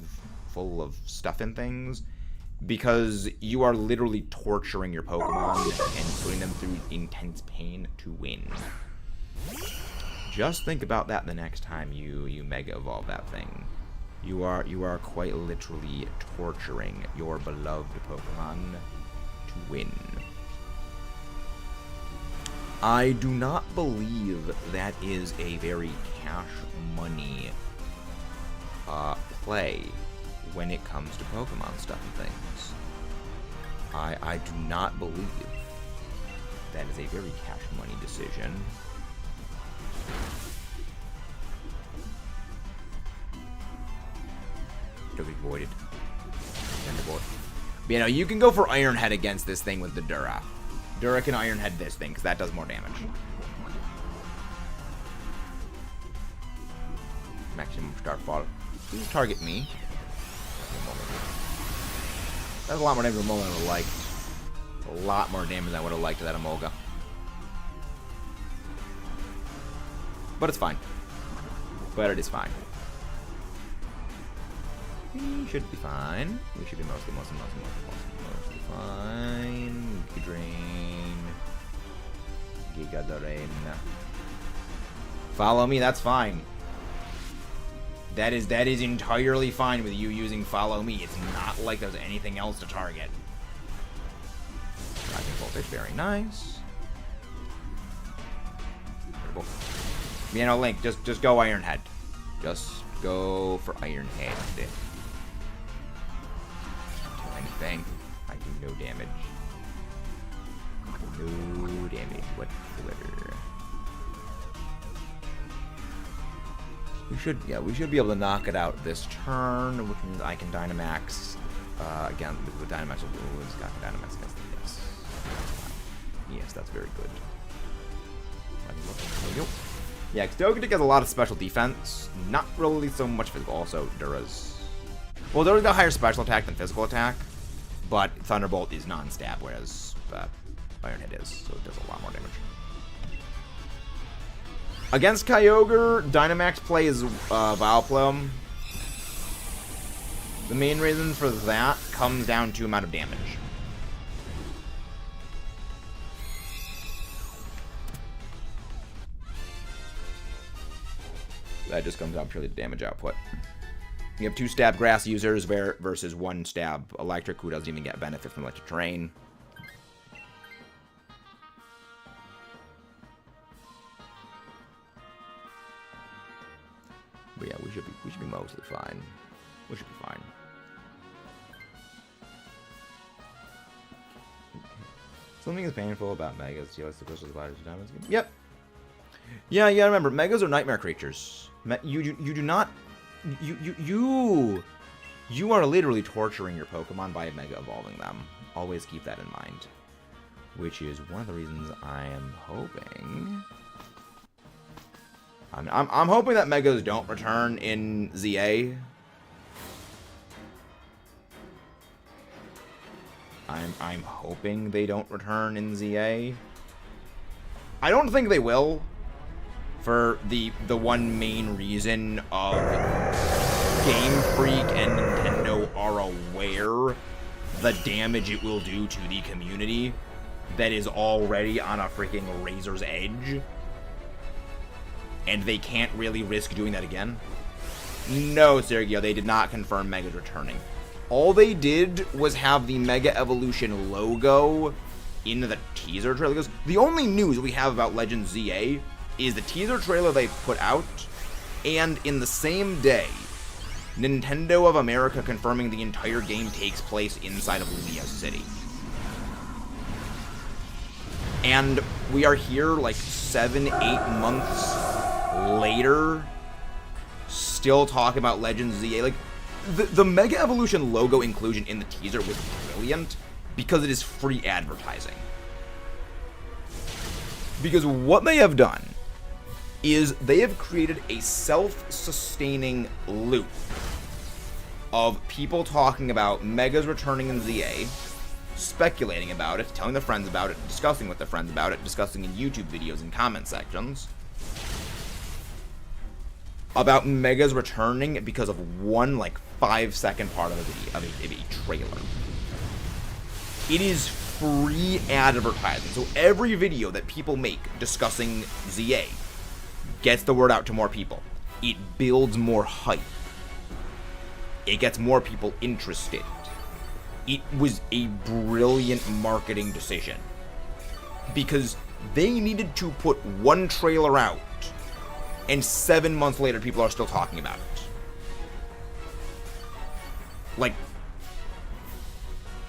full of stuff and things. Because you are literally torturing your Pokemon and putting them through intense pain to win. Just think about that the next time you Mega Evolve that thing. You are quite literally torturing your beloved Pokemon to win. I do not believe that is a very cash money play when it comes to Pokemon stuff and things. I do not believe that is a very cash money decision. Togetic voided. Thunderbolt. You know, you can go for Iron Head against this thing with the Dura. Dura can Iron Head this thing, because that does more damage. Maximum Starfall. Please target me. That's a lot more damage than Emolga I would have liked. A lot more damage than I would have liked to that Emolga. But it's fine. But it is fine. We should be fine. We should be mostly fine. Drain. Giga Drain. Follow me, that's fine. That is entirely fine with you using follow me. It's not like there's anything else to target. Rising voltage, very nice. You know, Link, just go Iron Head. Just go for Iron Head. Do anything. I do no damage. No damage whatsoever. We should be able to knock it out this turn, which means I can Dynamax again with Dynamax. It's got Dynamax against the yes. Yes, that's very good. There we go. Yeah, Kyogre has a lot of special defense, not really so much physical. Also, Dura's. Well, Dura's got higher special attack than physical attack, but Thunderbolt is non-stab, whereas Iron Head is, so it does a lot more damage. Against Kyogre, Dynamax play is Vileplume. The main reason for that comes down to amount of damage. That just comes down purely to damage output. You have 2 stab grass users versus 1 stab electric, who doesn't even get benefit from electric terrain. But yeah, we should be mostly fine. We should be fine. Something is painful about Megas. You the crystals of Yep. Yeah, you gotta remember, Megas are nightmare creatures. You do not. You are literally torturing your Pokemon by Mega Evolving them. Always keep that in mind. Which is one of the reasons I am hoping. I'm hoping that Megas don't return in ZA. I'm hoping they don't return in ZA. I don't think they will, for the one main reason of Game Freak and Nintendo are aware the damage it will do to the community that is already on a freaking razor's edge. And they can't really risk doing that again. No, Sergio, they did not confirm Mega's returning. All they did was have the Mega Evolution logo in the teaser trailer. Because the only news we have about Legends ZA is the teaser trailer they put out, and in the same day, Nintendo of America confirming the entire game takes place inside of Lumia City. And we are here like 7-8 months later, still talking about Legends ZA. Like, the Mega Evolution logo inclusion in the teaser was brilliant because it is free advertising. Because what they have done is they have created a self-sustaining loop of people talking about Megas returning in ZA, speculating about it, telling their friends about it, discussing with their friends about it, discussing in YouTube videos and comment sections about Megas returning because of one, like, 5-second part of a video, of a trailer. It is free advertising. So every video that people make discussing ZA gets the word out to more people. It builds more hype. It gets more people interested. It was a brilliant marketing decision because they needed to put one trailer out, and 7 months later, people are still talking about it. Like,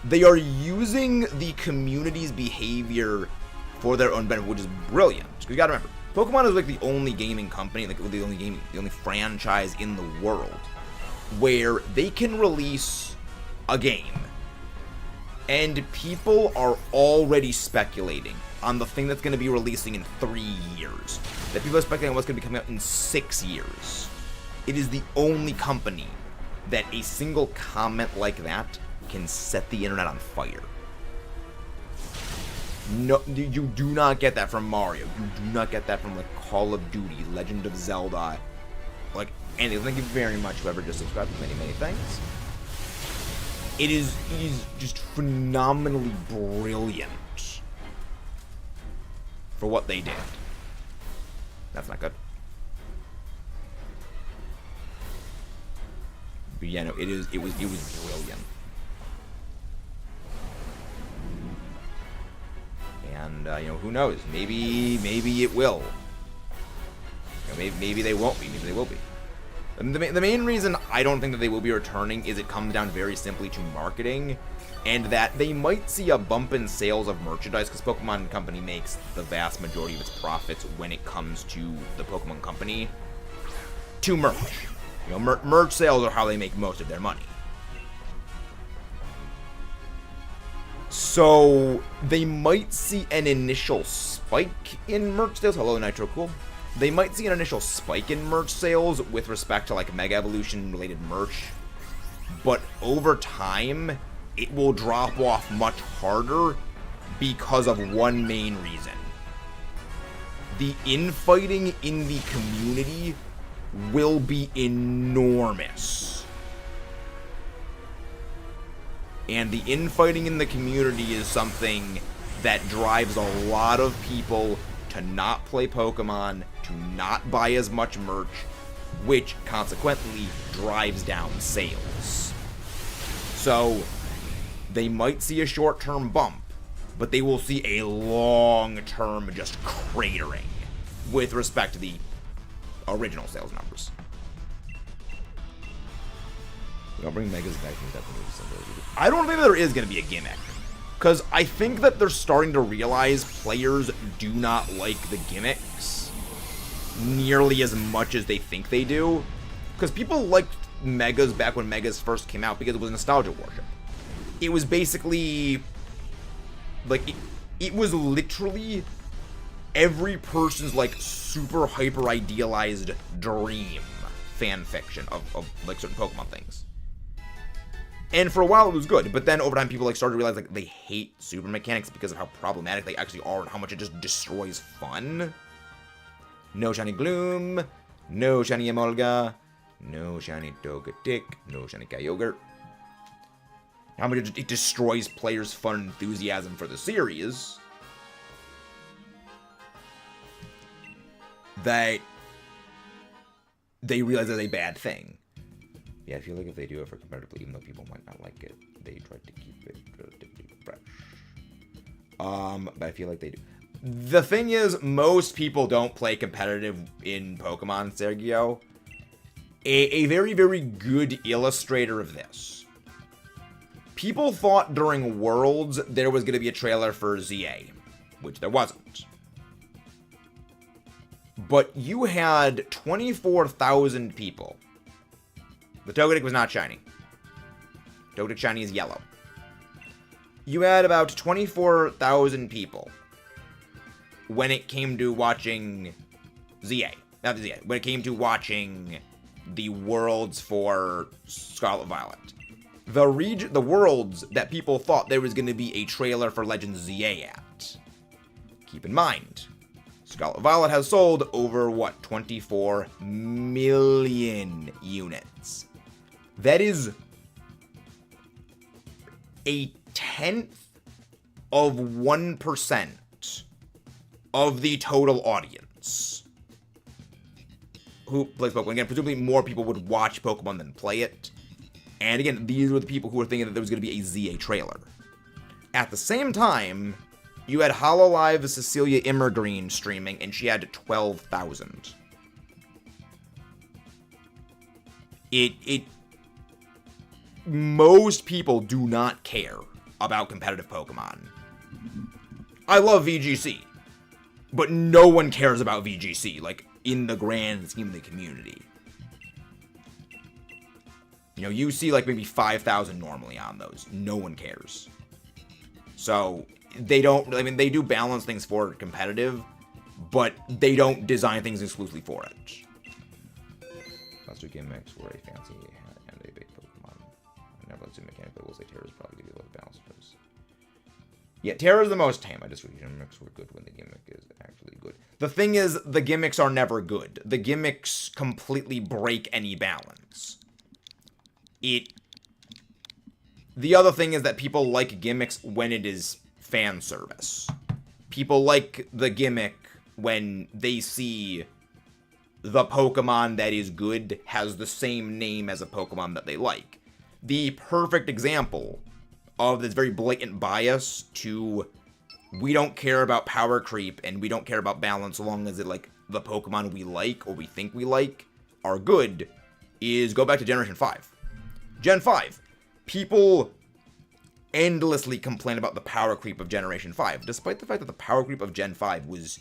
they are using the community's behavior for their own benefit, which is brilliant. Because you gotta remember, Pokemon is like the only gaming company, like the only franchise in the world where they can release a game And people are already speculating on the thing that's going to be releasing in 3 years. That people are speculating on what's going to be coming out in 6 years. It is the only company that a single comment like that can set the internet on fire. No, you do not get that from Mario. You do not get that from, like, Call of Duty, Legend of Zelda. Like, and thank you very much, whoever just subscribed to many, many things. It is just phenomenally brilliant for what they did. That's not good. But yeah, no, it was brilliant. And you know, who knows? Maybe it will. You know, maybe they won't be. Maybe they will be. And the main reason I don't think that they will be returning is it comes down very simply to marketing, and that they might see a bump in sales of merchandise, because Pokemon Company makes the vast majority of its profits when it comes to the Pokemon Company to merch. You know, merch sales are how they make most of their money. So they might see an initial spike in merch sales. Hello, Nitro Cool. They might see an initial spike in merch sales with respect to, like, Mega Evolution related merch, but over time it will drop off much harder because of one main reason. The infighting in the community will be enormous. And the infighting in the community is something that drives a lot of people to not play Pokemon, to not buy as much merch, which consequently drives down sales. So they might see a short-term bump, but they will see a long-term just cratering with respect to the original sales numbers. I'll bring Megas back from that. I don't think there is going to be a gimmick, because I think that they're starting to realize players do not like the gimmicks nearly as much as they think they do. Because people liked Megas back when Megas first came out because it was nostalgia worship. It was basically, like, it was literally every person's, like, super hyper idealized dream fan fiction of like certain Pokemon things. And for a while it was good, but then over time people, like, started to realize, like, they hate super mechanics because of how problematic they actually are and how much it just destroys fun. No shiny Gloom, no shiny Emolga, no shiny Togetic, no shiny Kyogre. How much it destroys players' fun and enthusiasm for the series. That they realize that's a bad thing. Yeah, I feel like if they do it for competitively, even though people might not like it, they try to keep it relatively fresh. But I feel like they do. The thing is, most people don't play competitive in Pokemon, Sergio. A very, very good illustrator of this. People thought during Worlds there was going to be a trailer for ZA, which there wasn't. But you had 24,000 people. The Togetic was not shiny. Togetic shiny is yellow. You had about 24,000 people when it came to watching ZA. Not the ZA. When it came to watching the Worlds for Scarlet Violet. The Worlds that people thought there was going to be a trailer for Legends ZA at. Keep in mind, Scarlet Violet has sold over, what, 24 million units. That is a 1/10 of 1% of the total audience who plays Pokemon. Again, presumably more people would watch Pokemon than play it. And again, these were the people who were thinking that there was going to be a ZA trailer. At the same time, you had HoloLive Cecilia Immergreen streaming, and she had 12,000. Most people do not care about competitive Pokemon. I love VGC, but no one cares about VGC, like, in the grand scheme of the community. You know, you see, like, maybe 5,000 normally on those. No one cares. So they don't, I mean, they do balance things for competitive, but they don't design things exclusively for it. Monster gimmicks were a fancy and a big Pokemon. I never looked at mechanic, but we'll say Terra's probably give you a little balance. Yeah, Terra's the most tame. I just read gimmicks were good when the gimmick is actually good. The thing is, the gimmicks are never good. The gimmicks completely break any balance. The other thing is that people like gimmicks when it is fan service. People like the gimmick when they see the Pokemon that is good has the same name as a Pokemon that they like. The perfect example of this very blatant bias to we don't care about power creep and we don't care about balance so long as it like the Pokemon we like or we think we like are good is go back to Generation 5. Gen 5. People endlessly complain about the power creep of Generation 5, despite the fact that the power creep of Gen 5 was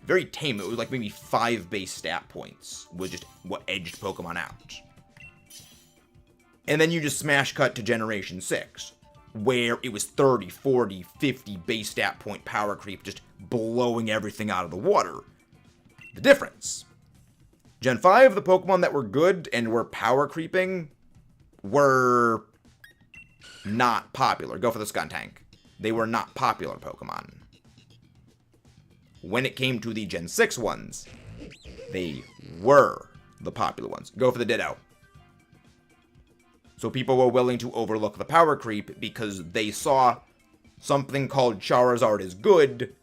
very tame. It was like maybe 5 base stat points was just what edged Pokemon out. And then you just smash cut to Generation 6, where it was 30, 40, 50 base stat point power creep just blowing everything out of the water. The difference. Gen 5, the Pokemon that were good and were power creeping were not popular. Go for the Skuntank. They were not popular Pokemon. When it came to the Gen 6 ones, they were the popular ones. Go for the Ditto. So people were willing to overlook the power creep because they saw something called Charizard is good.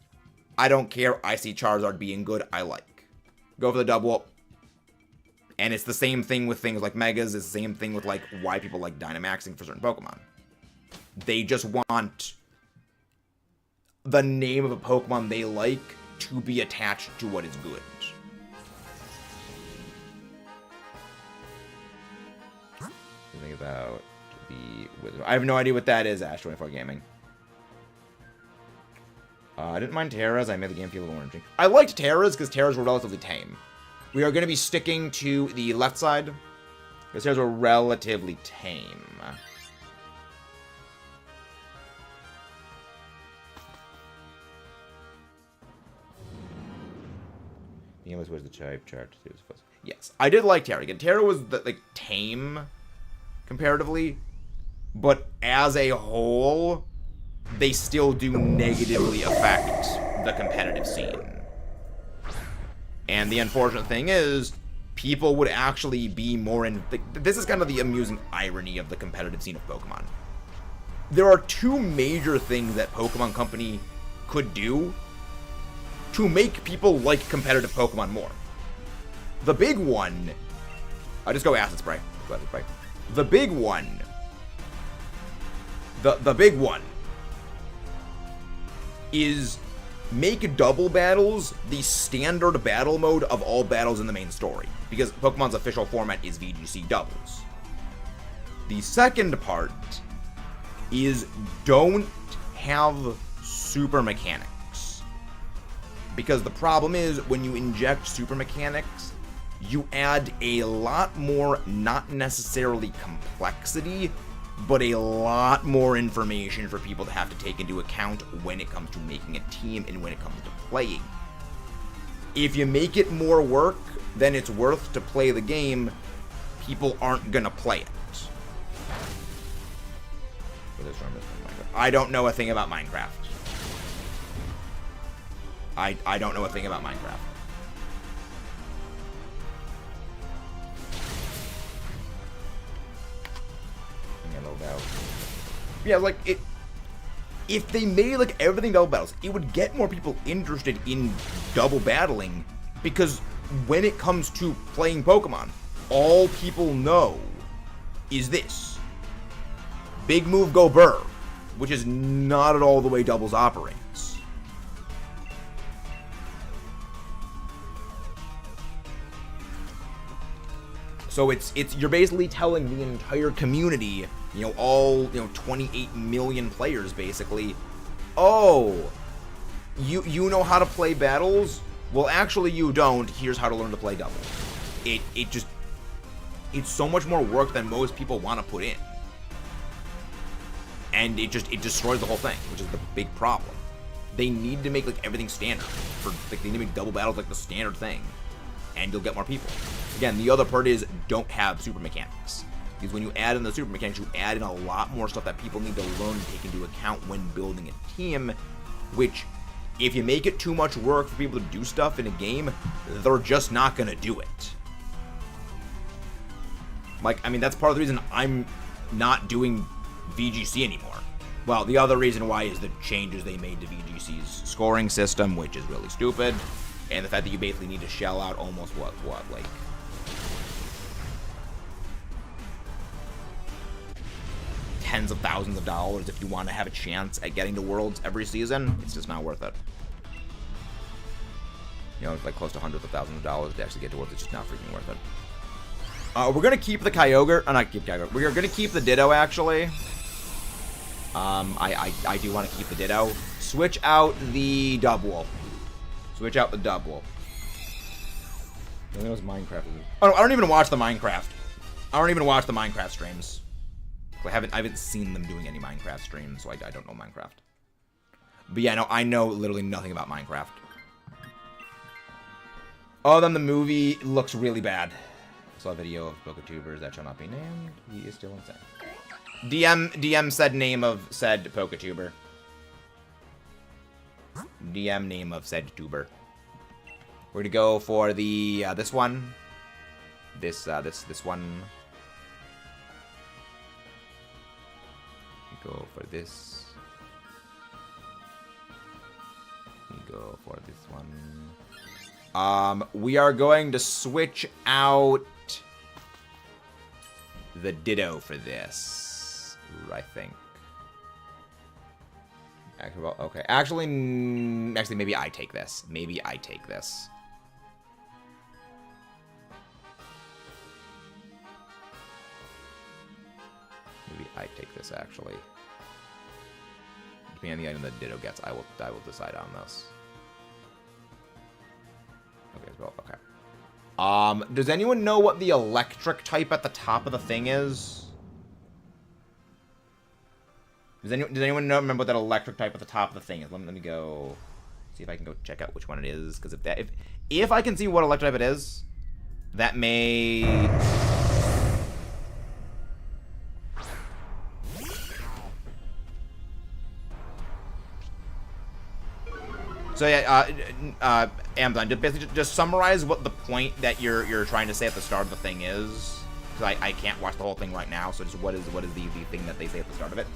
I don't care. I see Charizard being good. I like. Go for the double up. And it's the same thing with things like Megas. It's the same thing with like why people like Dynamaxing for certain Pokemon. They just want the name of a Pokemon they like to be attached to what is good. Think about the Wizard. I have no idea what that is, Ash24 Gaming. I didn't mind Terras. I made the game feel a little orangey. I liked Terras because Terras were relatively tame. We are going to be sticking to the left side because Terras were relatively tame. Being able to the type chart. Yes, I did like Terra. Again, Terra was like tame comparatively, but as a whole, they still do negatively affect the competitive scene. And the unfortunate thing is, people would actually be more in... This is kind of the amusing irony of the competitive scene of Pokemon. There are two major things that Pokemon Company could do to make people like competitive Pokemon more. The big one... I just go Acid Spray. Go Acid Spray. The big one. The big one is make double battles the standard battle mode of all battles in the main story, because Pokemon's official format is VGC doubles. The second part is don't have super mechanics, because the problem is when you inject super mechanics, you add a lot more, not necessarily complexity, but a lot more information for people to have to take into account when it comes to making a team and when it comes to playing. If you make it more work than it's worth to play the game, people aren't gonna play it. I don't know a thing about Minecraft. I don't know a thing about Minecraft. Yeah, like, if they made, like, everything double battles, it would get more people interested in double battling, because when it comes to playing Pokemon, all people know is this. Big move, go burr, which is not at all the way doubles operates. So you're basically telling the entire community, you know, all, 28 million players basically, oh, you know how to play battles? Well, actually you don't. Here's how to learn to play doubles. It's so much more work than most people want to put in. And it destroys the whole thing, which is the big problem. They need to make, like, everything standard. They need to make double battles like the standard thing. And you'll get more people. Again, the other part is don't have super mechanics. Because when you add in the super mechanics, you add in a lot more stuff that people need to learn to take into account when building a team, which, if you make it too much work for people to do stuff in a game, they're just not going to do it. Like, I mean, that's part of the reason I'm not doing VGC anymore. Well, the other reason why is the changes they made to VGC's scoring system, which is really stupid, and the fact that you basically need to shell out almost like tens of thousands of dollars if you want to have a chance at getting to Worlds every season. It's just not worth it. You know, it's like close to hundreds of thousands of dollars to actually get to Worlds. It's just not freaking worth it. We're gonna keep the Kyogre. Not keep Kyogre. We're gonna keep the Ditto actually. I do want to keep the Ditto. Switch out the Dubwool. Switch out the Dubwool. I think it was Minecraft. Oh, I don't even watch the Minecraft. I don't even watch the Minecraft streams. I haven't seen them doing any Minecraft streams, so I don't know Minecraft. But yeah, no, I know literally nothing about Minecraft. Oh, then the movie looks really bad. I saw a video of Poketubers that shall not be named. He is still insane. DM said name of said Poketuber. DM name of said tuber. We're gonna go for the this one. This one. We go for this. We go for this one. We are going to switch out the Ditto for this. I think. Actually, well, okay. Actually, maybe I take this. Maybe I take this. Maybe I take this, actually. Depending on the item that Ditto gets, I will decide on this. Okay, well, okay. Does anyone know what the electric type at the top of the thing is? Does anyone remember what that electric type at the top of the thing is? Let me go see if I can go check out which one it is. Because if I can see what electric type it is, that may. So yeah, Amazon, just summarize what the point that you're trying to say at the start of the thing is. Because I can't watch the whole thing right now. So just what is the thing that they say at the start of it?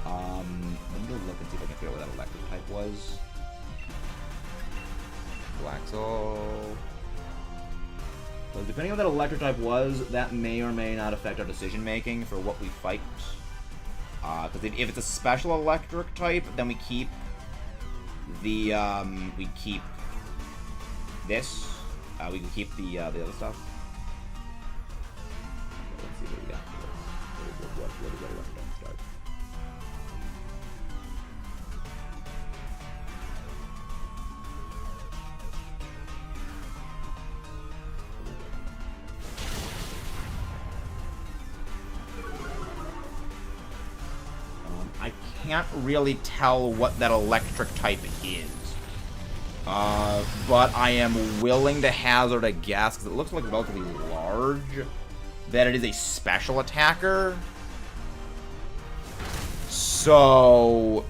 Let me go look and see if I can figure out what that electric type was. Blaxel. So depending on what that electric type was, that may or may not affect our decision making for what we fight. Because if it's a special electric type, then we keep the we keep this. We can keep the other stuff. Okay, let's see what we got. What we got left to start. I can't really tell what that electric type is. But I am willing to hazard a guess, because it looks like relatively large, that it is a special attacker. So,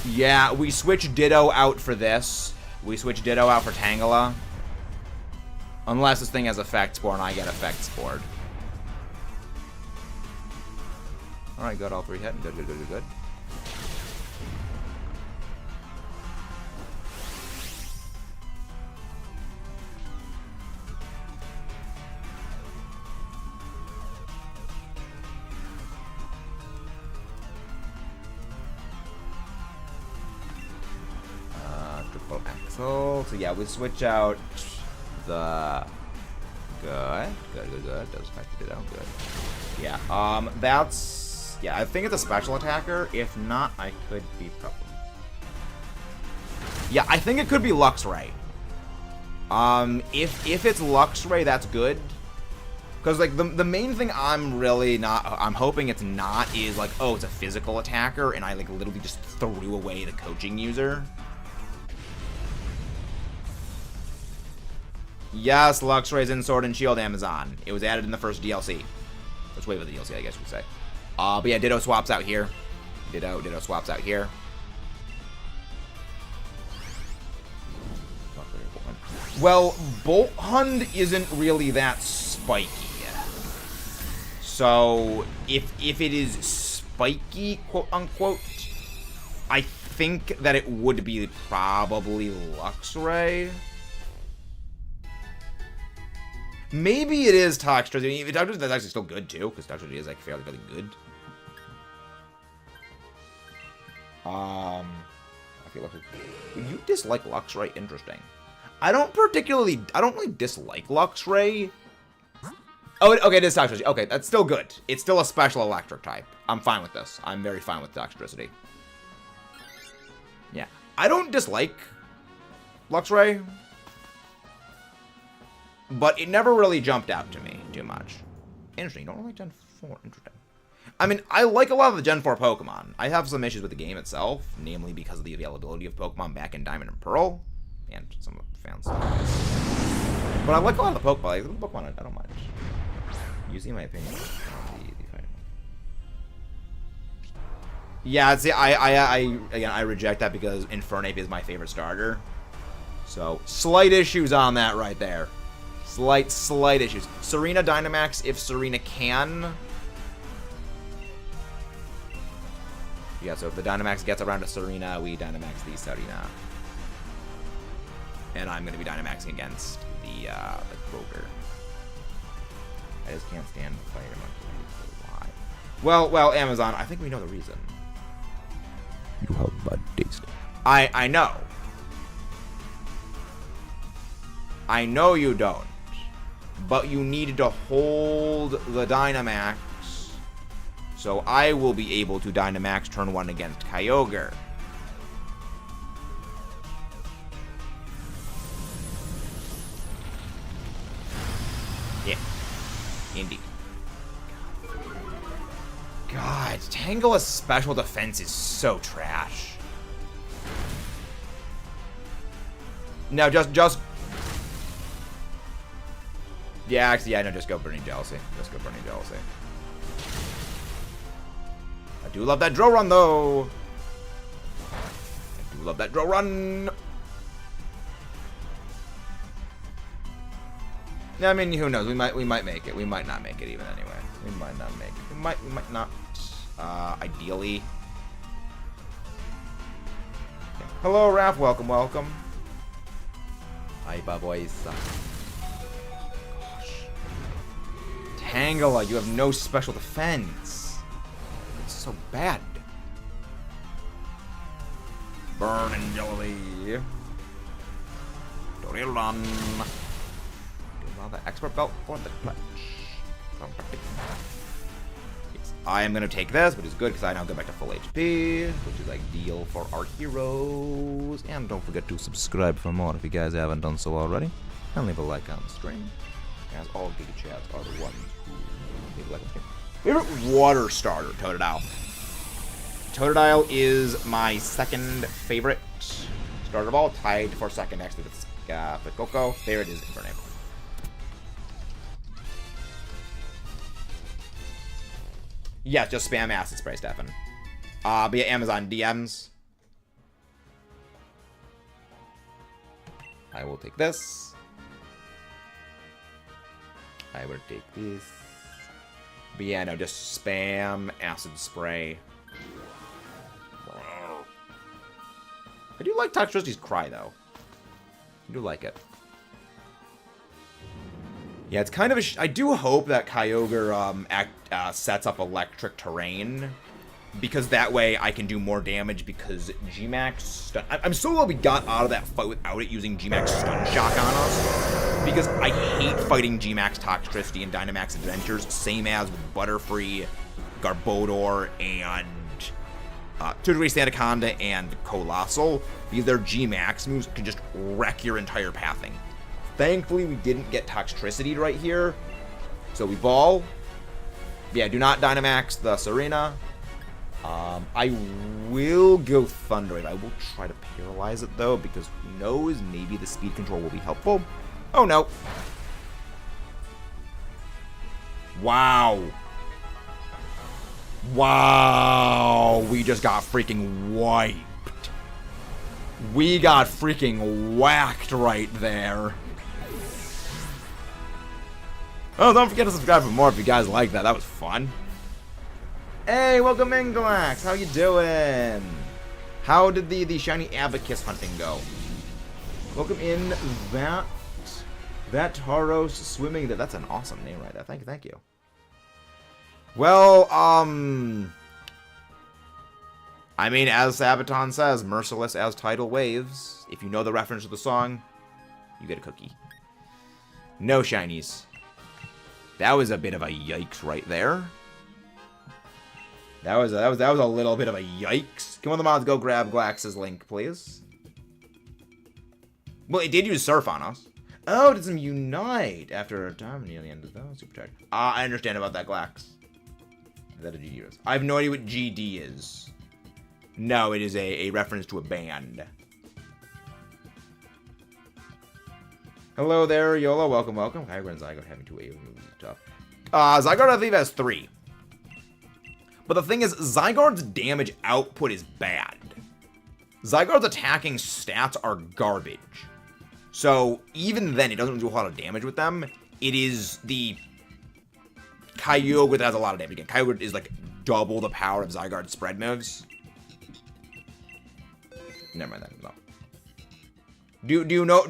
yeah, we switch Ditto out for this. We switch Ditto out for Tangela. Unless this thing has Effect Spore and I get Effect Spored. Alright, good, all three hit. Good, good, good, good, good. Triple Axel. So yeah, we switch out the... Good, good, good, good. Does affect it out, good. Yeah, that's... Yeah, I think it's a special attacker. If not, I could be problem. Yeah, I think it could be Luxray. If it's Luxray, that's good. Because, like, the main thing I'm really not... I'm hoping it's not is, like, oh, it's a physical attacker, and I, like, literally just threw away the coaching user. Yes, Luxray's in Sword and Shield Amazon. It was added in the first DLC. First wave of the DLC, I guess you could say. But yeah, Ditto swaps out here. Ditto swaps out here. Well, Bolt Hund isn't really that spiky. So, if it is spiky, quote-unquote, I think that it would be probably Luxray. Maybe it is Toxtricity. Toxtricity, that's actually still good, too, because Toxtricity is, like, fairly good. I feel like... You dislike Luxray? Interesting. I don't really dislike Luxray. Oh, okay, it is Toxtricity. Okay, that's still good. It's still a special electric type. I'm fine with this. I'm very fine with Toxtricity. Yeah. I don't dislike Luxray, but it never really jumped out to me too much. Interesting. You don't really like Gen 4. Interesting. I mean, I like a lot of the Gen 4 Pokemon. I have some issues with the game itself, namely because of the availability of Pokemon back in Diamond and Pearl, and some of the fans. But I like a lot of the Pokemon. Like, the Pokemon, I don't mind. You see my opinion on the fight. Yeah, see, I reject that because Infernape is my favorite starter. So, slight issues on that right there. Slight issues. Serena Dynamax if Serena can. Yeah, so if the Dynamax gets around to Serena, we Dynamax the Serena. And I'm going to be Dynamaxing against the Kroger. I just can't stand the fight him. Why? Well, Amazon, I think we know the reason. You have bad taste. I know. I know you don't. But you needed to hold the Dynamax. So I will be able to Dynamax turn 1 against Kyogre. Yeah. Indeed. God, Tangela's special defense is so trash. No, just... Yeah, actually, yeah, no, just go Burning Jealousy. Just go Burning Jealousy. I do love that drill run, though. I do love that drill run. I mean, who knows? We might make it. We might not make it even anyway. We might not make it. We might not. Ideally. Okay. Hello, Raph. Welcome. Hi, boys. Tangela, you have no special defense. It's so bad. Burning Jelly. Don't run. Allow the expert belt for the clutch. Yes, I am going to take this, which is good because I now go back to full HP, which is ideal for our heroes. And don't forget to subscribe for more if you guys haven't done so already. And leave a like on the stream, as all Giga Chats are the ones who leave a like on the stream. Favorite water starter, Totodile. Totodile is my second favorite starter of all, tied for second next to the Coco. Favorite is Infernape. Yeah, just spam Acid Spray, Stefan. But yeah, Amazon DMs. I will take this. I will take this. But yeah, no, just spam Acid Spray. I do like Toxtricity's Cry, though. I do like it. Yeah, it's kind of a... I do hope that Kyogre sets up electric terrain, because that way I can do more damage, because G-Max... Stun... I'm so glad we got out of that fight without it using G-Max Stun Shock on us, because I hate fighting G-Max Toxtricity in Dynamax Adventures, same as with Butterfree, Garbodor, and... Tutori Sandaconda and Colossal, because their G-Max moves can just wreck your entire pathing. Thankfully, we didn't get Toxtricity right here, So we ball. Yeah, do not Dynamax the Serena. I will go Thunder Wave. I will try to paralyze it, though, because who knows? Maybe the speed control will be helpful. Oh, no. Wow. Wow. We just got freaking wiped. We got freaking whacked right there. Oh, don't forget to subscribe for more if you guys like that. That was fun. Hey, welcome in, Galax. How you doing? How did the shiny Abacus hunting go? Welcome in, that Taros swimming. That's an awesome name right there. Thank you. Well, I mean, as Sabaton says, merciless as tidal waves. If you know the reference to the song, you get a cookie. No shinies. That was a bit of a yikes right there. That was a little bit of a yikes. Come on, the mods, go grab Glax's link, please. Well, it did use Surf on us. Oh, it did some Unite after a time near the end of the Supercharge. I understand about that, Glax. Is that a GD is? I have no idea what GD is. No, it is a reference to a band. Hello there, YOLO. Welcome. Kyogre and Zygarde having 2 AoE moves is tough. Zygarde, I believe, has 3. But the thing is, Zygarde's damage output is bad. Zygarde's attacking stats are garbage. So, even then, it doesn't do a lot of damage with them. It is the Kyogre that has a lot of damage. Again, Kyogre is like double the power of Zygarde's spread moves. Never mind that. No. Do you know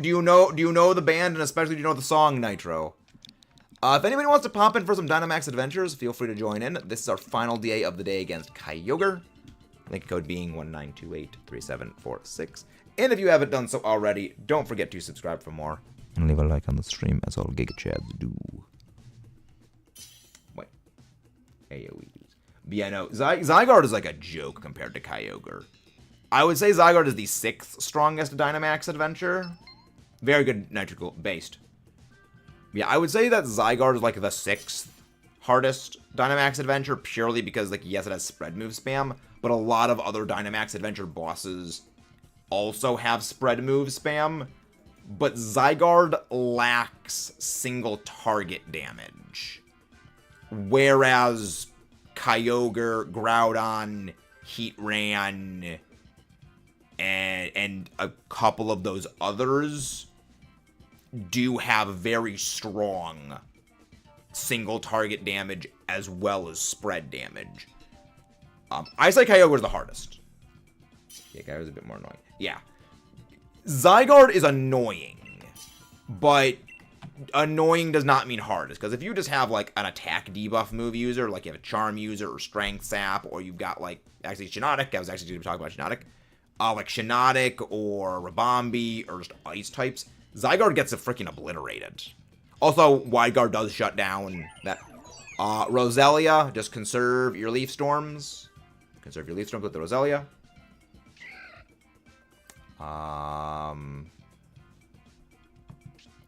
the band, and especially do you know the song Nitro? If anybody wants to pop in for some Dynamax Adventures, feel free to join in. This is our final DA of the day against Kyogre. Link code being 19283746. And if you haven't done so already, don't forget to subscribe for more. And leave a like on the stream, as all Giga Chads do. Wait. AoE dudes. But yeah, no, Zygarde is like a joke compared to Kyogre. I would say Zygarde is the 6th strongest Dynamax Adventure. Very good Nitrical based. Yeah, I would say that Zygarde is like the 6th hardest Dynamax Adventure, purely because, like, yes, it has spread move spam, but a lot of other Dynamax Adventure bosses also have spread move spam, but Zygarde lacks single target damage. Whereas Kyogre, Groudon, Heatran, and a couple of those others do have very strong single target damage as well as spread damage. I say Kyogre is the hardest. Yeah, Kyogre's a bit more annoying. Yeah. Zygarde is annoying, but annoying does not mean hardest, because if you just have, like, an attack debuff move user, like you have a Charm user or Strength Sap, or you've got, like, actually Shiinotic, I was actually going to talk about Shiinotic, like Shiinotic or Rabombi or just Ice types, Zygarde gets it freaking obliterated. Also, Wide Guard does shut down that. Roselia, just conserve your Leaf Storms. Conserve your Leaf Storms with the Roselia.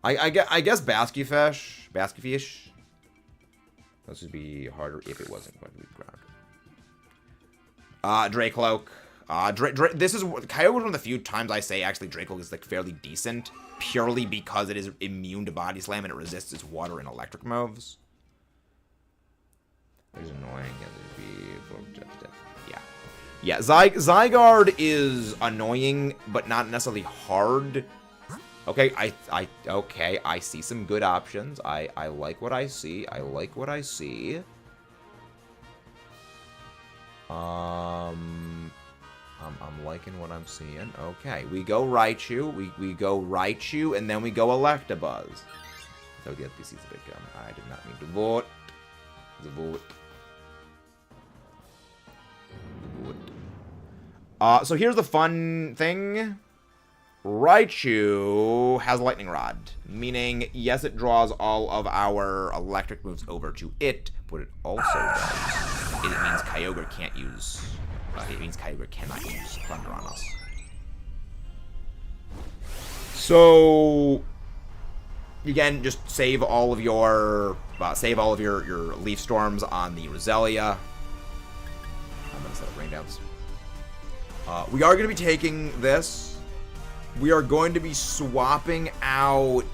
I guess Baskyfish. This would be harder if it wasn't going to be ground. Dracloak. This is Kyogre one of the few times I say actually Dracloak is like fairly decent, purely because it is immune to Body Slam and it resists its water and electric moves. It's annoying. Yeah. Zygarde is annoying, but not necessarily hard. Okay, I see some good options. I like what I see. I'm liking what I'm seeing. Okay, we go Raichu. We go Raichu, and then we go Electabuzz. So get this is a big gun. I did not mean to vote. The vote. So here's the fun thing. Raichu has Lightning Rod, meaning, yes, it draws all of our electric moves over to it, but it also does. It means Kyogre can't use. It means Kyogre cannot use Thunder on us. So, Again, just save all of your leaf storms on the Roselia. I'm gonna set up rain downs. We are gonna be taking this. We are going to be swapping out.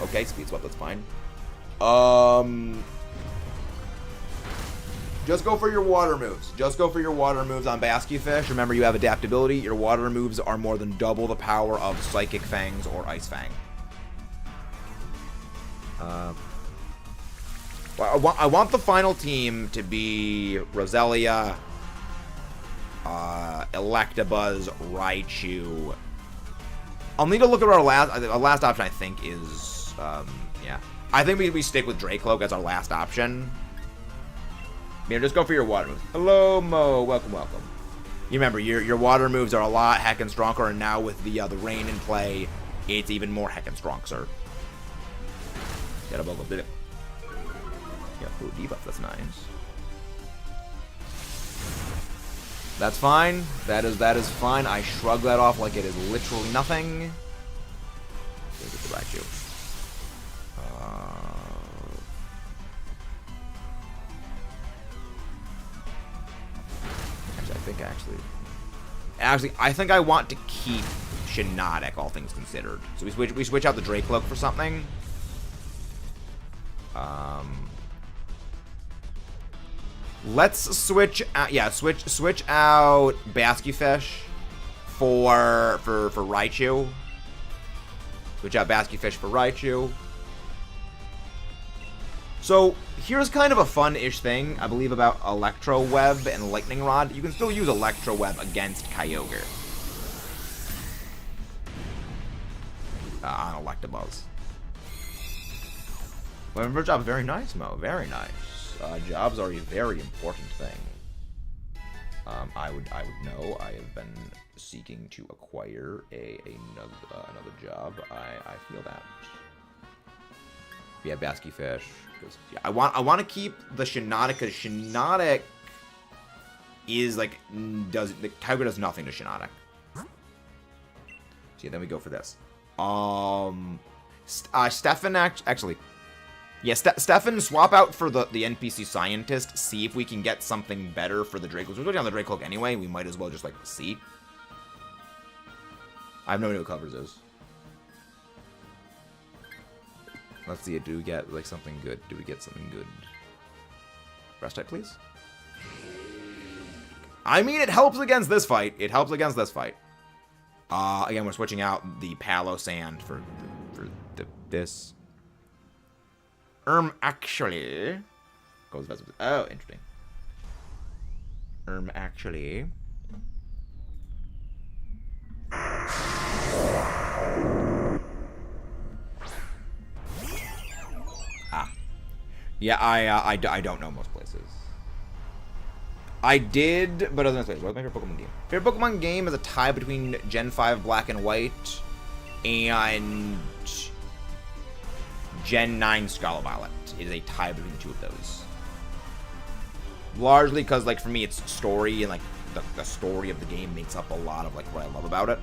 Okay, speed swap. That's fine. Just go for your water moves. Just go for your water moves on Bascufish. Remember, you have adaptability. Your water moves are more than double the power of Psychic Fangs or Ice Fang. Well, I want the final team to be Roselia, Electabuzz, Raichu. I'll need to look at our last option. I think is yeah. I think we stick with Dracloak as our last option. Yeah, just go for your water moves. Hello, Mo. Welcome, welcome. You remember, your water moves are a lot heckin' stronger, and now with the rain in play, it's even more heckin' strong, sir. Get a bubble, did it. Yeah, ooh, debuff, that's nice. That's fine. That is fine. I shrug that off like it is literally nothing. Get the Raichu. I think I want to keep Shiinotic, all things considered. So we switch out the Dracloak for something. Let's switch out, yeah, switch out Bascufish for Raichu. Switch out Bascufish for Raichu. So, here's kind of a fun-ish thing, I believe, about Electro Web and Lightning Rod. You can still use Electro Web against Kyogre. On Electabuzz. Well, job, very nice, Mo. Very nice. Jobs are a very important thing. I would know. I have been seeking to acquire another job. I feel that. Yeah, Bascufish. Yeah, I want to keep the Shiinotic, because Shiinotic is like the Kyogre does nothing to Shiinotic. So yeah, then we go for this. Stefan actually, yeah, Stefan, swap out for the NPC Scientist. See if we can get something better for the Dracloak. We're going on the Dracloak anyway. We might as well just like see. I have no idea what covers is. Let's see, do we get, like, something good? Do we get something good? Rest type, please? I mean, it helps against this fight. It helps against this fight. Again, we're switching out the Palo Sand for this. Actually... Goes best with... Oh, interesting. Actually... Yeah, I don't know most places. I did, but other than that, what's my favorite Pokemon game? Favorite Pokemon game is a tie between Gen 5 Black and White and Gen 9 Scarlet Violet. It is a tie between the two of those. Largely because, like, for me, it's story, and, like, the story of the game makes up a lot of, like, what I love about it.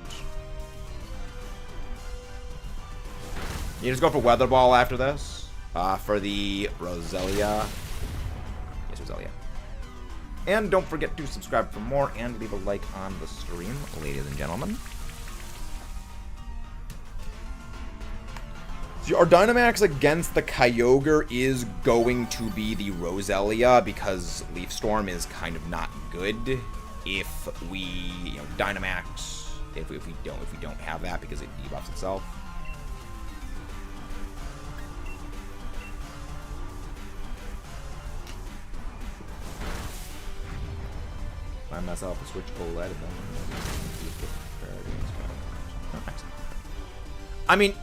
You just go for Weather Ball after this. For the Roselia. Yes, Roselia. And don't forget to subscribe for more and leave a like on the stream, ladies and gentlemen. So our Dynamax against the Kyogre is going to be the Roselia, because Leaf Storm is kind of not good if we, Dynamax, if we don't have that, because it debuffs itself. Find myself a Switch OLED. I mean,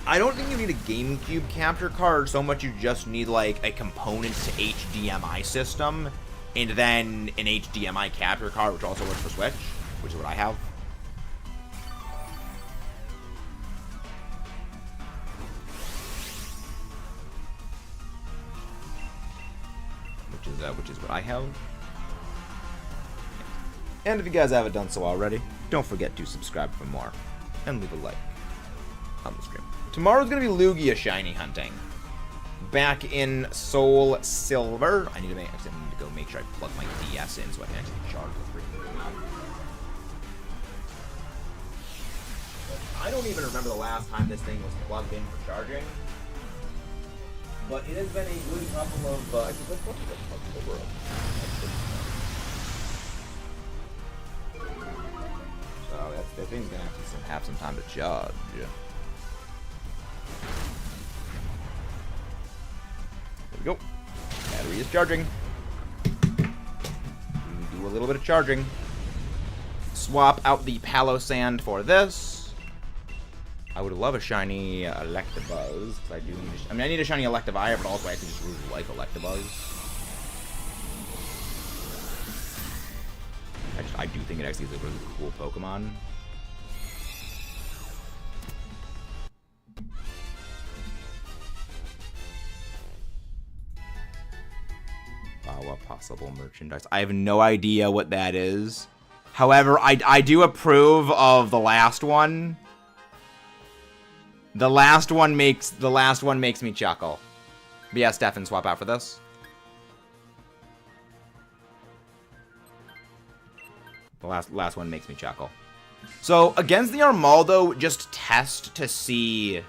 I don't think you need a GameCube capture card so much. You just need like a component to HDMI system, and then an HDMI capture card, which also works for Switch, which is what I have. Which is what I have. And if you guys haven't done so already, don't forget to subscribe for more and leave a like on the stream. Tomorrow's gonna be Lugia shiny hunting. Back in Soul Silver. I need to go make sure I plug my DS in so I can actually charge the freaking. I don't even remember the last time this thing was plugged in for charging. But it has been a good couple of. So that thing's gonna have some time to charge. There we go. Battery is charging. Do a little bit of charging. Swap out the Palo-Sand for this. I would love a shiny Electabuzz, because I do need I need a shiny Electivire, but also I actually just really like Electabuzz. I do think it actually is a really cool Pokemon. Wow, possible merchandise. I have no idea what that is. However, I do approve of the last one. The last one makes me chuckle. But yeah, Stefan, swap out for this. The last one makes me chuckle. So against the Armaldo, just test to see.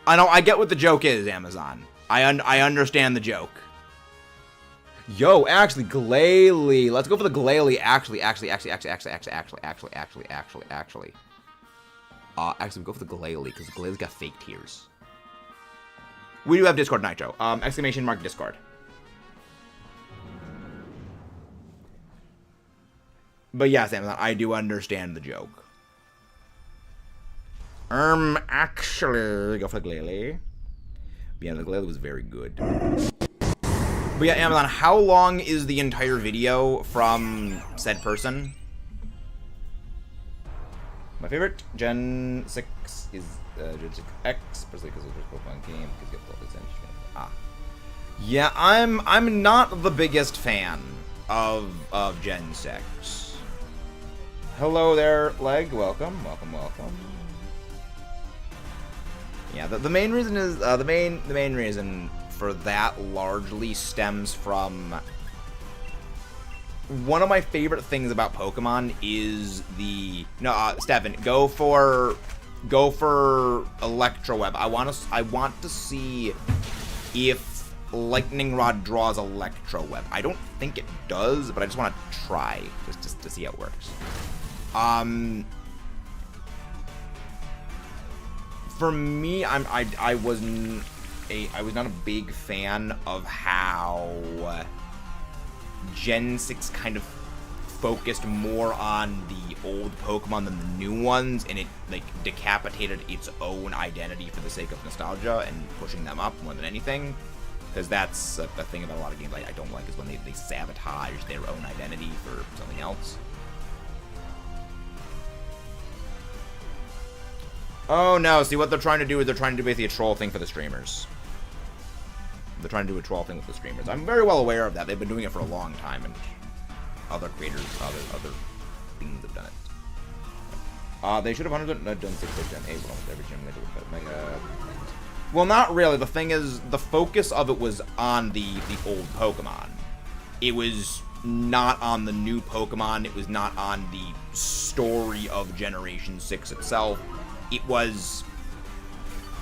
I get what the joke is, Amazon. I understand the joke. Yo, actually, Glalie. Let's go for the Glalie. Actually. Actually, we go for the Glalie, because the Glalie has got fake tears. We do have Discord Nitro. Exclamation mark Discord. But yes, Amazon, I do understand the joke. Actually, go for the Glalie. Yeah, the Glalie was very good. But yeah, Amazon, how long is the entire video from said person? My favorite Gen 6 is Gen 6X, especially because it's a Pokemon game. Yeah, I'm not the biggest fan of Gen 6. Hello there, Leg. Welcome. Yeah, the main reason is the main reason for that largely stems from. One of my favorite things about Pokemon is the Stefan, go for Electro Web. I want to see if Lightning Rod draws Electro Web. I don't think it does, but I just want to try just to see how it works. For me, I was not a big fan of how Gen 6 kind of focused more on the old Pokemon than the new ones, and it like decapitated its own identity for the sake of nostalgia and pushing them up more than anything. Because that's a thing about a lot of games I don't like, is when they sabotage their own identity for something else. Oh no, see what they're trying to do is they're trying to do basically a troll thing for the streamers. They're trying to do a troll thing with the streamers. I'm very well aware of that. They've been doing it for a long time, and other creators, other things have done it. They should have done 6 Gen 8 with almost every gym. They do Mega. Well, not really. The thing is, the focus of it was on the old Pokemon. It was not on the new Pokemon. It was not on the story of Generation 6 itself. It was,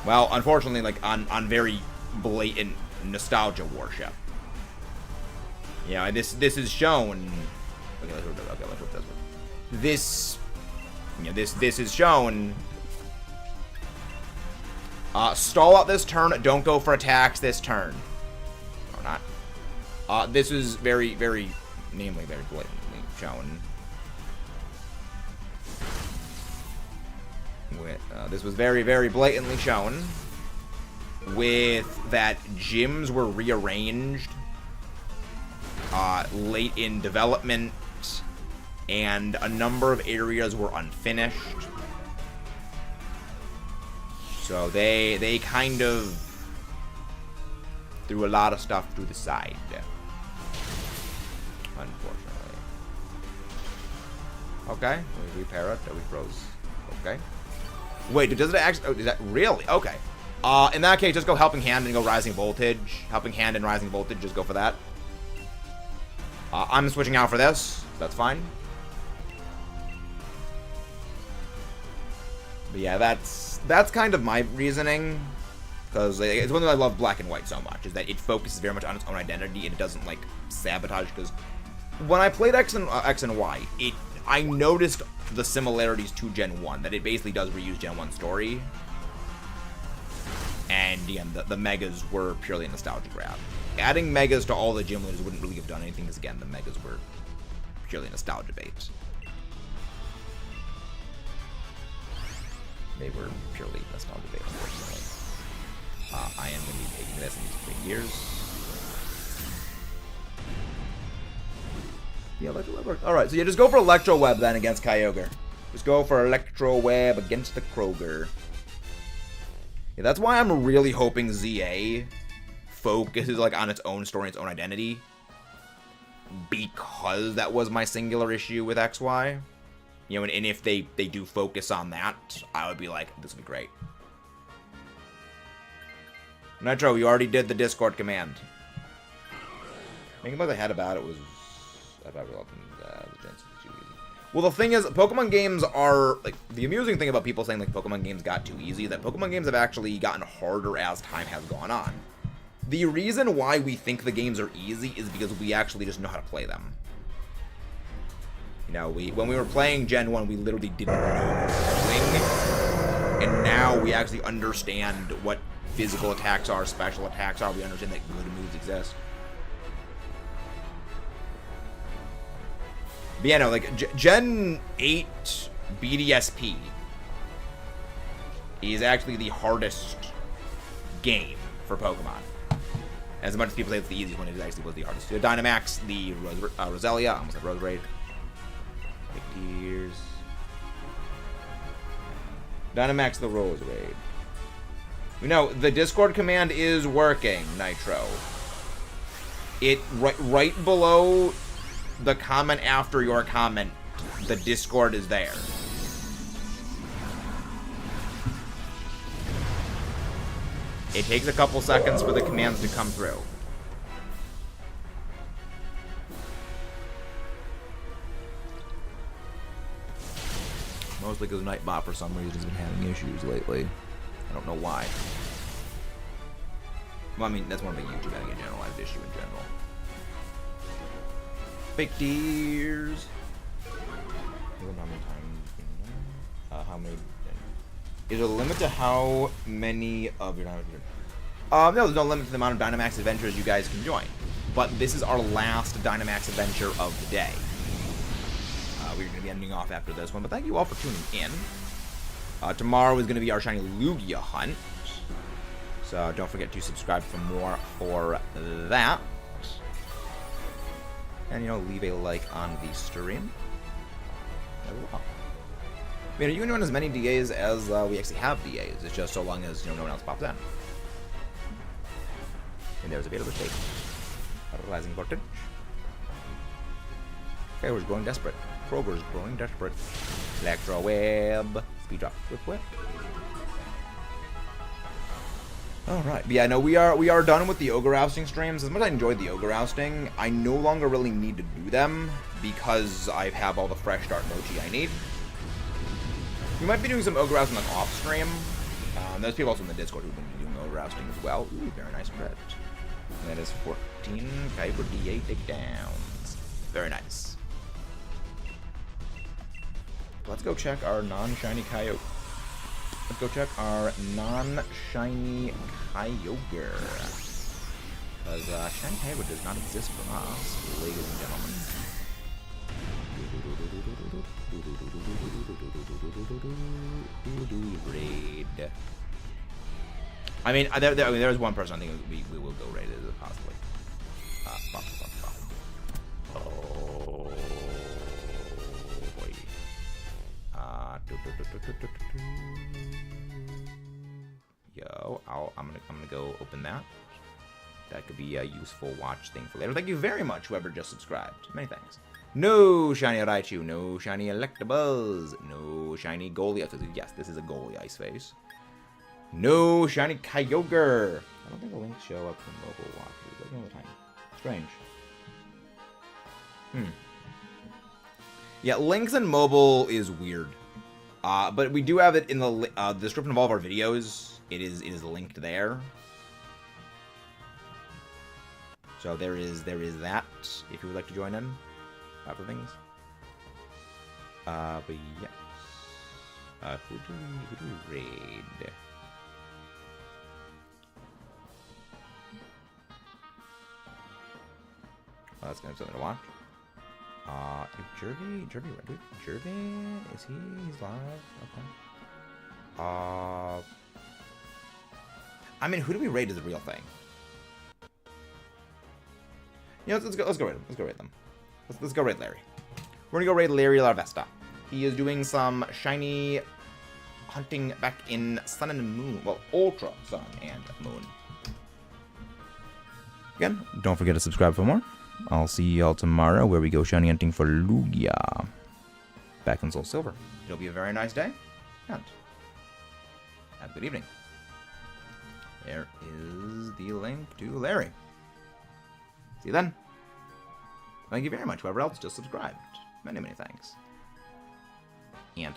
well, unfortunately, like on very blatant nostalgia worship. Yeah, and this is shown. Okay, let's hope that's what. This is shown. Stall out this turn. Don't go for attacks this turn. Or not. This is very blatantly shown. This was very blatantly shown. With that gyms were rearranged late in development, and a number of areas were unfinished. So they kind of threw a lot of stuff to the side, unfortunately. Okay, we repair it. We froze. Okay. Wait, does it actually... Oh, is that... Really? Okay. In that case, just go Helping Hand and go Rising Voltage. Helping Hand and Rising Voltage, just go for that. I'm switching out for this. That's fine. But yeah, that's kind of my reasoning. Because it's one thing I love Black and White so much, is that it focuses very much on its own identity, and it doesn't, like, sabotage. Because when I played X and Y, I noticed the similarities to Gen 1, that it basically does reuse Gen 1 story. And, again, the Megas were purely a nostalgia grab. Adding Megas to all the gym leaders wouldn't really have done anything, because, again, the Megas were purely nostalgia bait. They were purely nostalgia bait, unfortunately. I am going to be taking this in these 3 years. Yeah, Electro Web works. Alright, so yeah, just go for Electro Web then against Kyogre. Just go for Electro Web against the Kroger. Yeah, that's why I'm really hoping ZA focuses like on its own story, its own identity. Because that was my singular issue with XY. You know, and if they do focus on that, I would be like, this would be great. Nitro, you already did the Discord command. Thinking about the head about it was... Well, the thing is, Pokemon games are, like, the amusing thing about people saying, like, Pokemon games got too easy, that Pokemon games have actually gotten harder as time has gone on. The reason why we think the games are easy is because we actually just know how to play them. You know, when we were playing Gen 1, we literally didn't know what we were doing. And now we actually understand what physical attacks are, special attacks are, we understand that good moves exist. But yeah, no, like, Gen 8 BDSP is actually the hardest game for Pokemon. As much as people say it's the easiest one, it actually was the hardest. Dynamax, the Roselia, I almost said Roserade. Big tears. Dynamax, the Roserade. You know, the Discord command is working, Nitro. It, right below the comment after your comment, the Discord is there. It takes a couple seconds for the commands to come through. Mostly because Nightbot for some reason has been having issues lately. I don't know why. Well, I mean, that's one of the YouTube having a generalized issue in general. Fake tears. How many? Is there a limit to how many of your Dynamax? No, there's no limit to the amount of Dynamax Adventures you guys can join. But this is our last Dynamax Adventure of the day. We're going to be ending off after this one, but thank you all for tuning in. Tomorrow is going to be our shiny Lugia hunt. So don't forget to subscribe for more for that. And, you know, leave a like on the stream. I mean, you can run as many DAs as we actually have DAs. It's just so long as, you know, no one else pops in. And there's a bit of a mistake. Rising voltage. Okay, we're growing desperate. Kroger's growing desperate. Electro Web. Speed drop. Whip whip. Alright, but yeah, no, we are done with the ogre ousting streams. As much as I enjoyed the ogre ousting, I no longer really need to do them because I have all the fresh start mochi I need. We might be doing some ogre ousting like off stream. There's people also in the Discord who've been doing ogre ousting as well. Ooh, very nice red. That is 14 Kyber D8 takedowns. Very nice. Let's go check our non-shiny Kyogre. Let's go check our non-shiny Kyogre. Because shiny Kyogre does not exist for us, ladies and gentlemen. Raid. I mean, there's one person I think we will go raid possibly. Oh boy. Yo, I'm gonna go open that. That could be a useful watch thing for later. Thank you very much, whoever just subscribed. Many thanks. No shiny Raichu. No shiny Electabuzz. No shiny Goalie. Yes, this is a Goalie Ice Face. No shiny Kyogre. I don't think the links show up in mobile watches. Look all the time. Strange. Yeah, links in mobile is weird. But we do have it in the description of all of our videos. It is linked there. So there is that, if you would like to join in. Other things. But yes. Who do we raid? Oh, that's gonna be something to watch. Jervy, is he's live? Okay. I mean, who do we raid is the real thing. Yeah, let's go raid them. Let's go raid them. Let's go raid Larry. We're gonna go raid Larry Larvesta. He is doing some shiny hunting back in Sun and Moon. Well, Ultra Sun and Moon. Again, don't forget to subscribe for more. I'll see y'all tomorrow where we go shiny hunting for Lugia. Back in Soul Silver. It'll be a very nice day. And have a good evening. There is the link to Larry. See you then. Thank you very much, whoever else just subscribed. Many, many thanks. And